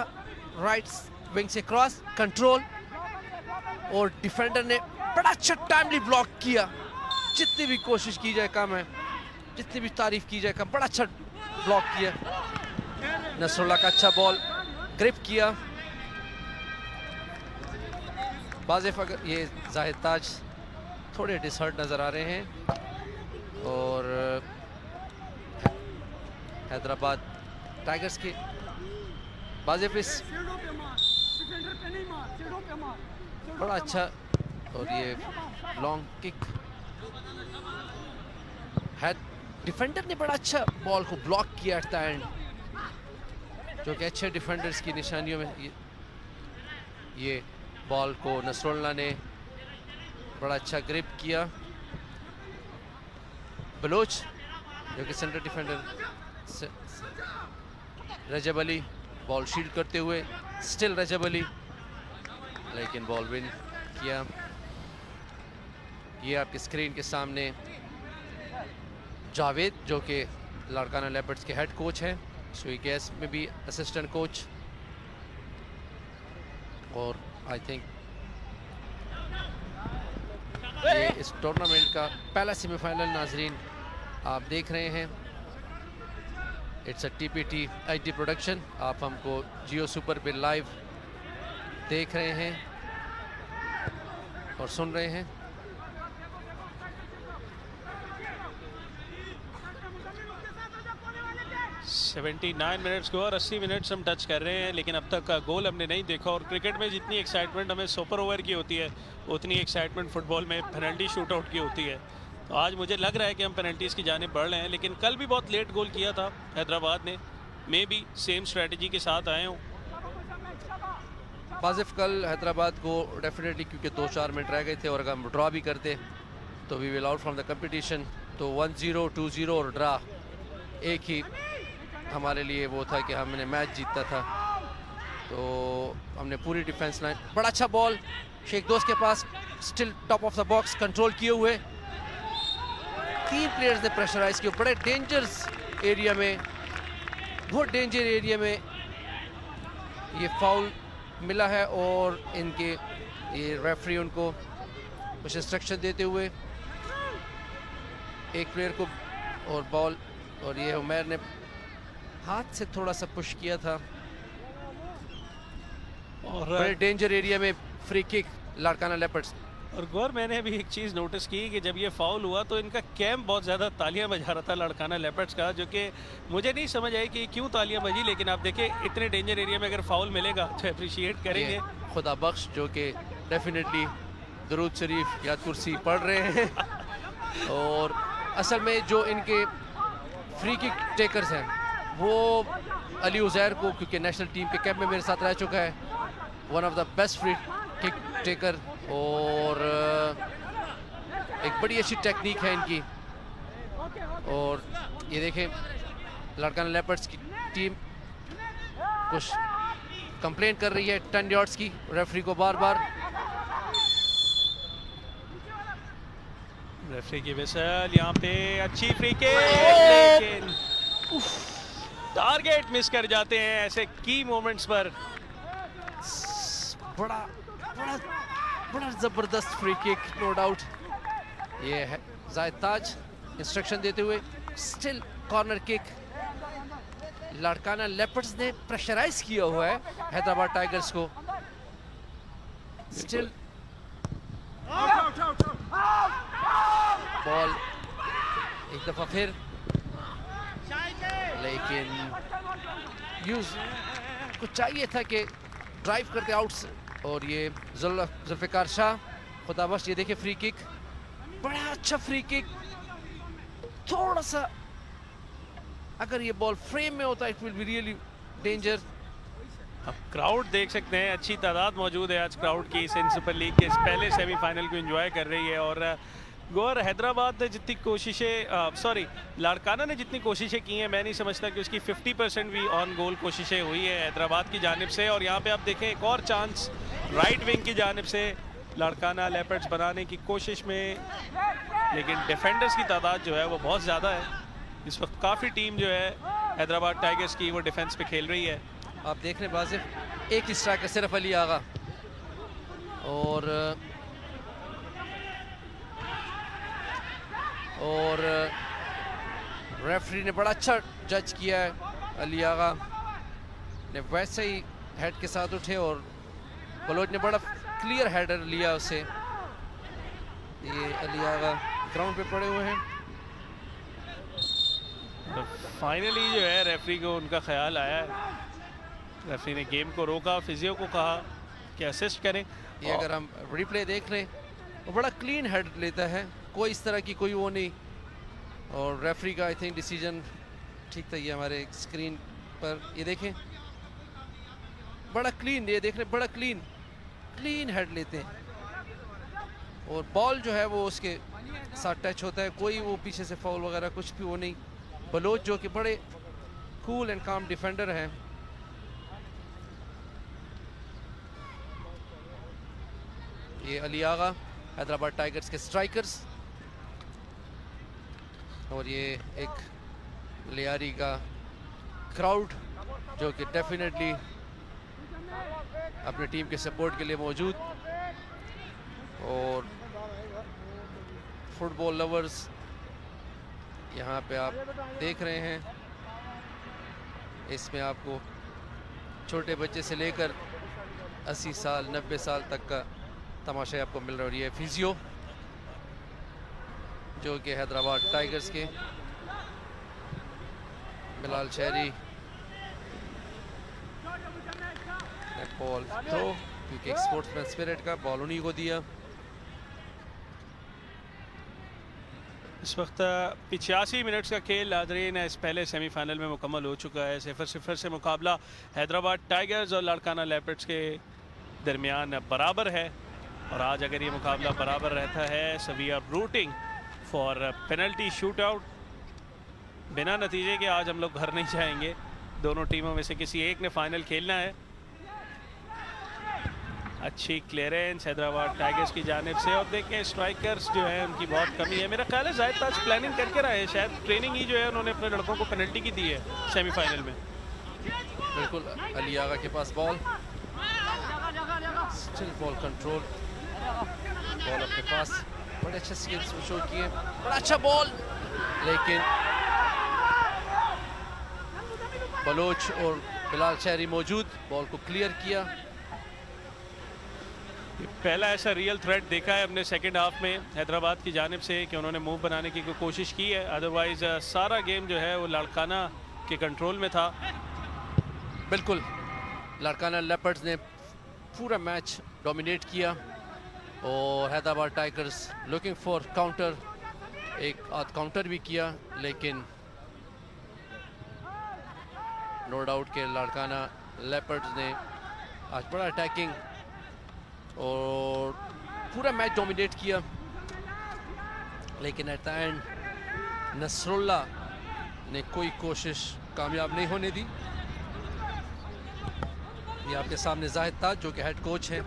राइट विंग से क्रॉस कंट्रोल, और डिफेंडर ने बड़ा अच्छा टाइमली ब्लॉक किया। जितनी भी कोशिश की जाए कम है, जितनी भी तारीफ की जाए कम। बड़ा अच्छा ब्लॉक किया नसरुल्लाह का, अच्छा बॉल ग्रिप किया। बाज़ेफ अगर ये जाहिद ताज थोड़े डिसहर्ट नज़र आ रहे हैं और हैदराबाद टाइगर्स के बाज़ेफ इस बड़ा अच्छा, और ये लॉन्ग किक है। डिफेंडर ने बड़ा अच्छा बॉल को ब्लॉक किया एट द एंड, जो कि अच्छे डिफेंडर्स की निशानियों में। ये बॉल को नसरुल्लाह ने बड़ा अच्छा ग्रिप किया। बलोच जो कि सेंटर डिफेंडर, रजब अली बॉल शील्ड करते हुए, स्टिल रजब अली, लेकिन बॉल विन किया। ये आपके स्क्रीन के सामने जावेद जो कि लाड़काना लेपर्ड्स के हेड कोच हैं, सुई गैस में भी असिस्टेंट कोच, और आई थिंक ये इस टूर्नामेंट का पहला सेमीफाइनल नाजरीन आप देख रहे हैं। It's a TPT HD production. आप हमको जियो सुपर पे लाइव देख रहे हैं और सुन रहे हैं। $79 मिनट्स को और 80 मिनट्स हम टच कर रहे हैं, लेकिन अब तक का गोल हमने नहीं देखा। और क्रिकेट में जितनी एक्साइटमेंट हमें सुपर ओवर की होती है, उतनी एक्साइटमेंट फुटबॉल में पेनल्टी शूटआउट की होती है। तो आज मुझे लग रहा है कि हम पेनल्टीज़ की जानिब बढ़ रहे हैं, लेकिन कल भी बहुत लेट गोल किया था हैदराबाद ने। मे भी सेम स्ट्रेटजी के साथ आए हों। वाजिफ कल हैदराबाद को डेफिनेटली, क्योंकि 2-4 मिनट रह गए थे, और अगर हम ड्रॉ भी करते तो we will out from the competition. तो 1-0, 2-0 और ड्रा एक ही हमारे लिए वो था कि हमने मैच जीता था। तो हमने पूरी डिफेंस लाइन, बड़ा अच्छा बॉल शेख दोस्त के पास, still top of the box control किए हुए 3 प्लेयर्स ने प्रेशराइज किए, बड़े डेंजरस एरिया में, बहुत डेंजर एरिया में ये फाउल मिला है। और इनके ये रेफरी उनको कुछ इंस्ट्रक्शन देते हुए एक प्लेयर को, और बॉल, और ये उमर ने हाथ से थोड़ा सा पुश किया था, और बड़े डेंजर एरिया में फ्री किक लाड़काना लेपर्ड्स। और गौर, मैंने अभी एक चीज़ नोटिस की कि जब ये फाउल हुआ तो इनका कैंप बहुत ज़्यादा तालियां बजा रहा था लाड़काना लेपर्ड्स का, जो कि मुझे नहीं समझ आई कि क्यों तालियां बजी। लेकिन आप देखें, इतने डेंजर एरिया में अगर फाउल मिलेगा तो अप्रिशिएट करेंगे। खुदा बख्श जो कि डेफिनेटली दरूद शरीफ या कुर्सी पढ़ रहे हैं। और असल में जो इनके फ्री किक टेकर्स हैं वो अली उज़ैर को, क्योंकि नेशनल टीम के कैंप में मेरे साथ रह चुका है, one of the best free kick taker, और एक बड़ी अच्छी टेक्निक है इनकी। और ये देखें लाड़काना लेपर्ड्स की टीम कुछ कंप्लेंट कर रही है 10 यार्ड्स की, रेफरी को बार बार। रेफरी की विसल, यहाँ पे अच्छी फ्री किक, लेकिन टारगेट मिस कर जाते हैं ऐसे की मोमेंट्स पर। बड़ा बड़ा बड़ा जबरदस्त फ्री किक, नो डाउट। ये है जायद ताज इंस्ट्रक्शन देते हुए, still corner kick. Larkana leopards ने प्रेशराइज किया हुआ है हैदराबाद टाइगर्स को, स्टिल बॉल एक दफा फिर, लेकिन यूज को चाहिए था कि ड्राइव करके आउट। और ये जुल्फिकार शाह, खुदाबख्श, ये देखिए फ्री किक, बड़ा अच्छा फ्री किक। थोड़ा सा अगर ये बॉल फ्रेम में होता it will be really danger. अब क्राउड देख सकते हैं, अच्छी तादाद मौजूद है आज क्राउड की इस सुपर लीग के इस पहले सेमीफाइनल को एंजॉय कर रही है। और गौर, हैदराबाद ने जितनी कोशिशें, सॉरी लाड़काना ने जितनी कोशिशें की हैं, मैं नहीं समझता कि उसकी 50% भी ऑन गोल कोशिशें हुई है हैदराबाद की जानिब से। और यहाँ पे आप देखें एक और चांस राइट विंग की जानिब से लाड़काना लेपर्ड्स बनाने की कोशिश में, लेकिन डिफेंडर्स की तादाद जो है वो बहुत ज़्यादा है। इस वक्त काफ़ी टीम जो है हैदराबाद टाइगर्स की वो डिफेंस पे खेल रही है। आप देख रहे हैं वाजिफ एक ही स्ट्राइकर सिर्फ अली आगा, और रेफरी ने बड़ा अच्छा जज किया है। अली आगा ने वैसे ही हेड के साथ उठे और बलोच ने बड़ा क्लियर हेडर लिया उसे। ये अली आगा ग्राउंड पे पड़े हुए हैं। तो फाइनली जो है रेफरी को उनका ख्याल आया है, रेफरी ने गेम को रोका, फिजियो को कहा कि असिस्ट करें। ये अगर हम रिप्ले देख लें तो बड़ा क्लीन हेड लेता है, कोई इस तरह की कोई वो नहीं। और रेफरी का आई थिंक डिसीजन ठीक था। ये हमारे स्क्रीन पर ये देखें, बड़ा क्लीन, ये देख रहे बड़ा क्लीन हेड लेते हैं। और बॉल जो है वो उसके साथ टच होता है, कोई वो पीछे से फाउल वगैरह कुछ भी वो नहीं। बलोच जो कि बड़े कूल एंड काम डिफेंडर हैं, ये अली आगा हैदराबाद टाइगर्स के स्ट्राइकर्स। और ये एक लियारी का क्राउड जो कि डेफिनेटली अपनी टीम के सपोर्ट के लिए मौजूद, और फुटबॉल लवर्स यहाँ पे आप देख रहे हैं। इसमें आपको छोटे बच्चे से लेकर 80 साल 90 साल तक का तमाशा आपको मिल रहा है। और ये फिजियो जो कि हैदराबाद टाइगर्स के बिलाल शहरी ने बॉल थ्रो, क्योंकि एक स्पोर्ट्समैन स्पिरिट का बॉल उन्हीं को दिया। इस वक्त 85 मिनट्स का खेल नाज़रीन इस पहले सेमीफाइनल में मुकम्मल हो चुका है। 0-0 से मुकाबला हैदराबाद टाइगर्स और लाड़काना लेपर्ड्स के दरमियान बराबर है, और आज अगर ये मुकाबला बराबर रहता है so we are rooting for penalty shoot out. बिना नतीजे के आज हम लोग घर नहीं जाएंगे, दोनों टीमों में से किसी एक ने फाइनल खेलना है। अच्छी क्लियरेंस हैदराबाद टाइगर्स की जानिब से, और देखें स्ट्राइकर्स जो है उनकी बहुत कमी है। मेरा ख्याल है जाहिद ताज प्लानिंग करके रहे हैं, शायद ट्रेनिंग ही जो है उन्होंने अपने लड़कों को पेनल्टी की दी है सेमीफाइनल में। बिल्कुल, अली आगा के पास ball, still ball control, ball अपने पास, बड़े अच्छे स्किल्स शो किए, बड़ा अच्छा बॉल, लेकिन बलोच और बिलाल शहरी मौजूद, बॉल को क्लियर किया। पहला ऐसा रियल थ्रेट देखा है हमने सेकंड हाफ में हैदराबाद की जानिब से कि उन्होंने मूव बनाने की कोशिश की है, अदरवाइज सारा गेम जो है वो लाड़काना के कंट्रोल में था। बिल्कुल, लाड़काना लेपर्ड्स ने पूरा मैच डोमिनेट किया, और Hyderabad tigers looking for counter, एक आध काउंटर भी किया, लेकिन नो डाउट के लाड़काना लेपर्ड्स ने आज बड़ा अटैकिंग और पूरा मैच डोमिनेट किया, लेकिन एट द एंड नसरुल्ला ने कोई कोशिश कामयाब नहीं होने दी। ये आपके सामने जाहिद ताज जो कि हेड कोच हैं।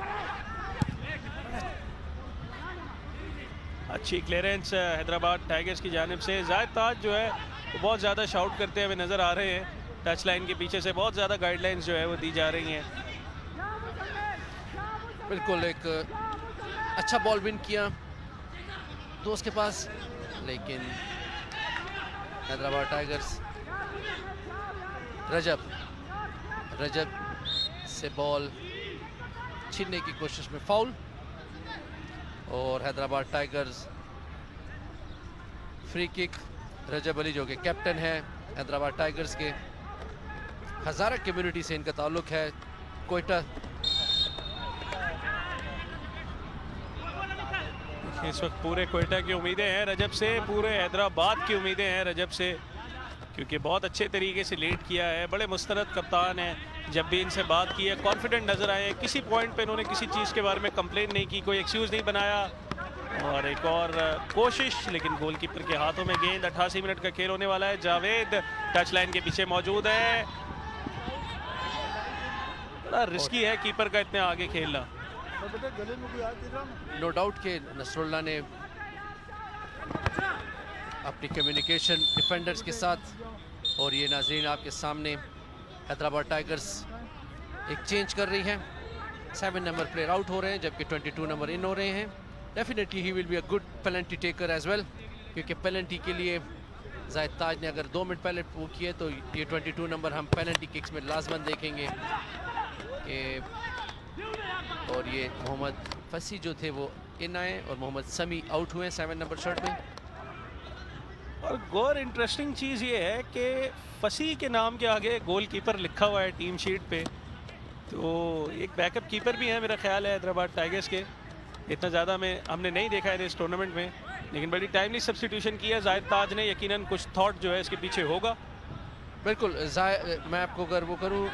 अच्छी क्लियरेंस हैदराबाद टाइगर्स की जानिब से। जाहिद ताज जो है वो बहुत ज़्यादा शाउट करते हुए नज़र आ रहे हैं, टच लाइन के पीछे से बहुत ज़्यादा गाइडलाइंस जो है वो दी जा रही हैं। बिल्कुल, एक अच्छा बॉल विन किया दोस्त के पास, लेकिन हैदराबाद टाइगर्स रजब से बॉल छीनने की कोशिश में फाउल, और हैदराबाद टाइगर्स फ्री किक। रजब अली जो कि कैप्टन है हैदराबाद टाइगर्स के, हज़ारा कम्युनिटी से इनका ताल्लुक है, कोयटा। इस वक्त पूरे कोयटा की उम्मीदें हैं रजब से, पूरे हैदराबाद की उम्मीदें हैं रजब से, क्योंकि बहुत अच्छे तरीके से लीड किया है। बड़े मुस्तरद कप्तान हैं, जब भी इनसे बात की है कॉन्फिडेंट नज़र आए, किसी पॉइंट पे इन्होंने किसी चीज़ के बारे में कंप्लेन नहीं की, कोई एक्सक्यूज़ नहीं बनाया। और एक और कोशिश, लेकिन गोलकीपर के हाथों में गेंद। 88 मिनट का खेल होने वाला है। जावेद टच लाइन के पीछे मौजूद है, बड़ा रिस्की है कीपर का इतने आगे खेलना। नो डाउट के नसरुल्ला ने अपनी कम्युनिकेशन डिफेंडर्स के साथ, और ये नाजरीन आपके सामने हैदराबाद टाइगर्स एक चेंज कर रही है। 7 नंबर प्लेयर आउट हो रहे हैं, जबकि 22 नंबर इन हो रहे हैं। Definitely he will be a good penalty taker as well, क्योंकि पेनल्टी के लिए जाहिद ताज ने अगर 2 मिनट पहले वो किए तो ये 22 नंबर हम पेनल्टी किक्स में लाजमन देखेंगे कि, और ये मोहम्मद फसी जो थे वो इन आए, और मोहम्मद समी आउट हुए 7 नंबर शर्ट में। और गौर इंटरेस्टिंग चीज़ ये है कि फसी के नाम के आगे गोलकीपर लिखा हुआ है टीम शीट पे, तो एक बैकअप कीपर भी है मेरा ख्याल है हैदराबाद टाइगर्स के। इतना ज़्यादा में हमने नहीं देखा है इस टूर्नामेंट में, लेकिन बड़ी टाइमली सब्स्टिट्यूशन किया जाहिद ताज ने। यकीनन कुछ थॉट जो है इसके पीछे होगा। बिल्कुल, मैं आपको अगर वो करूँ,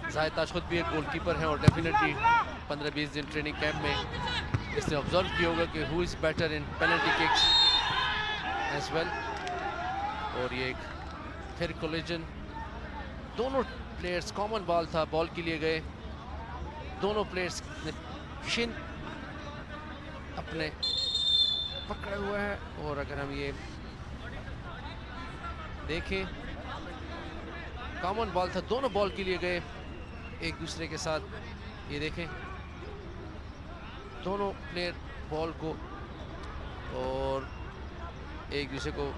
जाहिद ताज खुद भी एक गोलकीपर हैं, और डेफिनेटली 15-20 दिन ट्रेनिंग कैंप में इसने ऑब्जर्व किया होगा कि who is better in penalty kicks as well. और ये एक फिर कोलिजन, दोनों प्लेयर्स, कॉमन बॉल था, बॉल के लिए गए, दोनों प्लेयर्स ने शिन अपने पकड़ा हुआ है। और अगर हम ये देखें, कॉमन बॉल था, दोनों बॉल के लिए गए एक दूसरे के साथ। ये देखें, दोनों प्लेयर बॉल को और एक दूसरे को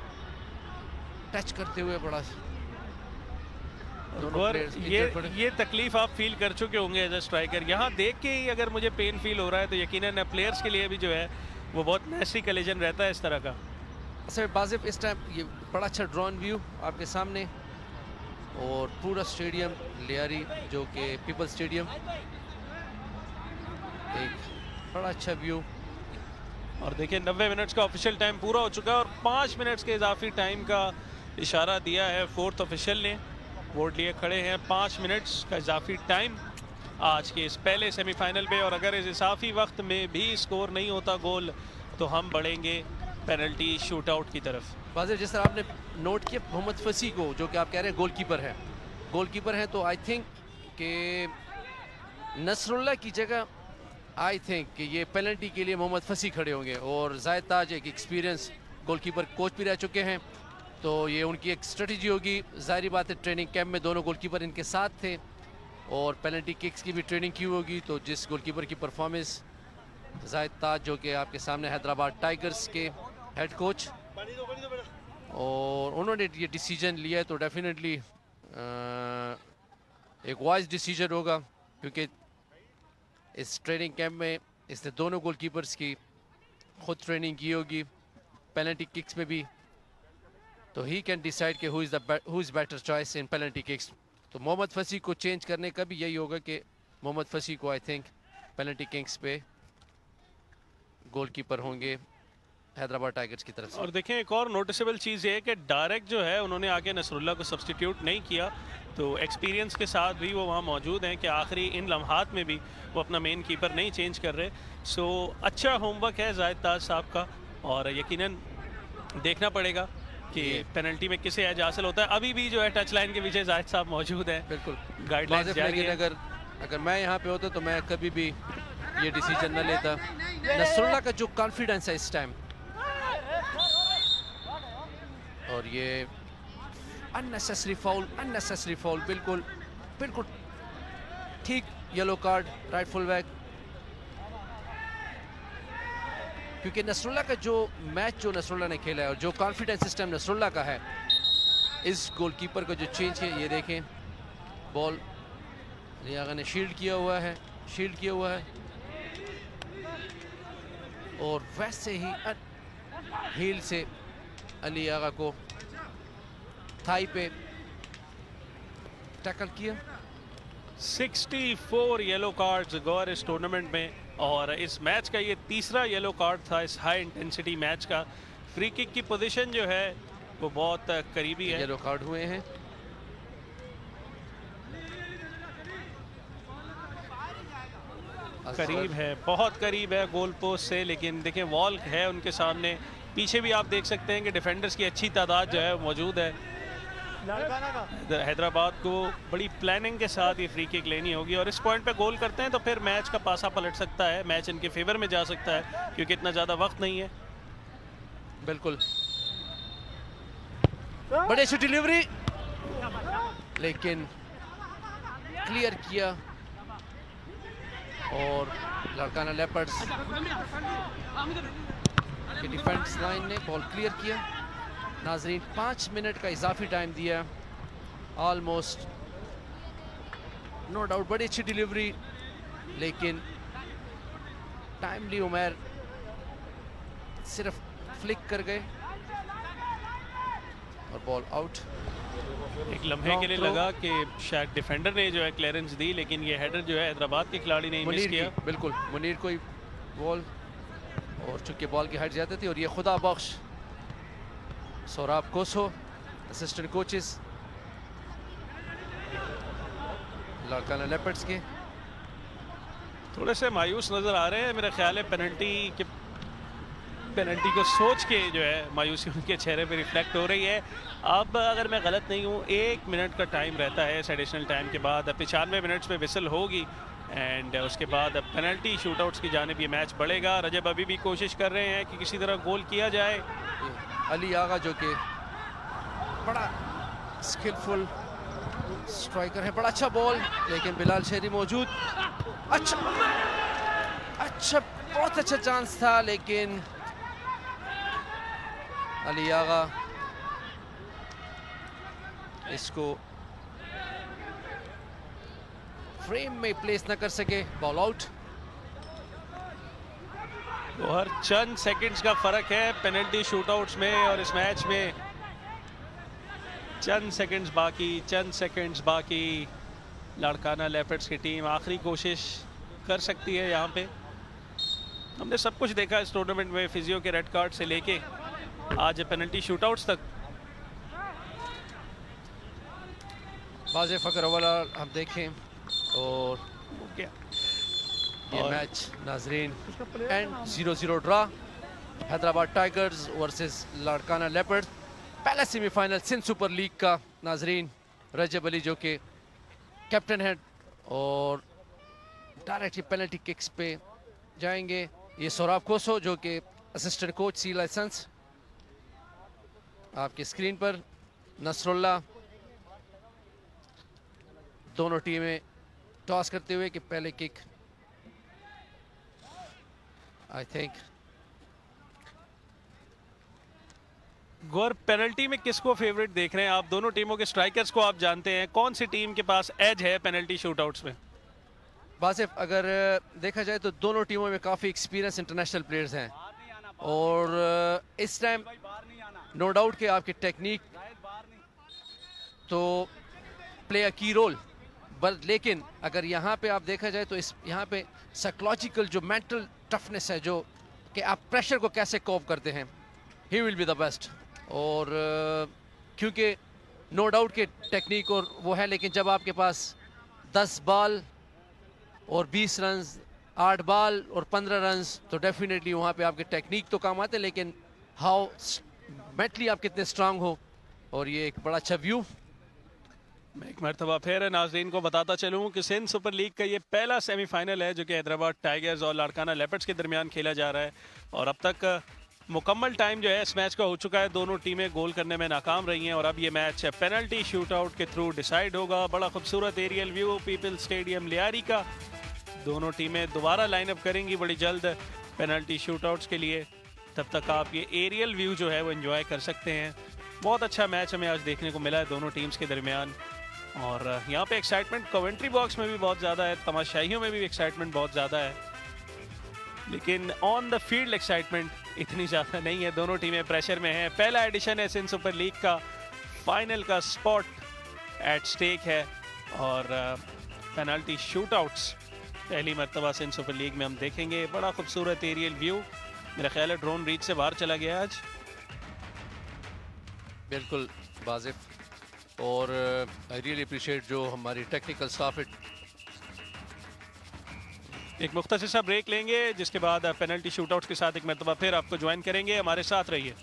टच करते हुए बड़ा और ये तकलीफ आप फील कर चुके होंगे एज अ स्ट्राइकर। यहाँ देख के ही अगर मुझे पेन फील हो रहा है तो यकीनन प्लेयर्स के लिए भी जो है वो बहुत नेस्टी कलेजन रहता है इस तरह का। सर बाजिब इस टाइम ये बड़ा अच्छा ड्रोन व्यू आपके सामने, और पूरा स्टेडियम लियारी जो कि पीपल स्टेडियम, एक बड़ा अच्छा व्यू। और देखिए 90 मिनट्स का ऑफिशियल टाइम पूरा हो चुका है और 5 मिनट्स के इजाफी टाइम का इशारा दिया है फोर्थ ऑफिशियल ने। बोर्ड लिए खड़े हैं 5 मिनट्स का इजाफी टाइम आज के इस पहले सेमीफाइनल पे, और अगर इस इजाफी वक्त में भी स्कोर नहीं होता गोल तो हम बढ़ेंगे पेनल्टी शूट आउट की तरफ। वाजिब जिस तरह आपने नोट किया मोहम्मद फसी को, जो कि आप कह रहे हैं गोलकीपर है, तो आई थिंक कि नसरुल्लाह की जगह आई थिंक कि ये पेनल्टी के लिए मोहम्मद फसी खड़े होंगे, और जायद ताज एक एक्सपीरियंस गोलकीपर कोच भी रह चुके हैं, तो ये उनकी एक स्ट्रेटजी होगी। ज़ाहिर बात है ट्रेनिंग कैंप में दोनों गोलकीपर इनके साथ थे और पेनल्टी किक्स की भी ट्रेनिंग की होगी, तो जिस गोलकीपर की परफॉर्मेंस जायद ताज जो कि आपके सामने हैदराबाद टाइगर्स के हेड कोच, और उन्होंने ये डिसीजन लिया है तो डेफिनेटली एक वाइज डिसीजन होगा, क्योंकि इस ट्रेनिंग कैंप में इसने दोनों गोलकीपर्स की खुद ट्रेनिंग की होगी, पेनल्टी किक्स में भी, तो ही कैन डिसाइड कि who is better choice in penalty kicks. तो मोहम्मद फसी को चेंज करने का भी यही होगा कि मोहम्मद फसी को आई थिंक पेनल्टी किक्स पे गोलकीपर होंगे हैदराबाद टाइगर्स की तरफ से। और देखें एक और नोटिसेबल चीज़ ये है कि डायरेक्ट जो है उन्होंने आके नसरुल्लाह को सब्सटीट्यूट नहीं किया, तो एक्सपीरियंस के साथ भी वो वहाँ मौजूद हैं कि आखिरी इन लम्हात में भी वो अपना मेन कीपर नहीं चेंज कर रहे। सो अच्छा होमवर्क है जायद ताज साहब का, और यकीनन देखना पड़ेगा कि पेनल्टी में किसे एज हासिल होता है। अभी भी जो है टच लाइन के पीछे जायद साहब मौजूद हैं, बिल्कुल गाइडलाइंस जारी है। अगर मैं यहाँ पे होता तो मैं कभी भी ये डिसीजन न लेता। नसरुल्लाह का जो कॉन्फिडेंस है इस टाइम, और ये अननेसेसरी फाउल, बिल्कुल ठीक yellow card right full back, क्योंकि नसरुल्लाह का जो मैच जो नसरुल्लाह ने खेला है और जो कॉन्फिडेंस इस टाइम नसरुल्लाह का है, इस गोलकीपर को जो चेंज है, ये देखें बॉल लियागा ने शील्ड किया हुआ है, और वैसे ही हील से अली आगा को थाई पे टैकल किया। 64 येलो कार्ड्स गौर इस टूर्नामेंट में, और इस मैच का ये तीसरा येलो कार्ड था इस हाई इंटेंसिटी मैच का। फ्री किक की पोजीशन जो है वो बहुत करीबी है, येलो कार्ड हुए हैं। करीब है, बहुत करीब है गोल पोस्ट से, लेकिन देखें वॉल है उनके सामने। पीछे भी आप देख सकते हैं कि डिफेंडर्स की अच्छी तादाद जो है मौजूद है। हैदराबाद को बड़ी प्लानिंग के साथ ये फ्री किक लेनी होगी, और इस पॉइंट पे गोल करते हैं तो फिर मैच का पासा पलट सकता है, मैच इनके फेवर में जा सकता है, क्योंकि इतना ज़्यादा वक्त नहीं है। बिल्कुल बड़ी अच्छी डिलीवरी, लेकिन क्लियर किया, और लारकाना लेपर्ड्स की डिफेंस लाइन ने बॉल क्लियर किया। नाजरीन 5 मिनट का इजाफी टाइम दिया ऑलमोस्ट, नो डाउट बड़ी अच्छी डिलीवरी, लेकिन टाइमली उमर सिर्फ फ्लिक कर गए और बॉल आउट। एक लम्हे के लिए लगा कि शायद डिफेंडर ने जो है क्लियरेंस दी, लेकिन ये हेडर जो है हैदराबाद के खिलाड़ी ने मिस किया। बिल्कुल मुनीर को ही बॉल, और चूंकि बॉल की हाइट ज़्यादा थी, और ये खुदा बख्श सौराब कोसो असिस्टेंट कोचेस लारकाना लेपर्ड्स के थोड़े से मायूस नज़र आ रहे हैं। मेरा ख्याल है पेनल्टी को सोच के जो है मायूसी उनके चेहरे पे रिफ्लेक्ट हो रही है। अब अगर मैं गलत नहीं हूँ 1 मिनट का टाइम रहता है इस एडिशनल टाइम के बाद। 95 मिनट्स में विसल होगी, एंड उसके बाद पेनल्टी शूटआउट्स की जानिब ये मैच बढ़ेगा। रजब अभी भी कोशिश कर रहे हैं कि किसी तरह गोल किया जाए। अली आगा जो कि बड़ा स्किलफुल स्ट्राइकर है, बड़ा अच्छा बॉल, लेकिन बिलाल शेरी मौजूद। अच्छा अच्छा, बहुत अच्छा चांस था, लेकिन अली आगा इसको फ्रेम में प्लेस ना कर सके, बॉल आउट। तो हर चंद सेकंड्स का फर्क है पेनल्टी शूटआउट्स में, और इस मैच में चंद सेकंड्स बाकी। लाड़काना लेपर्ड्स की टीम आखिरी कोशिश कर सकती है यहाँ पे। हमने सब कुछ देखा इस टूर्नामेंट में, फिजियो के रेड कार्ड से लेके आज पेनल्टी शूटआउट्स तक। वाज़ेफ अगर वाला हम देखें और क्या ये मैच नाजरीन and 0-0 draw, Hyderabad tigers versus Larkana leopard, पहला सेमीफाइनल सिंध सुपर लीग का। नाजरीन रजब अली जो कि कैप्टन है और डायरेक्टली पेनल्टी किक्स पे जाएंगे। ये सौरभ कोसो जो कि असिस्टेंट कोच, सी लाइसेंस आपकी स्क्रीन पर। नसरुल्ला, दोनों टीमें टॉस करते हुए कि पहले kick I think. Gaur, penalty में किसको फेवरेट देख रहे हैं आप? दोनों टीमों के स्ट्राइकर्स को आप जानते हैं, कौन सी टीम के पास एज है पेनल्टी शूटआउट्स में? वासिफ, अगर देखा जाए तो दोनों टीमों में काफ़ी एक्सपीरियंस इंटरनेशनल प्लेयर्स हैं, और इस टाइम नो डाउट कि आपकी टेक्निक तो प्ले अ की रोल, बट लेकिन अगर यहाँ पे आप देखा जाए तो इस यहाँ पे साइकोलॉजिकल जो मेंटल टफनेस है, जो कि आप प्रेशर को कैसे कोप करते हैं, ही विल बी द बेस्ट। और क्योंकि नो डाउट कि टेक्निक और वो है, लेकिन जब आपके पास 10 बॉल और 20 रन, 8 बॉल और 15 रन, तो डेफिनेटली वहाँ पे आपके टेक्निक तो काम आते हैं, लेकिन हाउ मेंटली आप कितने स्ट्रांग हो। और ये एक बड़ा अच्छा व्यू। मैं एक मरतबा फिर नाज़रीन को बताता चलूँ कि सिंध सुपर लीग का ये पहला सेमीफाइनल है जो कि हैदराबाद टाइगर्स और लाड़काना लेपर्ड्स के दरमियान खेला जा रहा है, और अब तक मुकम्मल टाइम जो है इस मैच का हो चुका है। दोनों टीमें गोल करने में नाकाम रही हैं, और अब ये मैच पेनल्टी शूटआउट के थ्रू डिसाइड होगा। बड़ा खूबसूरत aerial view People Stadium Lyari का। दोनों टीमें दोबारा लाइनअप करेंगी बड़ी जल्द पेनल्टी शूटआउट्स के लिए। तब तक आप ये एरियल व्यू जो है वो एंजॉय कर सकते हैं। बहुत अच्छा मैच हमें आज देखने को मिला है दोनों टीम्स के दरमियान, और यहाँ पे एक्साइटमेंट कमेंट्री बॉक्स में भी बहुत ज़्यादा है, तमाशाइयों में भी एक्साइटमेंट बहुत ज़्यादा है, लेकिन ऑन द फील्ड एक्साइटमेंट इतनी ज़्यादा नहीं है। दोनों टीमें प्रेशर में हैं। पहला एडिशन है सिंध सुपर लीग का, फाइनल का स्पॉट एट स्टेक है, और पेनल्टी शूटआउट्स पहली मरतबा सिंध सुपर लीग में हम देखेंगे। बड़ा खूबसूरत एरियल व्यू, मेरा ख्याल है ड्रोन रीच से बाहर चला गया आज। बिल्कुल वाजिफ, और आई रियली अप्रिशिएट जो हमारी टेक्निकल स्टाफ है। एक मुख्तसर सा ब्रेक लेंगे, जिसके बाद पेनल्टी शूटआउट्स के साथ एक मरतबा फिर आपको ज्वाइन करेंगे। हमारे साथ रहिए।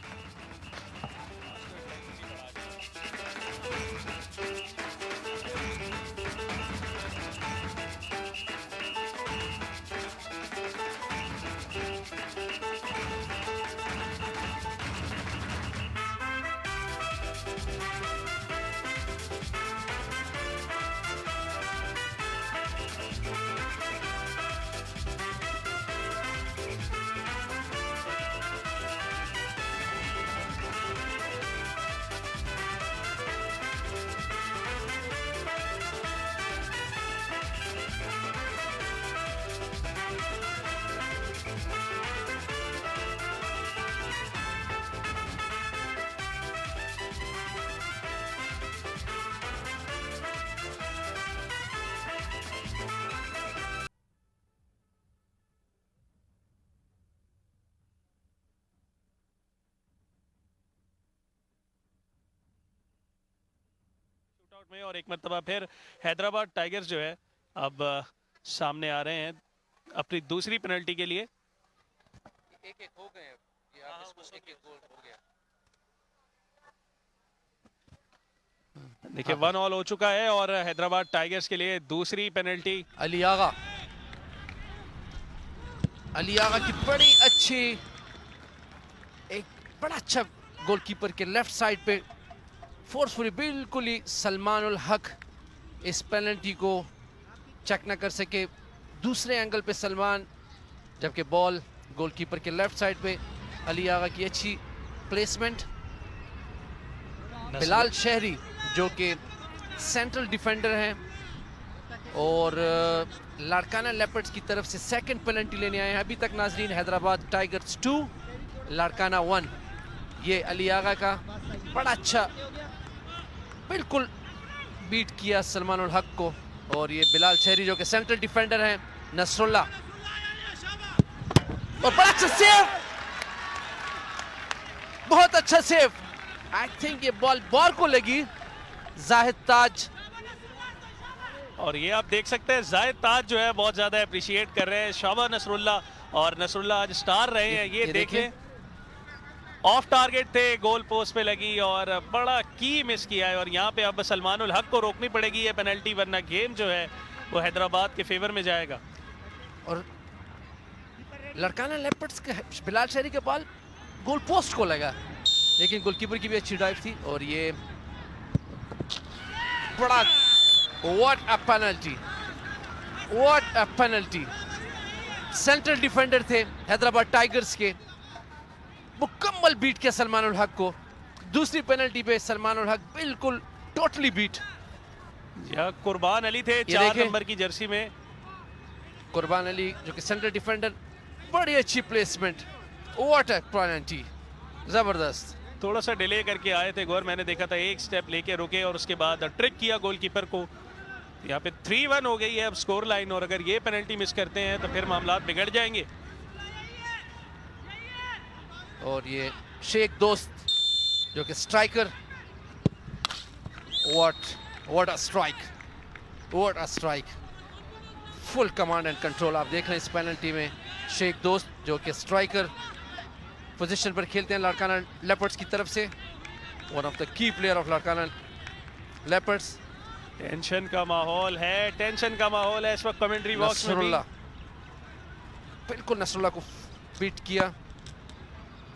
में और एक मरतबा फिर हैदराबाद टाइगर्स जो है अब सामने आ रहे हैं अपनी दूसरी पेनल्टी के लिए। एक हो गए, एक गोल हो गया। देखिए 1-1 हो चुका है, और हैदराबाद टाइगर्स के लिए दूसरी पेनल्टी। अली आगा की बड़ी अच्छी, एक बड़ा अच्छा गोलकीपर के लेफ्ट साइड पे फोर्सफुली बिल्कुल ही सलमान उल हक इस पेनल्टी को चेक न कर सके। दूसरे एंगल पे सलमान, जबकि बॉल गोलकीपर के लेफ्ट साइड पे। अली आगा की अच्छी प्लेसमेंट। बिलाल शहरी जो कि सेंट्रल डिफेंडर हैं और लाड़काना लेपर्ड्स की तरफ से सेकंड पेनल्टी लेने आए हैं। अभी तक नाजरीन हैदराबाद टाइगर्स 2 लाड़काना 1। ये अली आगा का बड़ा अच्छा बिल्कुल बीट किया सलमान उल हक को। और ये बिलाल शहरी जो कि सेंट्रल डिफेंडर हैं। नसरुल्ला और बड़ा अच्छा सेव, बहुत अच्छा सेव। आई थिंक ये बॉल को लगी। जाहिद ताज, और ये आप देख सकते हैं जाहिद ताज जो है बहुत ज्यादा अप्रिशिएट कर रहे हैं शाबा नसरुल्ला, और नसरुल्ला आज स्टार रहे हैं। ये देखें, ऑफ टारगेट थे, गोल पोस्ट पे लगी और बड़ा की मिस किया है। और यहाँ पे अब सलमान उल हक को रोकनी पड़ेगी ये पेनल्टी, वरना गेम जो है वो हैदराबाद के फेवर में जाएगा। और लड़काना लेपर्ड्स के बिलाल शहरी के बॉल गोल पोस्ट को लगा, लेकिन गोलकीपर की भी अच्छी ड्राइव थी। और ये बड़ा what a penalty, what a penalty. Central defender थे हैदराबाद टाइगर्स के, मुकम्मल बीट किया सलमान उल हक को। दूसरी पेनल्टी पे सलमान उल हक बिल्कुल टोटली बीट। या कुर्बान अली थे 4 नंबर की जर्सी में। कुर्बान अली जो कि सेंट्रल डिफेंडर, बड़ी अच्छी प्लेसमेंट। व्हाट अ पेनल्टी, जबरदस्त। थोड़ा सा डिले करके आए थे गौर, मैंने देखा था एक स्टेप लेके रुके और उसके बाद ट्रिक किया गोलकीपर को। यहाँ पे 3-1 हो गई है अब स्कोर लाइन, और अगर ये पेनल्टी मिस करते हैं तो फिर मामला बिगड़ जाएंगे। और ये शेख दोस्त जो कि striker, what a strike, what a strike. Full command and control आप देख रहे हैं इस पेनल्टी में। शेख दोस्त जो कि स्ट्राइकर पोजीशन पर खेलते हैं लाड़काना लेपर्ड्स की तरफ से, one of the key player of Larkana leopards. Tension का माहौल है, टेंशन का माहौल है इस वक्त कमेंट्री बॉक्स में भी। नसरुल्ला, बिल्कुल नसरुल्ला को बीट किया।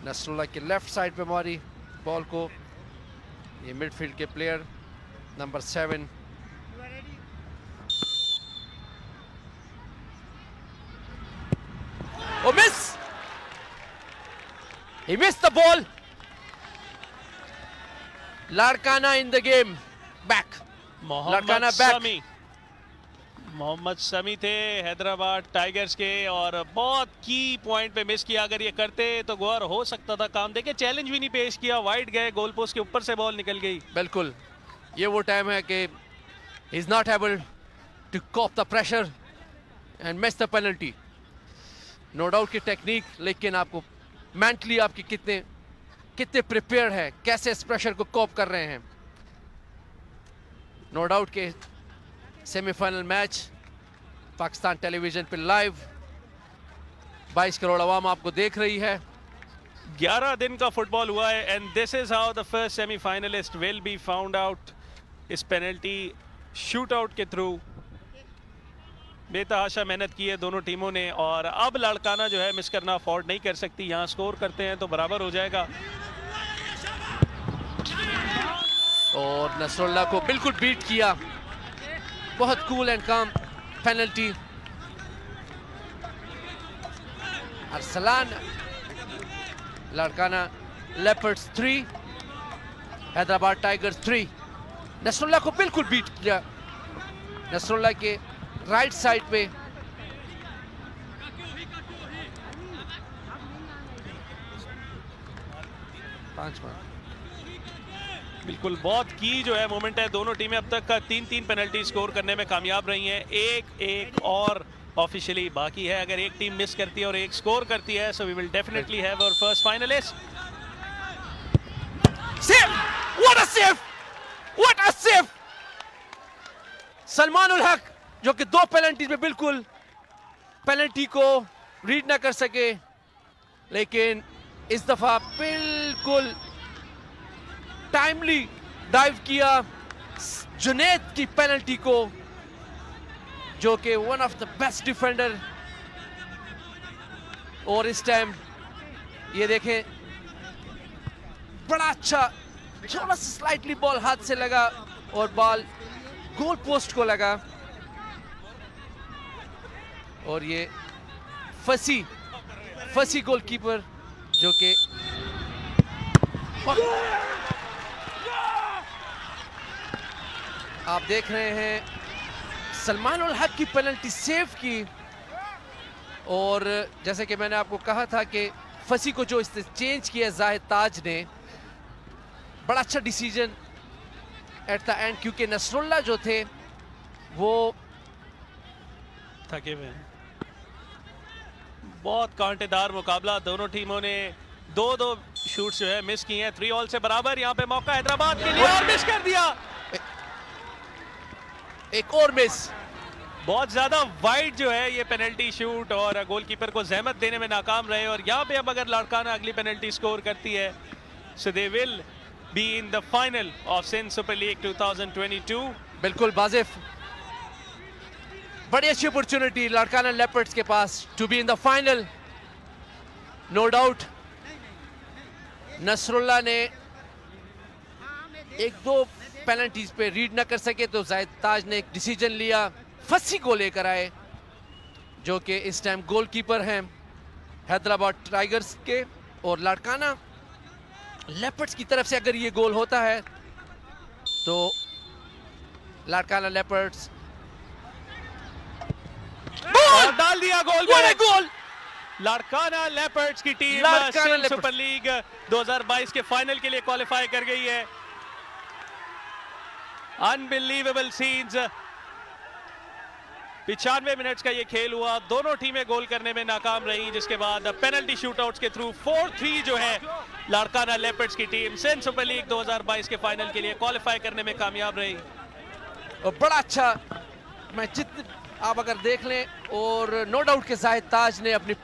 नसरुल्ला के लेफ्ट साइड पे मारी बॉल को ये मिडफील्ड के player number 7। Oh, miss! He missed the ball. Larkana in the game. Back. Larkana back. Mohammad Shami थे हैदराबाद टाइगर्स के, और बहुत की पॉइंट पे मिस किया। अगर ये करते तो गौर हो सकता था काम। देखे चैलेंज भी नहीं पेश किया, वाइड गए, गोल पोस्ट के ऊपर से बॉल निकल गई। बिल्कुल, ये वो टाइम है कि he is not able to cope the pressure and miss the penalty. No doubt की टेक्निक, लेकिन आपको मेंटली आपकी कितने प्रिपेयर है, कैसे इस प्रेशर को कोप कर रहे हैं। नो डाउट के सेमीफाइनल मैच पाकिस्तान टेलीविजन पे लाइव 22 करोड़ आवाम आपको देख रही है। 11 दिन का फुटबॉल हुआ है, and this is how the first semifinalist will be found out. इस पेनल्टी शूट आउट के थ्रू बेतहाशा मेहनत की है दोनों टीमों ने, और अब लाड़काना जो है मिस करना अफोर्ड नहीं कर सकती। यहाँ स्कोर करते हैं तो बराबर हो जाएगा। और नसरुल्ला को बिल्कुल बीट किया, बहुत कूल एंड काम penalty. Arsalan, Larkana leopards 3 Hyderabad tigers 3। Nasrullah को बिल्कुल बीट किया। नसरुल्ला के राइट साइड पे बिल्कुल बहुत की जो है मोमेंट है। दोनों टीमें अब तक का 3-3 पेनल्टी स्कोर करने में कामयाब रही हैं। एक और ऑफिशियली बाकी है। अगर एक टीम मिस करती है और एक स्कोर करती है, so we will definitely have our first finalist. Save, what a save, what a save. Salman ul Haq जो कि 2 पेनल्टीज में बिल्कुल पेनल्टी को रीड ना कर सके, लेकिन इस दफा बिल्कुल टाइमली डाइव किया जुनैद की पेनल्टी को, जो कि one of the best defender. और इस टाइम ये देखें, बड़ा अच्छा थोड़ा सा स्लाइटली बॉल हाथ से लगा और बॉल गोल पोस्ट को लगा और ये फसी गोलकीपर जो कि आप देख रहे हैं सलमान उल हक की पेनल्टी सेव की और जैसे कि मैंने आपको कहा था कि फसी को जो इससे चेंज किया जाहिद ताज ने, बड़ा अच्छा डिसीजन एट द एंड, क्योंकि नसरुल्लाह जो थे वो थके हुए हैं। बहुत कांटेदार मुकाबला, दोनों टीमों ने दो शूट्स जो है मिस किए हैं। 3 ऑल से बराबर। यहाँ पे मौका हैदराबाद के लिए और मिस कर दिया। एक और मिस, बहुत ज्यादा वाइड जो है ये पेनल्टी शूट और गोलकीपर को जहमत देने में नाकाम रहे। और यहाँ पे अब अगर लाड़काना अगली पेनल्टी स्कोर करती है so they will be in the final of Sindh super league 2022। बिल्कुल बाजिफ, बड़ी अच्छी अपॉर्चुनिटी लाड़काना लेपर्ड्स के पास to be in the final, no doubt. Nasrullah ने 1-2 पेनल्टीज पे रीड ना कर सके तो जाहिद ताज ने एक डिसीजन लिया, फसी को लेकर आए जो कि इस टाइम गोलकीपर हैं हैदराबाद टाइगर्स के। और लाड़काना लेपर्ड्स की तरफ से अगर ये गोल होता है तो लाड़काना लेपर्ड्स और डाल दिया गोल में। गोल लाड़काना लेपर्ड्स की team Larkana Sindh super league 2022 के फाइनल के लिए क्वालिफाई कर गई है। Unbelievable scenes. 95 मिनट्स का ये खेल हुआ, दोनों टीमें गोल करने में नाकाम रही, जिसके बाद पेनल्टी शूटआउट्स के थ्रू 4-3 जो है लाड़काना लेपर्ड्स की टीम सिंध सुपर लीग 2022 के फाइनल के लिए क्वालिफाई करने में कामयाब रही। और बड़ा अच्छा मैच जितने आप अगर देख लें, और नो डाउट के जाहिद ताज ने अपनी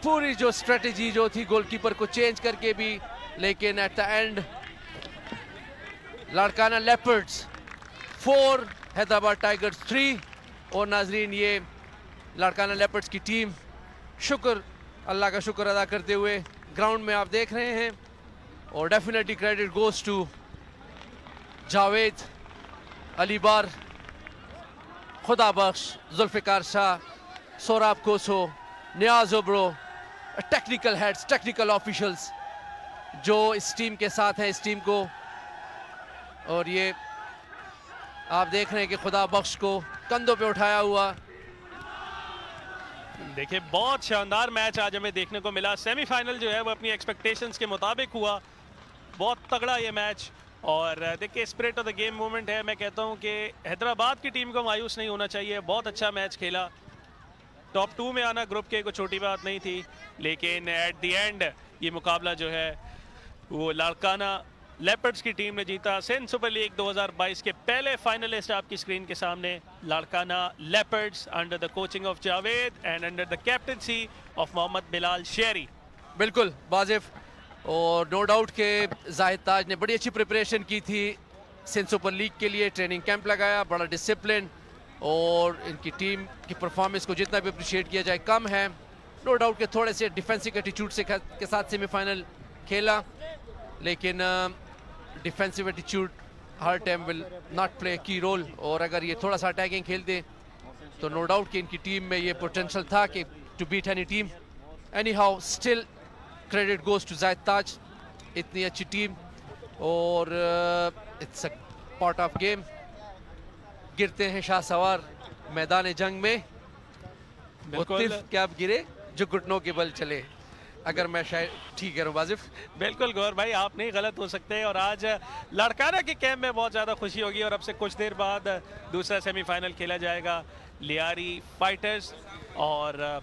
पूरी जो स्ट्रेटेजी जो थी गोलकीपर को चेंज करके भी, लेकिन at the end Larkana leopards 4 Hyderabad tigers 3। और नाजरीन ये लाड़काना लेपर्ड्स की टीम शुक्र अल्लाह का शुक्र अदा करते हुए ग्राउंड में आप देख रहे हैं। और definitely credit goes to Javed, अलीबार, खुदा बख्श, जुल्फिकार शाह, सोराब कोसो, नियाज ओब्रो, टेक्निकल हेड्स, टेक्निकल ऑफिशियल्स जो इस टीम के साथ हैं, इस टीम को। और ये आप देख रहे हैं कि खुदा बख्श को कंधों पे उठाया हुआ। देखिए बहुत शानदार मैच आज हमें देखने को मिला। सेमीफाइनल जो है वो अपनी एक्सपेक्टेशंस के मुताबिक हुआ, बहुत तगड़ा ये मैच। और देखिए spirit of the game movement है। मैं कहता हूँ कि हैदराबाद की टीम को मायूस नहीं होना चाहिए, बहुत अच्छा मैच खेला। टॉप 2 में आना ग्रुप के कोई छोटी बात नहीं थी, लेकिन एट द एंड ये मुकाबला जो है वो लाड़काना लेपर्ड्स की टीम ने जीता। सिंध सुपर लीग 2022 के पहले फाइनलिस्ट आपकी स्क्रीन के सामने Larkana Leopards under the coaching of Javed and under the captaincy of Mohammad Bilal Sheri. बिल्कुल बाजिफ, और नो डाउट के जाहिद ताज ने बड़ी अच्छी प्रिपरेशन की थी सिंध सुपर लीग के लिए, ट्रेनिंग कैंप लगाया, बड़ा डिसिप्लिन, और इनकी टीम की परफॉर्मेंस को जितना भी अप्रिशिएट किया जाए कम है। नो डाउट के थोड़े से डिफेंसिव एटीट्यूड से के साथ सेमीफाइनल खेला, लेकिन defensive attitude her time will not play की रोल। और अगर ये थोड़ा सा अटैकिंग खेलते तो नो डाउट कि इनकी टीम में ये पोटेंशियल था कि to beat any team. Anyhow still credit goes to Zahid Taj, इतनी अच्छी टीम, और it's a part of game. गिरते हैं शाह सवार मैदान जंग में, क्या गिरे जो घुटनों के बल चले, अगर मैं शायद ठीक कह रहा हूँ बाजिफ। बिल्कुल गौर भाई, आप नहीं गलत हो सकते। और आज लाड़काना के कैंप में बहुत ज़्यादा खुशी होगी, और अब से कुछ देर बाद दूसरा सेमीफाइनल खेला जाएगा लियारी फाइटर्स और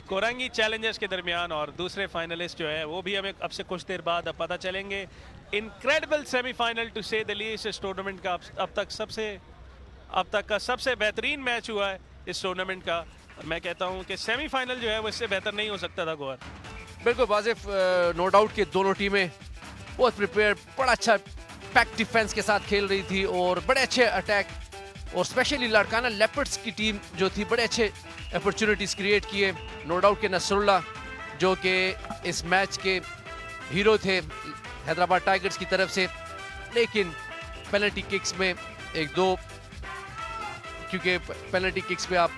कोरंगी चैलेंजर्स के दरमियान। और दूसरे फाइनलिस्ट जो है वो भी हमें अब से कुछ देर बाद पता चलेंगे। इनक्रेडिबल सेमीफाइनल टू से द लीस्ट। इस टूर्नामेंट का अब तक का सबसे बेहतरीन मैच हुआ है इस टूर्नामेंट का। और मैं कहता हूँ कि सेमीफाइनल जो है वो इससे बेहतर नहीं हो सकता था गौर। बिल्कुल वाजिफ, नो डाउट कि दोनों टीमें बहुत प्रिपेयर, बड़ा अच्छा पैक डिफेंस के साथ खेल रही थी और बड़े अच्छे अटैक, और स्पेशली लाड़काना लेपर्ड्स की टीम जो थी बड़े अच्छे अपॉर्चुनिटीज क्रिएट किए। नो डाउट कि नसरुल्लाह जो कि इस मैच के हीरो थे, हैदराबाद टाइगर्स की तरफ से, लेकिन पेनल्टी किक्स में एक दो, क्योंकि पेनल्टी किक्स में आप